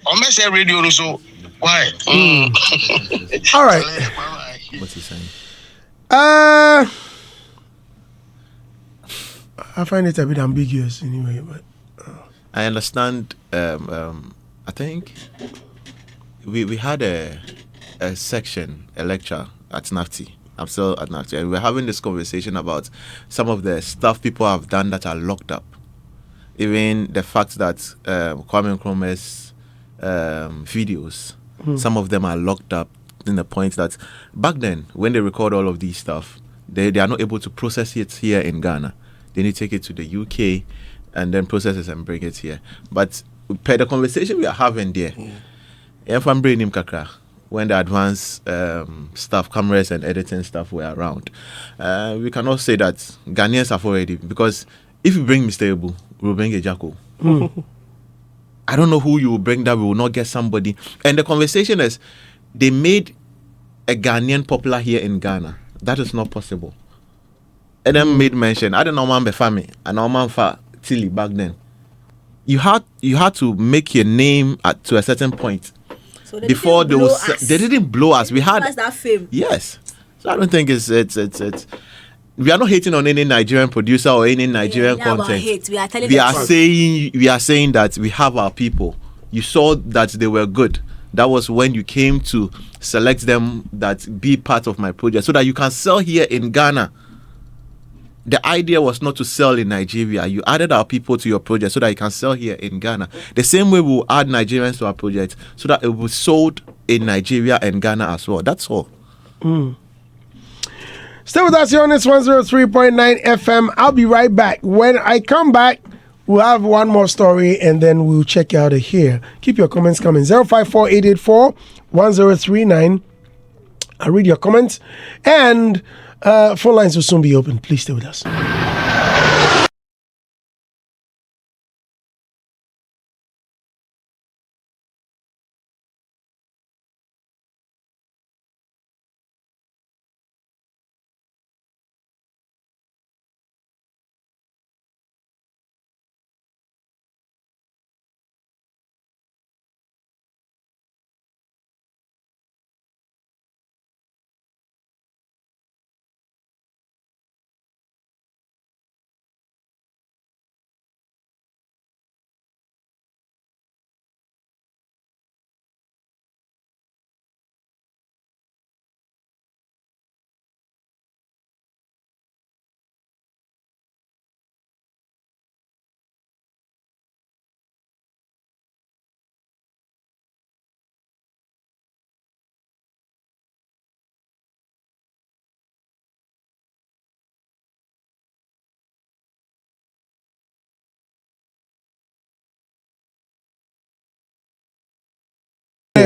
Or message radio so why? All right. What's he saying? I find it a bit ambiguous anyway, but I understand. I think we had a section, a lecture at NAFTI. I'm still at NAFTI, and we're having this conversation about some of the stuff people have done that are locked up. Even the fact that Kwame Nkrumah's videos, some of them are locked up in the point that back then, when they record all of these stuff, they are not able to process it here in Ghana. They need to take it to the UK and then process it and bring it here. But per the conversation we are having there, if I'm bringing him kakra, when the advanced stuff, cameras and editing stuff were around, we cannot say that Ghanaians have already, because if you bring Mr. Ebu, we'll bring a Jacko. I don't know who you will bring that we will not get somebody. And the conversation is, they made a Ghanaian popular here in Ghana. That is not possible. And then made mention, I don't know man family, and no man for Tilly back then. You had to make your name to a certain point. So before they didn't blow us. We had that fame. Yes. So I don't think it's we are not hating on any Nigerian producer or any Nigerian content. We are saying that we have our people. You saw that they were good. That was when you came to select them that be part of my project so that you can sell here in Ghana. The idea was not to sell in Nigeria. You added our people to your project so that you can sell here in Ghana. The same way we'll add Nigerians to our project so that it will be sold in Nigeria and Ghana as well. That's all. Stay with us here on this 103.9 FM. I'll be right back. When I come back, we'll have one more story and then we'll check out of here. Keep your comments coming. 054-884-1039. I'll read your comments. And phone lines will soon be open. Please stay with us.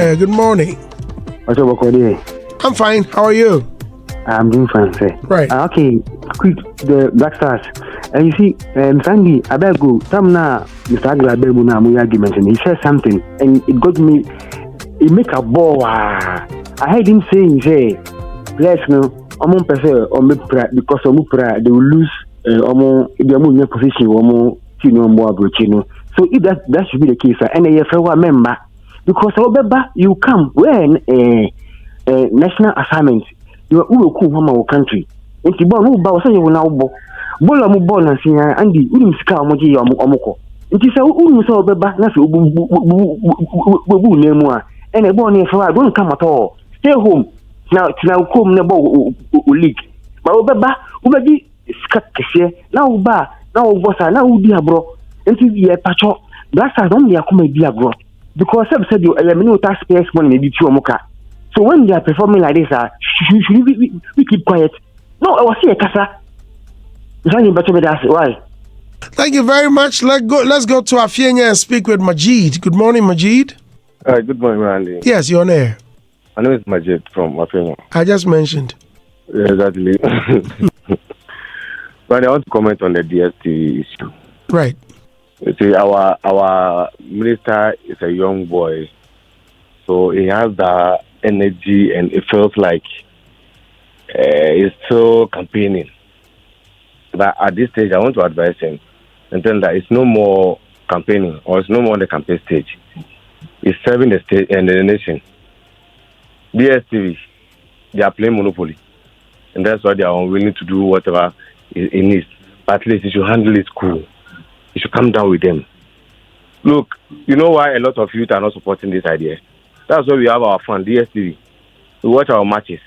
there. Good morning. What's up, I'm fine. How are you? I'm doing fine, sir. Right. Okay, quick, the Black Stars. And you see, Sandy, I better go. Some now, Mr. Agla Bebu na my argument, and he said something, and it got me. It make a ball. I heard him saying, "Say, let's know, among person or me because of Mupra, they will lose. Among the among position, among more Brochino. So if that should be the case, and a fellow member, because you come when national assignment, you are cool from our country. And the ball who bow say you will now bola mu ball and see Andy, you ska moji omoko. It is a so beba na so bu name and a born for don't come at all. Stay home. Now come na ball league. But obeba ubeji ska kese now ba now bossa now dia bro. Enti ye pacho Black Stars don't dia come dia bro. Because some said you eliminate taxpayers money maybe to omoka. So when they are performing like this, should we keep quiet? No, I was here, Kasa. Why? Thank you very much. Let's go to Afienya and speak with Majid. Good morning, Majid. Good morning, Randy. Yes, you're on air. My name is Majid from Afienya. I just mentioned. Yeah, exactly. But I want to comment on the DSTV issue. Right. You see, our minister is a young boy, so he has the energy, and it feels like he's still campaigning. But at this stage, I want to advise him and tell him that it's no more campaigning, or it's no more on the campaign stage. He's serving the state and the nation. DSTV, they are playing monopoly, and that's why they are unwilling to do whatever it needs. But at least he should handle it cool. He should come down with them. Look, you know why a lot of youth are not supporting this idea? That's why we have our fun, DSTV. We watch our matches.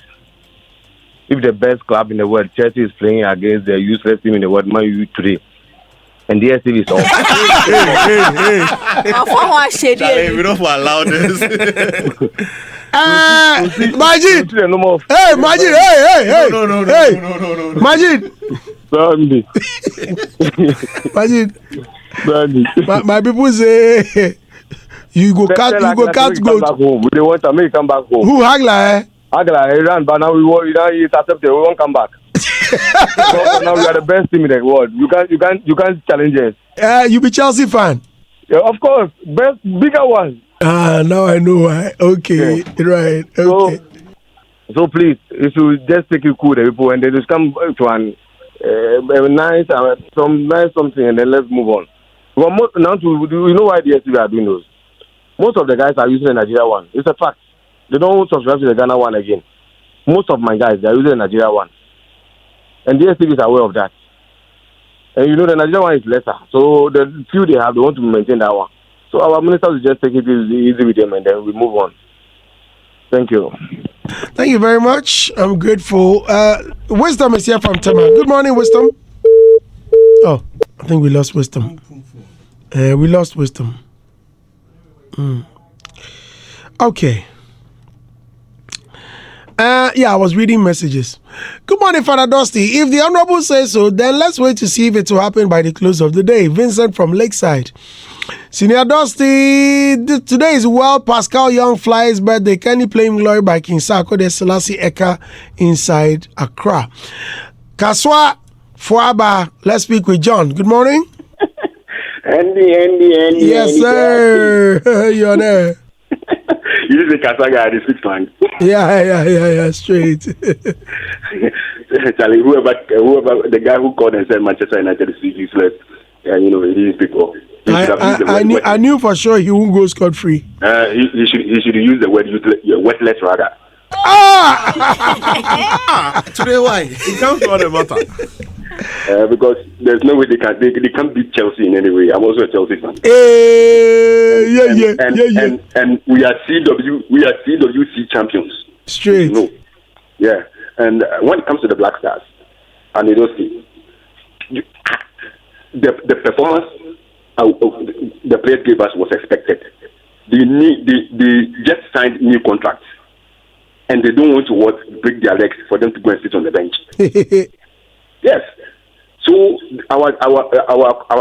If the best club in the world, Chelsea, is playing against the useless team in the world, Man U today, and DSTV is off. We don't allow this. Majid! Hey, Majid! Hey! No. Majid! Sandy. Majid. My people say you go cut goat. They want to make come back home. Who Hagla? Hagla, he ran, but now he's accepted. We won't come back. Now we are the best team in the world. You can't challenge us. You be Chelsea fan? Yeah, of course, bigger one. Now I know why. Okay, yeah. Right. Okay. So please, if you just take it cool, the people, and they just come to an nice something, and then let's move on. Now you know why the DSTV are doing those? Most of the guys are using the Nigeria one. It's a fact. They don't subscribe to the Ghana one again. Most of my guys, they are using the Nigeria one. And the DSTV is aware of that. And you know the Nigeria one is lesser. So the few they have, they want to maintain that one. So our ministers will just take it easy with them, and then we move on. Thank you. Thank you very much. I'm grateful. Wisdom is here from Tema. Good morning, Wisdom. Oh, I think we lost Wisdom. We lost Wisdom. Okay. I was reading messages. Good morning, Father Dusty. If the Honorable says so, then let's wait to see if it will happen by the close of the day. Vincent from Lakeside. Senior Dusty, today is World Pascal Young Fly's birthday. Can you play him Glory by King Sako de Selassie Eka inside Accra? Kaswa Fuaba, let's speak with John. Good morning. Andy. Yes, sir. You're there. You the Kasa guy, the 6 times. Yeah, straight. Charlie, whoever the guy who called and said Manchester United is useless, he's people. I knew for sure he won't go scot-free. He should use the word worthless rather. Today why? It comes to the matter. Because there's no way they can't beat Chelsea in any way. I'm also a Chelsea fan. And we are CWC champions. Straight. No. Yeah. And when it comes to the Black Stars, and you don't see the performance the players gave us was expected. They just signed new contracts, and they don't want to break their legs for them to go and sit on the bench. Yes. So our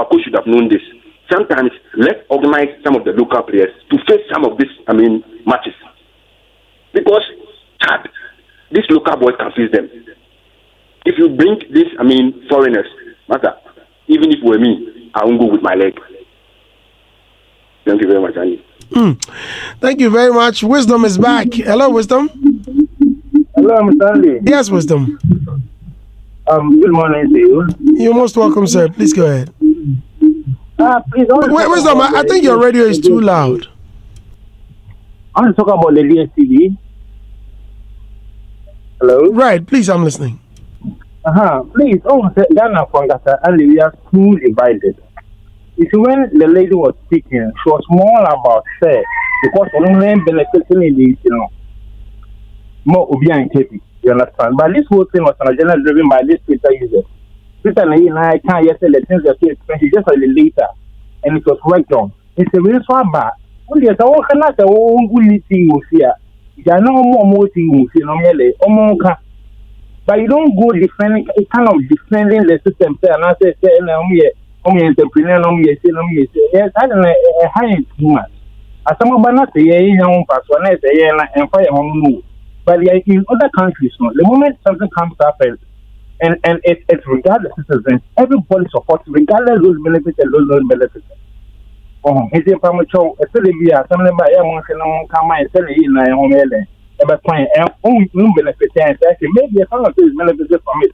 coach should have known this. Sometimes let's organize some of the local players to face some of these matches because these local boys can face them. If you bring this, foreigners, matter. Even if it were me, I won't go with my leg. Thank you very much, Andy. Thank you very much. Wisdom is back. Hello, Wisdom. Hello, I'm Stanley. Yes, Wisdom. Good morning to you. You're most welcome, sir. Please go ahead. Please, wait, Wisdom, I think your radio is too loud. I want to talk about the DSTV. Hello? Right, please, I'm listening. Please, Ghana from that, and we are too divided. You see, when the lady was speaking, she was more about say, because only benefiting in this, more Obi and Katie, you understand? But this whole thing was on a general driven by this Twitter user. Twitter and I can't yet say the things that are expensive just a little later, and it was worked on. It's a real swap back. Only at all cannot the own thing you see. You are no more thing you see, no more. But you don't go defending, kind of defending the system, and I say, entrepreneur, yes, I don't know, a high too much. As some of us say, young person, and fire on. But in other countries, the moment something comes up, and it's regardless of citizens, everybody supports, regardless of those benefits and those non-benefits. It's a premature, especially something by a come and tell you in my own area. But fine, and only benefits, and maybe some of these benefits from it.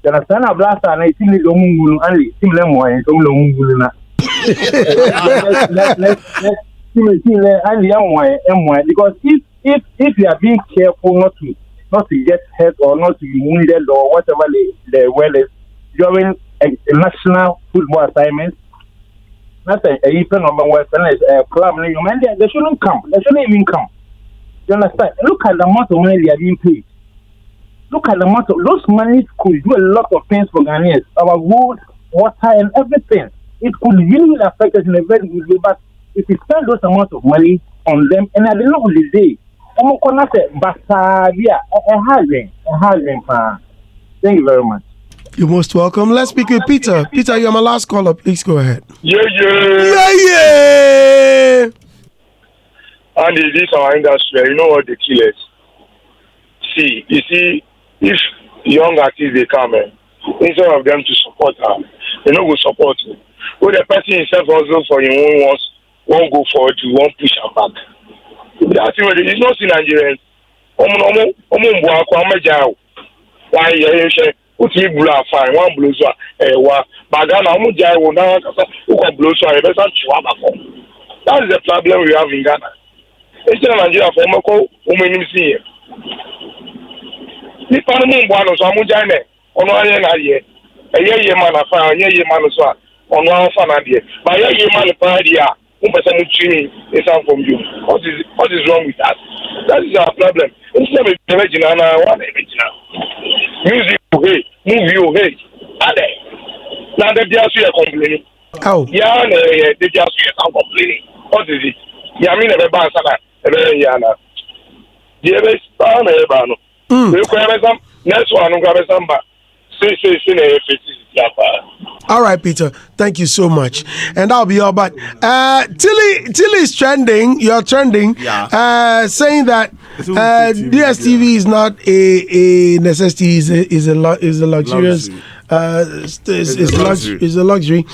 Then I stand up last and I see the moon only similar more and some long because if you are being careful not to get hurt or not to be wounded or whatever the word is during a national football assignment, nothing a even number one is a club, they shouldn't come, they shouldn't even come. You understand? Look at the amount of money they are being paid. Look at the amount of those money could do a lot of things for Ghanaians. Our road, water, and everything. It could really affect us in a very good way. But if you spend those amount of money on them, and at the end of the day, thank you very much. You're most welcome. Let's speak with Peter. Peter, you're my last caller. Please go ahead. Yeah. And it is our industry. You know what the killers? See, you see, if young artists they come in, instead of them to support her, they don't go support you. When the person himself also for him won't go forward to won't push her back. That's what it is. Not in Nigerians. Why you blue fine, one blue so but Ghana will now who can blow so that is the problem we have in Ghana. Instead of Nigeria for Moko, women see it. If I'm one of some Mujane, on 1 year, a year man of fire, a year man of swat, on 1 fan idea. By a year man of idea, who person training is out from you. What is wrong with that? That is our problem. Instead of the original, one original. Music, hey, movie, hey, are they? Now they just are complaining. Oh, yeah, they just are complaining. What is it? Yeah, I mean, a bad sana. Yana. Yes, next one, all right, Peter. Thank you so much, and I'll be all. But Tilly's trending. You're trending. Yeah. Saying that DSTV is not a necessity. Is a luxurious. Is a luxury.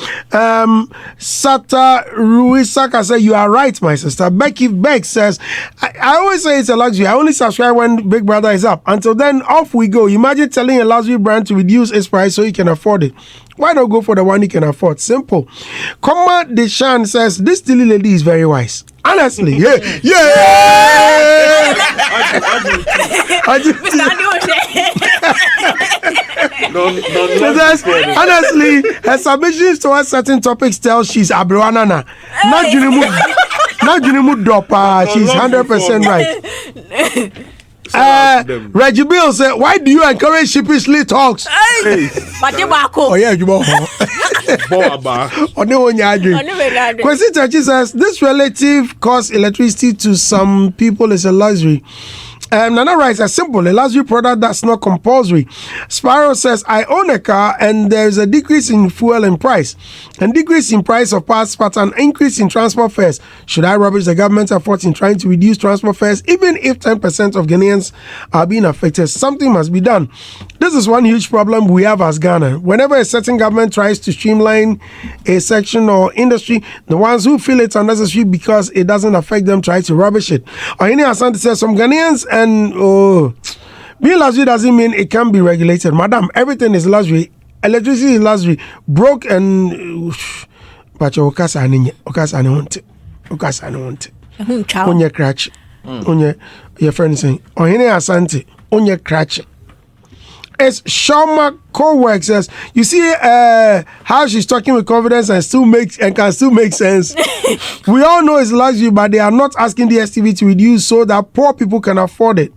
Sata Ruisaka said, you are right, my sister. Becky Beck says, I always say it's a luxury. I only subscribe when Big Brother is up. Until then, off we go. Imagine telling a luxury brand to reduce its price so you can afford it. Why not go for the one you can afford? Simple. Comma Deshan says, this Tilly lady is very wise. Honestly, honestly, her submissions towards certain topics tell she's Abroanana. Not Junimu Dopa. She's 100% right. Reggie Bill said, why do you encourage sheepishly talks? Oh yeah, you Kwesi Tachi says, this relative cost electricity to some people is a luxury. Nana writes, a simple, a luxury product that's not compulsory. Sparrow says, I own a car and there's a decrease in fuel and price, and decrease in price of parts, but an increase in transport fares. Should I rubbish the government's efforts in trying to reduce transport fares? Even if 10% of Ghanaians are being affected, something must be done. This is one huge problem we have as Ghana. Whenever a certain government tries to streamline a section or industry, the ones who feel it's unnecessary because it doesn't affect them try to rubbish it. Ohini Asante says, some Ghanaians and being luxury doesn't mean it can be regulated. Madam, everything is luxury. Electricity is luxury. Broke and but your okasa want it. Onye cratch. Onye your friend saying Ohini Asante onye cratch. It's Shoma Co-work says, you see how she's talking with confidence and can still make sense. We all know it's luxury, but they are not asking the DSTV to reduce so that poor people can afford it.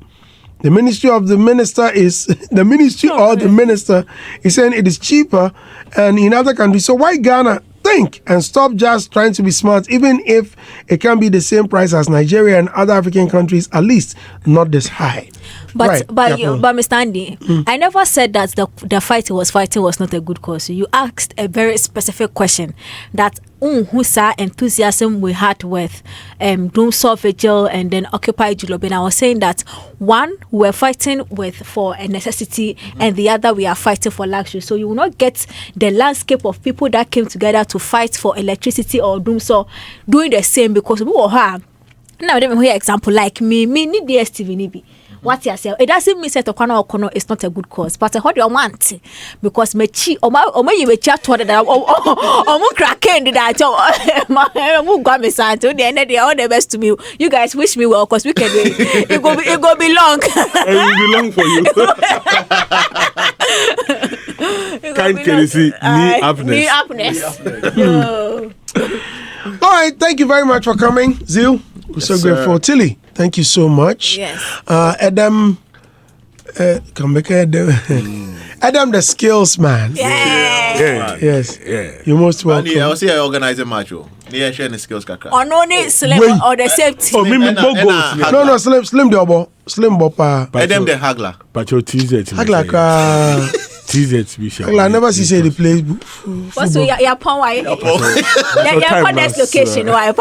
The ministry of the minister is the minister is saying it is cheaper and in other countries. So why Ghana? Think and stop just trying to be smart, even if it can be the same price as Nigeria and other African countries, at least not this high. But Mr. Andy, I never said that the fight he was fighting was not a good cause. You asked a very specific question that whose enthusiasm we had with Doomsaw Vigil and then Occupy Julobin. I was saying that one we're fighting for a necessity and the other we are fighting for luxury. So you will not get the landscape of people that came together to fight for electricity or Doomsaw doing the same, because we will have now let me hear example like me need DSTV nibi. What you say? It doesn't mean that Okono is not a good cause, but what do you want? Because me chi, you me chat to that. Cracking that. The end of the all the best to me. You guys wish me well, cause we can. It go be long. It will be long for you. Can't see me happiness. All right, thank you very much for coming, Zeal. We're so grateful. Tilly, thank you so much. Yes. Adam, Adam, the skills man. Yeah. Yes. Yeah. You're most welcome. I was here organizing match. Yeah, sharing the skills kaka. Or no need slim or the safety. Oh, me goals. No, slim double. Slim bopa. Adam the Hagler. But your TZ. Hagler TZ Bishop. I never see say the place. What's your point? Why? Your next location. Why?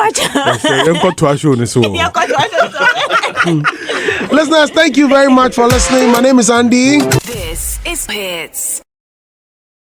Listeners, thank you very much for listening. My name is Andy. This is Hits.